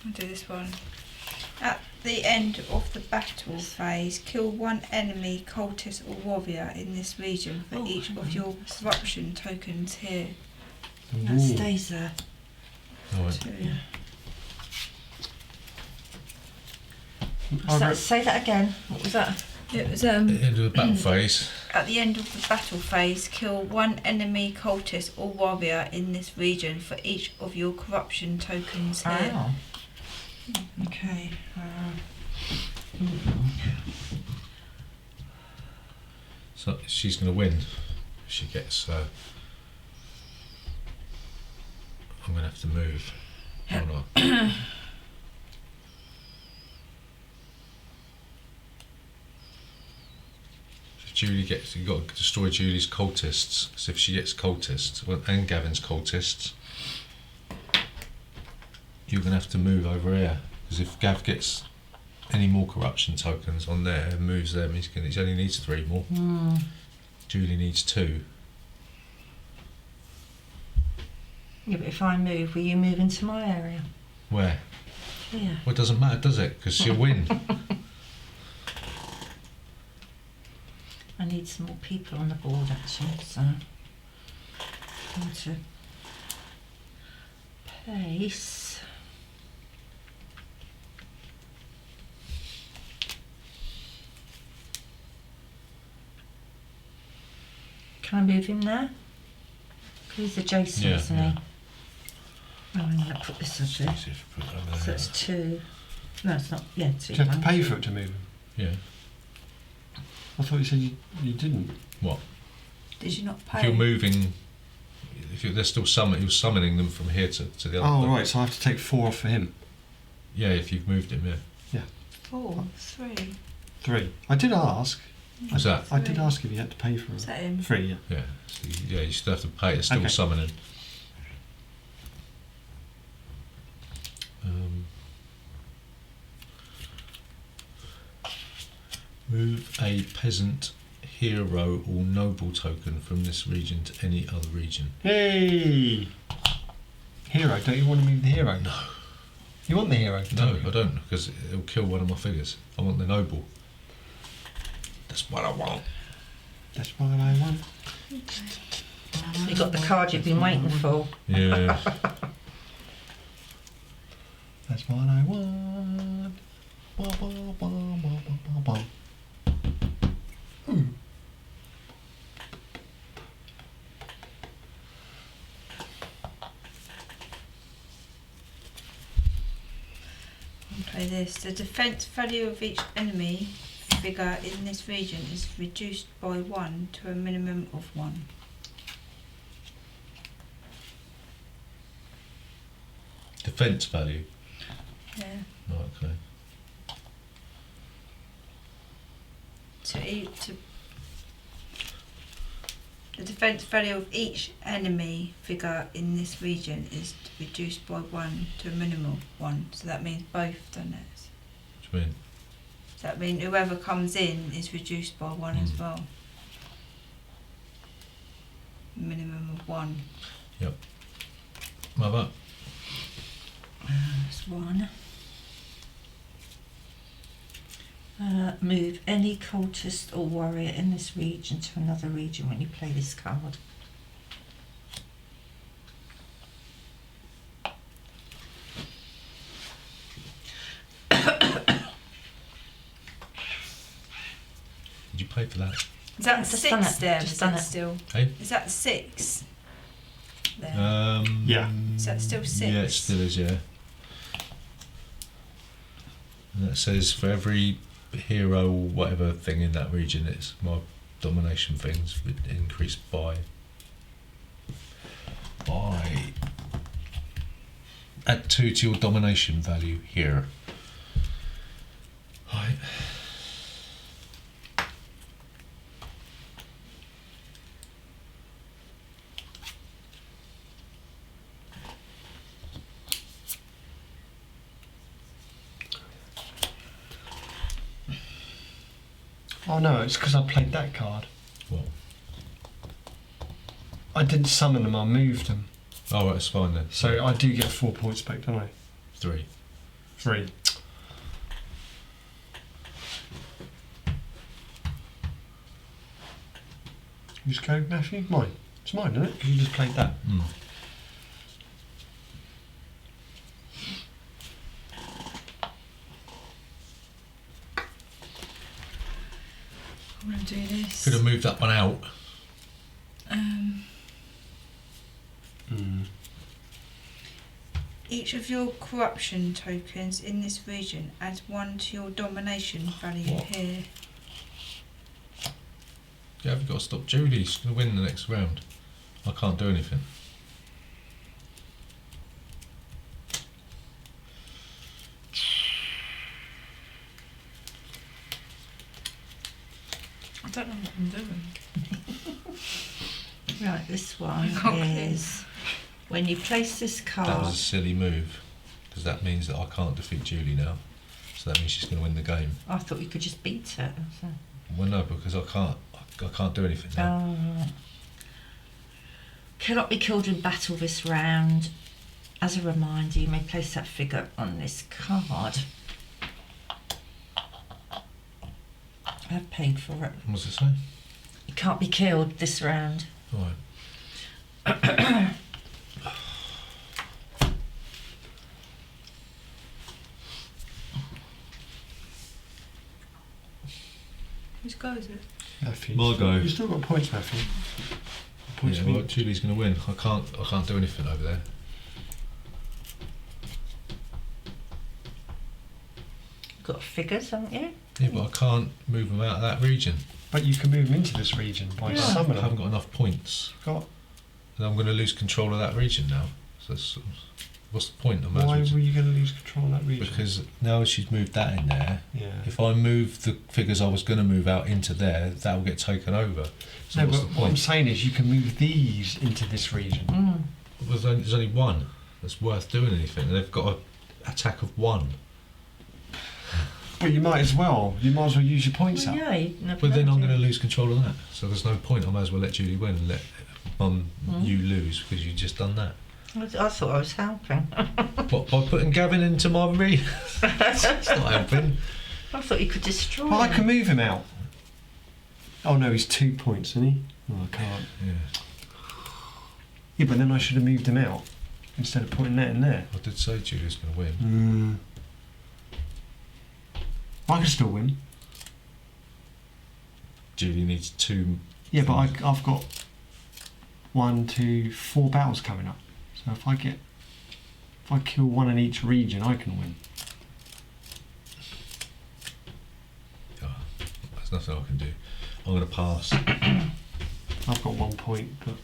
I'll do this one. At the end of the battle phase, kill one enemy, cultist or warrior in this region for each of your corruption tokens here. That stays there. Alright. 2. Say that again. What was that? It was At the end of the battle phase, at the end of the battle phase, kill one enemy, cultist or warrior in this region for each of your corruption tokens here. Oh. Okay. so she's going to win. If she gets. I'm going to have to move. Or not. If Julie gets, you've got to destroy Julie's cultists. Because if she gets cultists, well, and Gavin's cultists, you're going to have to move over here. Because if Gav gets any more corruption tokens on there and moves them, he only needs 3 more. Julie needs 2. Yeah, but if I move, will you move into my area? Where? Here. Well, it doesn't matter, does it? Because she'll win. I need some more people on the board actually, so I'm going to place. Can I move him there? He's adjacent, Yeah, isn't yeah. he? Oh, I'm going to put this up there. See if we put it over So there. it's 2. No, it's not. Yeah, 2. Do you have to pay for it to move him? Yeah. I thought you said you didn't. What? Did you not If pay? you're moving, they're still you're summoning them from here to the other. Oh, right, so I have to take 4 off for him. Yeah, if you've moved him, yeah. 4, 3. 3. I did ask. What's that? I did ask if you had to pay for Is it. that him? 3, yeah. Yeah. So you still have to pay. It's still Okay. summoning. Move a peasant, hero, or noble token from this region to any other region. Hey! Hero, don't you want to move the hero? No. You want the hero? No, don't you? I don't, because it'll kill one of my figures. I want the noble. That's what I want. That's what I want. You got the card you've been waiting for. Yeah. That's what I want. Ba, ba, ba, ba, ba, ba, ba. I'll play this. The defense value of each enemy figure in this region is reduced by 1 to a minimum of 1. Defense value. Yeah. Right, okay. The defense value of each enemy figure in this region is reduced by 1 to a minimum of 1. So that means both, doesn't it? What do you mean? Does that mean whoever comes in is reduced by 1 as well? Minimum of 1. Mother. That's 1. Move any cultist or warrior in this region to another region when you play this card. Did you pay for that? Is that Just done 6 it, there? just Is done that it. still? Hey? Is that 6? There. Yeah. Is that still 6? Yeah, it still is, yeah. And that says for every hero or whatever thing in that region, it's my domination things would increase by add 2 to your domination value here. Right. Oh no, it's because I played that card. Well, I didn't summon them, I moved them. oh, right, it's fine then. So I do get 4 points back, don't I? 3. 3. You just go, Matthew? Mine. It's mine, isn't it? Because you just played that. Mm. I'm going to do this. Could have moved that one out. Each of your corruption tokens in this region adds 1 to your domination value What? here. Yeah, I've got to stop Julie. She's going to win the next round. I can't do anything. I don't know what I'm doing. Right, this one Okay. is when you place this That card. was a silly move, because that means that I can't defeat Julie now. So that means she's going to win the game. I thought you could just beat it. So. Well, no, because I can't do anything now. Right. Cannot be killed in battle this round. As a reminder, you may place that figure on this card. I've paid for it. What's it say? You can't be killed this round. Right. Whose go is it? Matthew. My go. You've still got points, Matthew. Points Yeah, me. well, Julie's going to win. I can't do anything over there. You've got figures, haven't you? Yeah, but I can't move them out of that region. But you can move them into this region by Yeah. I summoning haven't them. got enough points. Got. And I'm going to lose control of that region now. So what's the point? I might as Why well just- were you going to lose control of that region? Because now she's moved that in there. Yeah. If I move the figures I was going to move out into there, that will get taken over. So No, what's but the what I'm point? saying is you can move these into this region. Mm. There's only one that's worth doing anything. And they've got an attack of 1. But you might as well. You might as well use your points Well, up. yeah, you never But then know, I'm do going to you? lose control of that. So there's no point. I might as well let Julie win and let Mm. you lose because you've just done that. I thought I was helping. What, by putting Gavin into my region? It's not helping. I thought you could destroy Well, I him. can move him out. Oh no, he's 2 points, isn't he? Oh, I can't. Yeah, Yeah, but then I should have moved him out instead of putting that in there. I did say Julie's going to win. I can still win. Julie needs 2. Yeah, but I've got 1, 2, 4 battles coming up. So if I kill one in each region, I can win. Oh, there's nothing I can do. I'm going to pass. I've got 1 point, but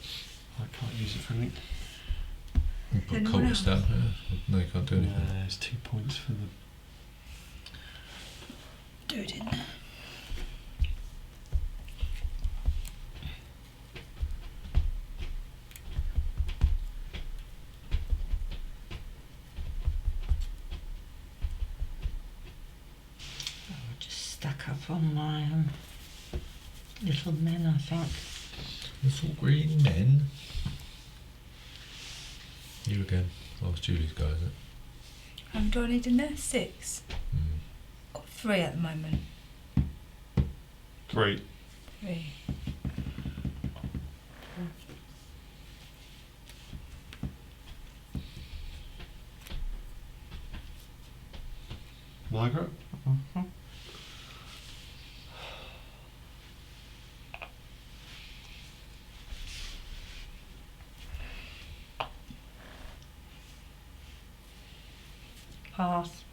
I can't use it for anything. Put Anyone cultist down. Yeah. No, you can't do anything. There's 2 points for the. Do it in there. I'll just stack up on my little men, I think. Little green men. You again. Oh, it's Julie's go, is it? How many do I need in there? 6. Mm. Got 3 at the moment. 3. 3. Margaret? Mhm. Pass.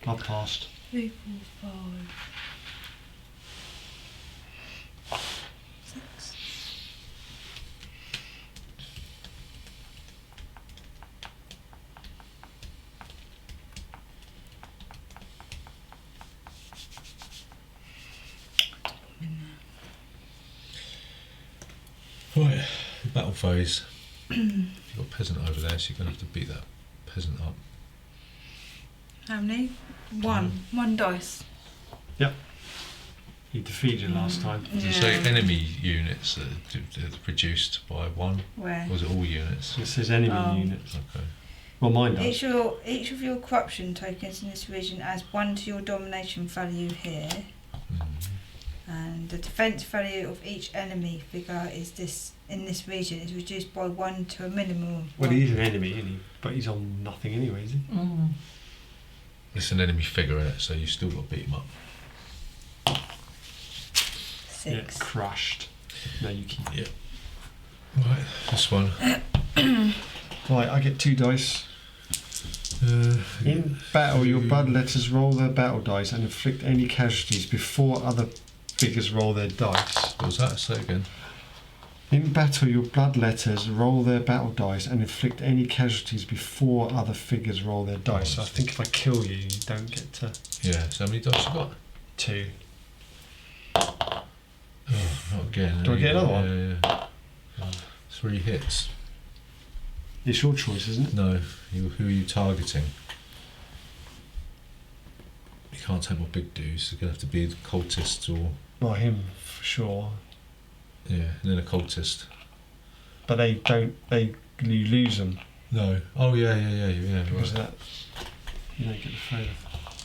I passed. 3, 4, 5, 6. Right, the battle phase. You've got peasant over there, so you're going to have to beat that peasant up. How many? 1. 1 dice. He defeated you last time. Did you say enemy units that are produced by 1? Where? Or was it all units? It says enemy Oh. units. Okay. Well, mine does. Each of your corruption tokens in this region adds 1 to your domination value here, and the defense value of each enemy figure in this region is reduced by 1 to a minimum of 1. Well, he's an enemy, isn't he? But he's on nothing anyway, is he? Mm. It's an enemy figure in it, so you still got to beat him up. 6. Yeah, crushed. No, you keep it. Yeah. Right, this one. Right, I get 2 dice. In battle, your bloodletters roll their battle dice and inflict any casualties before other figures roll their dice. What was that? Say again. In battle, your bloodletters roll their battle dice and inflict any casualties before other figures roll their dice. So I think if I kill you, you don't get to Yeah, so how many dice you got? 2. Oh, not again. Do I get another one? Yeah. 3 hits. It's your choice, isn't it? No, who are you targeting? You can't take more big dudes. You're going to have to be the cultists or... Well, him for sure. Yeah, and then a cultist. But they don't. You lose them No. Oh, yeah, because right. of that. You don't get the favour.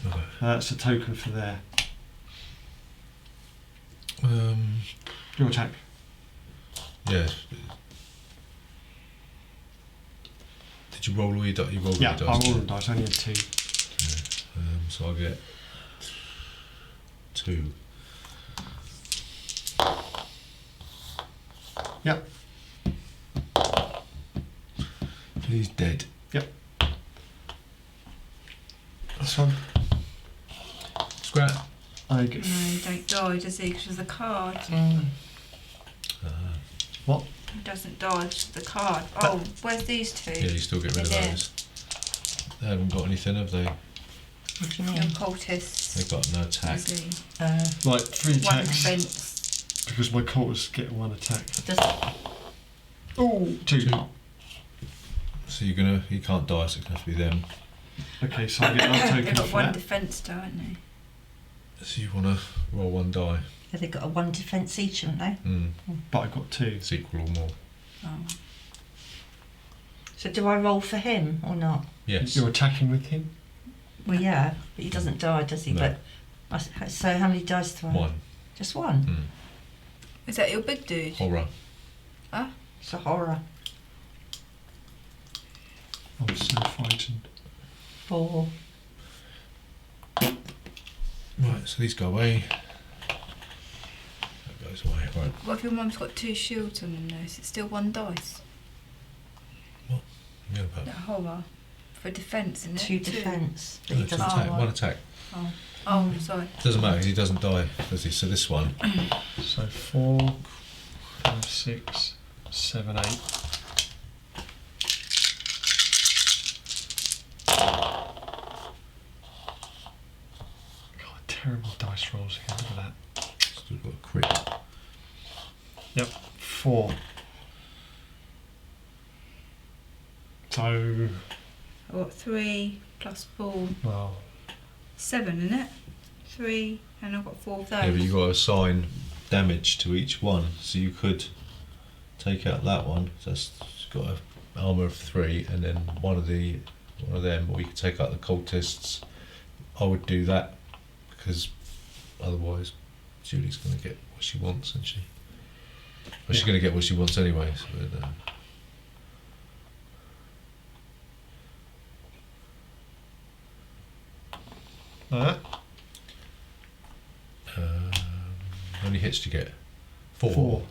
Okay. That's a token for there. Your attack. Yeah. Did you roll all your dice? You rolled Yeah, all I your dice? rolled the dice. I only had 2. So I get 2. Yep. He's dead. This one. Scrap. I get. No, he don't die, does he? Because of the card. Mm. What? He doesn't die because of the card. Oh, where's these 2? Yeah, you still get rid of They're those. They haven't got anything, have they? What do you Your mean? cultists. They've got no attack. Easy. Right, 3 1 attacks. defense. Because my cultists get 1 attack. Does Oh, 2. So you can't die, so it's going to have to be them. Okay, so I get another They've token got for 1 that. defense, don't they? So you want to roll 1 die. have they got a 1 defence each, haven't they? But I got 2. It's equal or more. Oh. So do I roll for him or not? Yes. You're attacking with him. Well, yeah, but he doesn't die, does he? No. But so how many dice do I? 1. Just 1. Is that your big dude? Horror. It's a horror. I'm so frightened. 4. Right, so these go away. That goes away. Right. What if your mum's got 2 shields on her nose? It's still 1 dice. Yeah, but That horror. For defence, isn't it? 2 defence. But no, he it's doesn't. an attack. right. 1 attack. Oh, sorry. Doesn't matter 'cause he doesn't die, does he? So this one. So 4, 5, 6, 7, 8. God, terrible dice rolls again. Look at that. Still got a crit. Yep, 4. So, I've got 3 plus 4. well, 7, isn't it? 3, and I've got 4 of those. Yeah, but you've got to assign damage to each one. So you could take out that one. So that's got an armour of 3, and then one of them, or you could take out the cultists. I would do that because otherwise Julie's going to get what she wants, isn't she? Well, she's Yeah. going to get what she wants anyway. So, like that. how many hits do you get? 4. 4.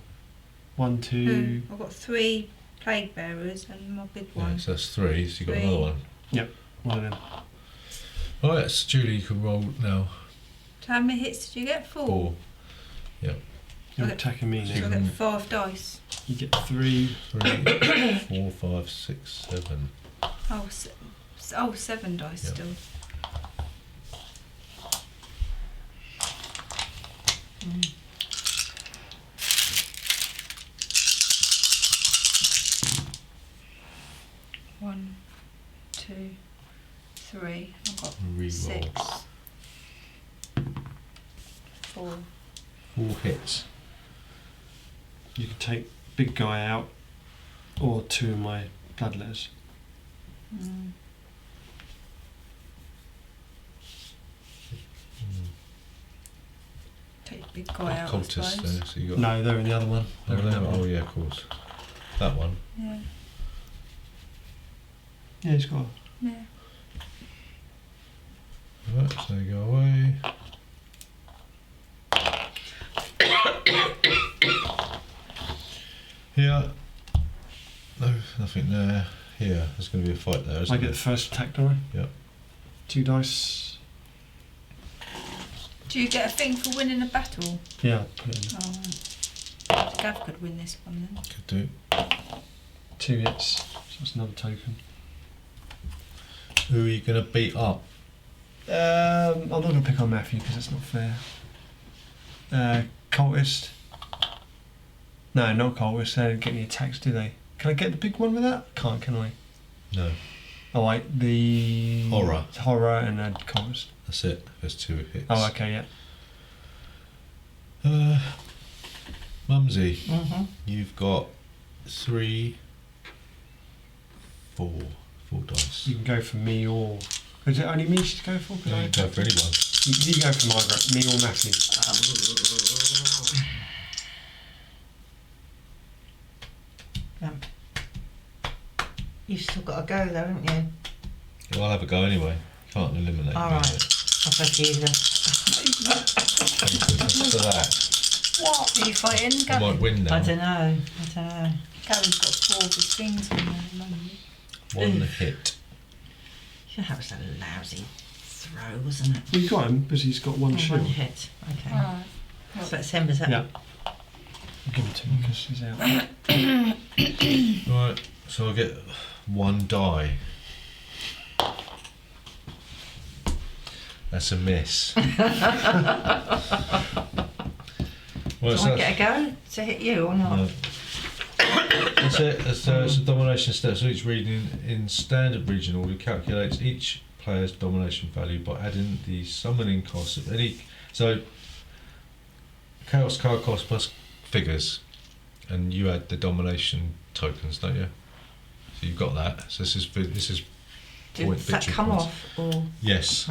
1, 2. I've got 3 plague bearers and my big Yeah, one. so that's 3. So you got 3. another one. One of them. Right, so Julie, you can roll now. So how many hits did you get? 4. 4. You're Okay. attacking me So now. I get 5 dice. You get 3. 3, 4, 5, 6, 7. Oh, 7 dice Yep. still. One, 2, 3. I've got Reroll. 6. 4. 4 hits. You can take big guy out, or 2 of my bloodletters. Mm. Take the big guy out, I Cultists suppose. there, so you got. No, they're in the other one. Oh, They're in there. that one. Oh, yeah, of course. That one. Yeah, Yeah, he's got. yeah. Right, so they go away. Here. No, nothing there. Here, there's going to be a fight there, isn't I get there? the first attack die. Yep. 2 dice. Do you get a thing for winning a battle? Yeah, I'll put it in. Oh, Gav could win this one then. Could do. 2 hits. So that's another token. Who are you going to beat up? I'm not going to pick on Matthew because that's not fair. Cultist. No, not cultist. They don't get any attacks, do they? Can I get the big one with that? Can't, can I? No, Oh, wait, the... Horror. Horror and then cultist. that's it. There's 2 hits. Oh, okay, yeah. Mumsy, Mm-hmm. you've got 3, 4 dice. You can go for me or... Is it only me to go for? 'Cause Yeah, I- you can go for anyone. You go for Margaret, me or Matthew. You've still got to go though, haven't you? Well, I'll have a go anyway. Can't eliminate me. All right. I'll take you then. For that. What? Are you fighting, I might Gavin? win now. I don't know. Gavin's got 4 of his things on there at the moment. 1 Oof. hit. Yeah, that was a lousy throw, wasn't it? Well, you got him because he's got 1 Oh, shield. 1 hit. Okay. Alright. So it's him, is it? Yeah. I'll give it to him because he's out. Right, so I'll get 1 die. That's a miss. Do Well, I get a go to hit you or not? no. That's it. It's a domination step. So each region in standard region order calculates each player's domination value by adding the summoning cost of any. So chaos card cost plus figures, and you add the domination tokens, don't you? So you've got that. So this is point Does that victory come points. off or? Yes.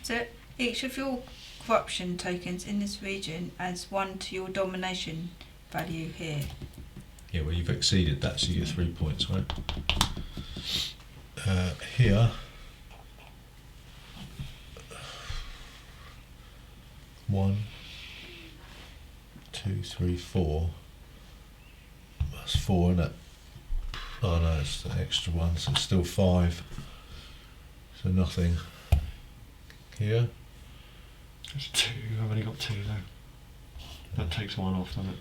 So each of your corruption tokens in this region adds 1 to your domination value here. Yeah, well, you've exceeded that, so you get 3 points, right? Here, 1, 2, 3, 4. That's 4, isn't it? Oh no, it's the extra one, so it's still 5. So nothing. Here, There's 2. I've only got 2 though. That takes 1 off, doesn't it?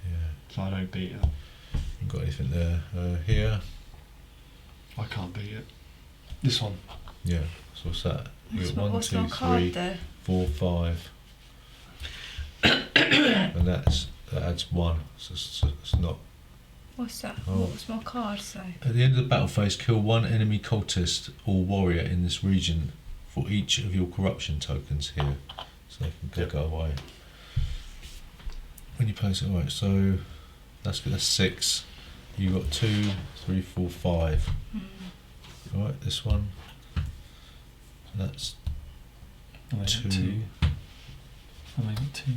yeah, So I don't beat it. haven't got anything there. Here, I can't beat it. This one. yeah. So what's that? You What's got my, 1, what's 2, my card 3, there? 4, 5. And that adds 1. So it's not. What's that? Oh. What was my card say? At the end of the battle phase, kill 1 enemy cultist or warrior in this region for each of your corruption tokens here. So they can go away. When you place it, alright, so that's 6. You got 2, 3, 4, 5. Alright, this one. That's I got 2. 2. I got 2.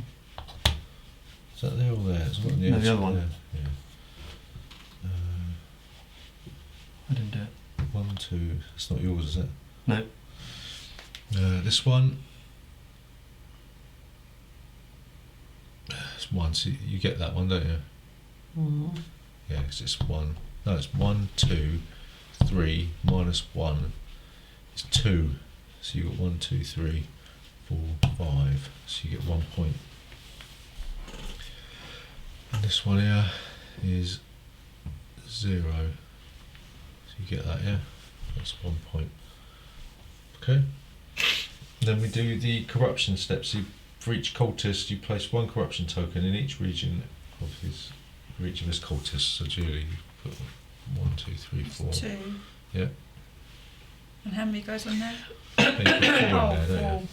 Is that there or there? It's not No, the edge other one. there. Yeah. I didn't do it. 1, 2. It's not yours, is it? No. This one. It's 1. So you get that one, don't you? Mm. Yeah, 'cause it's 1. No, it's 1, 2, 3 minus 1. It's 2. So you got 1, 2, 3, 4, 5. So you get 1 point. And this one here is 0. So you get that, yeah? That's 1 point. Okay. Then we do the corruption steps. For each cultist, you place 1 corruption token in each region of his, for each of his cultists. So Julie, you put 1, 2, 3, 4. 2. Yeah. And how many goes on there? And you put 4 in there, Oh, don't 4. you?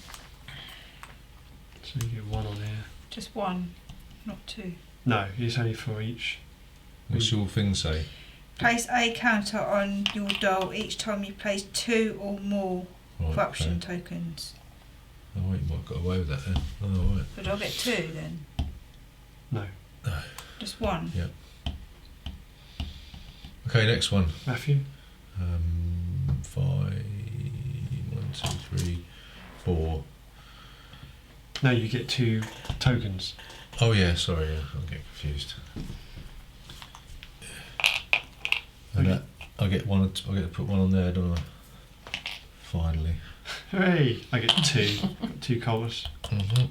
So you get 1 on there. Just 1, not 2. No, it's only for each. What's your thing say? Place a counter on your dial each time you place 2 or more Right, corruption okay. tokens. Oh, you might have got away with that then. Oh, right. But I'll get 2 then. No. Just 1. Okay, next one. Matthew? 5, 1, 2, 3, 4. No, you get 2 tokens. Oh yeah, sorry, yeah, I'm getting confused. And Okay. that, I get to put 1 on there, don't I? Finally. Hooray! I get 2. Got 2 colas. Mm-hmm.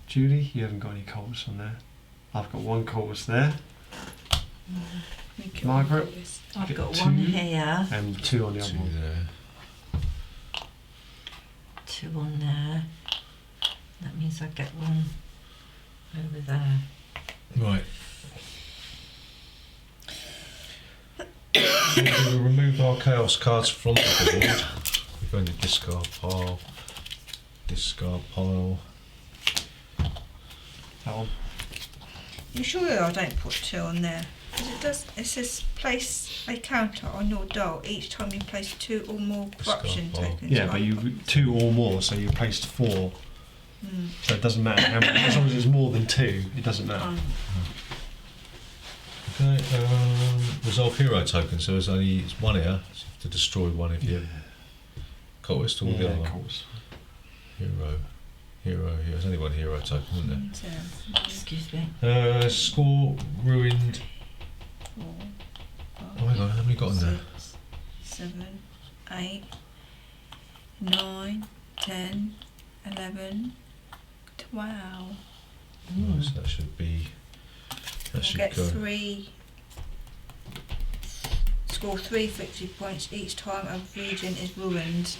Julie, you haven't got any colas on there. I've got 1 colas there. Margaret? I've Get got 2 1 here, and 2 on the other 2 one. there. 2 on there. That means I get 1 over there. Right. We'll remove our chaos cards from the board. We're going to discard pile. Discard pile. That one. You sure I don't put 2 on there? Because it says place a counter on your dial each time you place 2 or more corruption Discard pile. tokens. Yeah, but right? you 2 or more, so you placed 4. Mm. So it doesn't matter how many. As long as it's more than 2, it doesn't matter. Oh. Okay, resolve hero token, so there's only 1 here, so you have to destroy 1 if you cultist or the other of one. course. Hero. There's only 1 hero token, isn't there? And, Excuse me. Score ruined. 4, Oh my god, how many got in there? 6, 7, 8, 9, 10, 11, 12. Right, so that should be. That I'll should get go. 3. Score 3 victory points each time a region is ruined.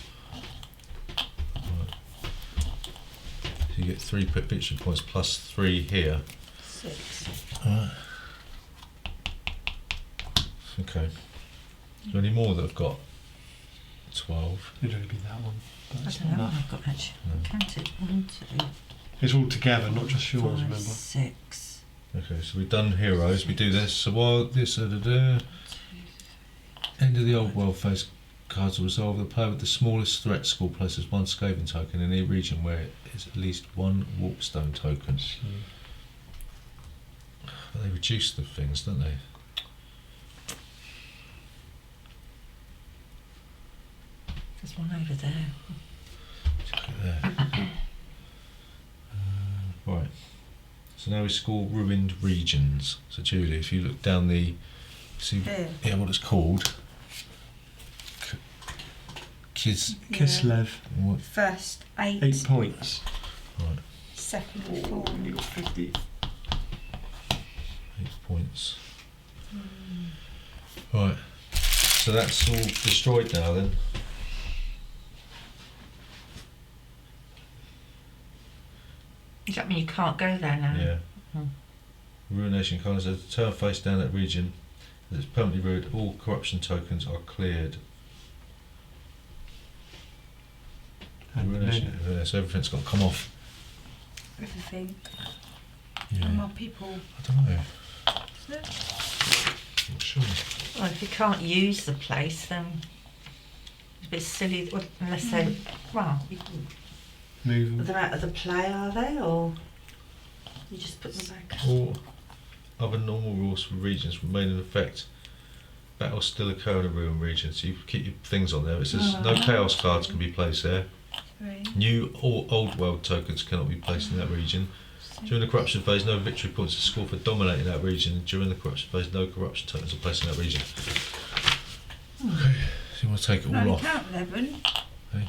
Right. So you get 3 victory points plus 3 here. 6. Right. Okay. Is there any more that have got 12? It'd only be that one. But I that's don't not know what enough. I've got actually. No. Counted 1, 2, It's all together, not just yours, 5, remember? 6. Okay, so we've done heroes. We do this. So while this end of the old world phase cards will resolve. The player with the smallest threat score places 1 scathing token in any region where it is at least 1 warpstone token. But they reduce the things, don't they? There's 1 over there. Check it there. Right. So now we score ruined regions. So Julie, if you look down the, see, Here. yeah, what it's called. Kids. Kislev, What? First 8. 8 points. Right. Second Oh, 4. you got 50. 8 points. Right. So that's all destroyed now then. Does that mean you can't go there now? Yeah. Hmm. Ruination colours. As the turn face down that region, as it's permanently ruined, all corruption tokens are cleared. And Ruination. then, Yeah, so everything's got to come off. Everything. Yeah. And my people. I don't know. Is it? Not sure. Well, if you can't use the place, then it's a bit silly, unless they, well, move them. they're out of the play, are they, or you just put them back? All other normal rules for regions remain in effect. Battles still occur in a ruined region, so you keep your things on there. It says no chaos cards can be placed there. 3. New or old world tokens cannot be placed in that region. During the corruption phase, no victory points are scored for dominating that region. During the corruption phase, no corruption tokens are placed in that region. Okay, so you want to take it all Only off. count 11. Eh?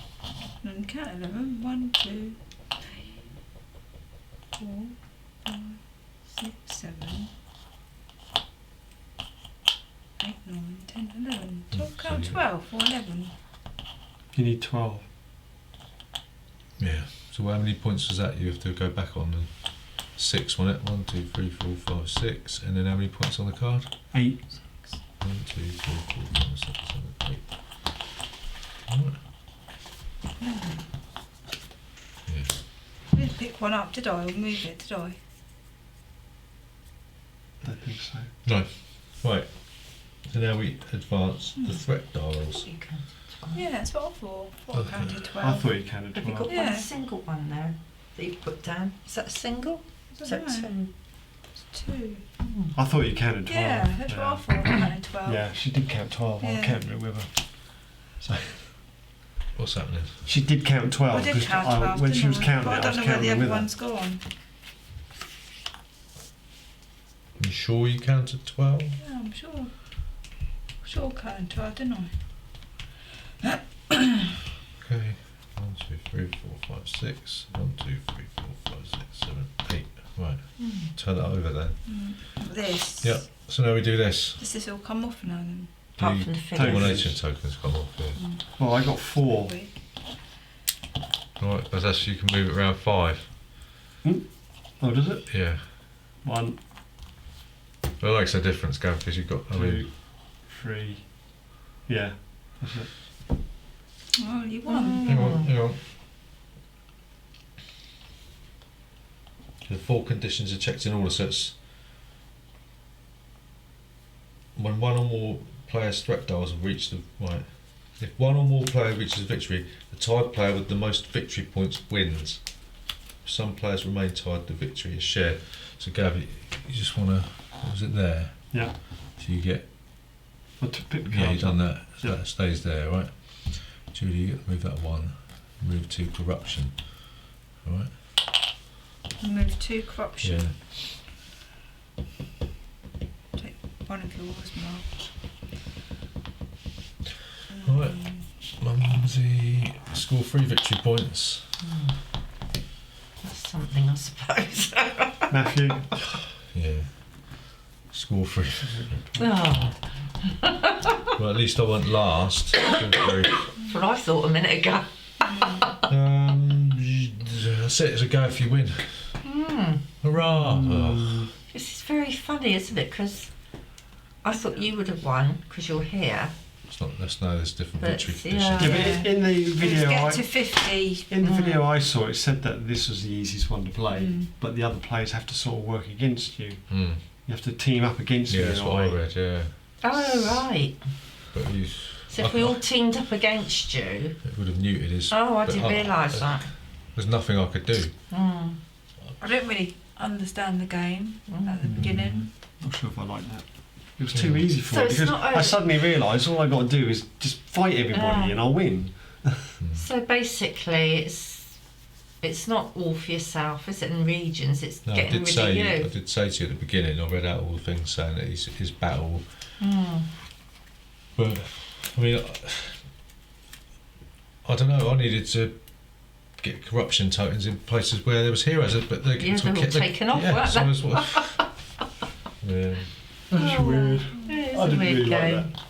11. Count 11. 1, 2, 3, 4, 5, 6, 7, 8, 9, 10, 11. Count 12 or 11. You need 12. Yeah. So how many points was that? You have to go back on then. 6 on it. 1, 2, 3, 4, 5, 6. And then how many points on the card? 8. 1, 2, 3, 4, 5, 6, 7, 8. Right. Yeah. I didn't pick one up, did I? Or move it, did I? I don't think so. No. Right. So now we advance the threat dials. You counted 12. Yeah, that's what I thought. I Okay. counted 12. I thought you counted Have you 12. got Yeah. one single one there that you put down? Is that a single? I Is that don't know. 2? It's 2. I thought you counted 12. Yeah, that's what I thought. I counted 12. Yeah, she did count 12. I Yeah. counted it with her. So What's happening? she did count 12. I did 'cause count 12. when didn't she was I? counting But it, I I was don't know where counting the it other with her. one's gone. You sure you counted 12? Yeah, I'm sure. Sure, counted 12, didn't I? Okay. 1, 2, 3, 4, 5, 6. 1, 2, 3, 4, 5, 6, 7, 8. Right. Turn that over then. This. Yep. So now we do this. Does this all come off now then? Apart The from the figures. domination tokens come off here. Well, I got 4. Right, but that's you can move it around 5. Oh, does it? Yeah. 1, But it makes a difference, Gav, because you've got. I 2, mean, 3. Yeah, that's it. Oh, you won. hang on, hang on. The 4 conditions are checked in order, so it's when one or more players' threat dials have reached the right. If one or more player reaches victory, the tied player with the most victory points wins. If some players remain tied, the victory is shared. So, Gav, you just want to. What was it there? Yeah. So you get. I took pick the Yeah, cards you've done up. that. So that stays there, right? Judy, you get to move that 1. Move to corruption. Alright? Move 2 corruption. Yeah. Take one of yours, Mark. Right. Mumsy, score 3 victory points. That's something, I suppose. Matthew. Yeah. Score 3. Oh, Well, at least I went last. that's what I thought a minute ago. That's it. It's a go if you win. Hurrah! Oh. This is very funny, isn't it? Because I thought you would have won because you're here. It's not. That's no. There's different But, victory yeah. conditions. Yeah, but in the Let's video, get to 50. in the video I saw, it said that this was the easiest one to play, but the other players have to sort of work against you. Mm. You have to team up against you. Yeah, in that's a what I way. read. Yeah, Oh, right. but you. So if we all teamed up against you. It would have muted his. Oh, I but didn't realise that. There's nothing I could do. Mm. I don't really understand the game at the beginning. Not sure if I like that. It was too easy for So me it's because not I suddenly realised all I got to do is just fight everybody and I'll win. So basically, it's not all for yourself, is it? In regions, it's No, I getting did rid say. of you. I did say to you at the beginning. I read out all the things saying that his battle. But I mean, I don't know. I needed to get corruption tokens in places where there was heroes, but they're Yeah, they're all taken off, yeah, weren't so they? it's what- yeah. That's weird. It is I a didn't weird really like game. that.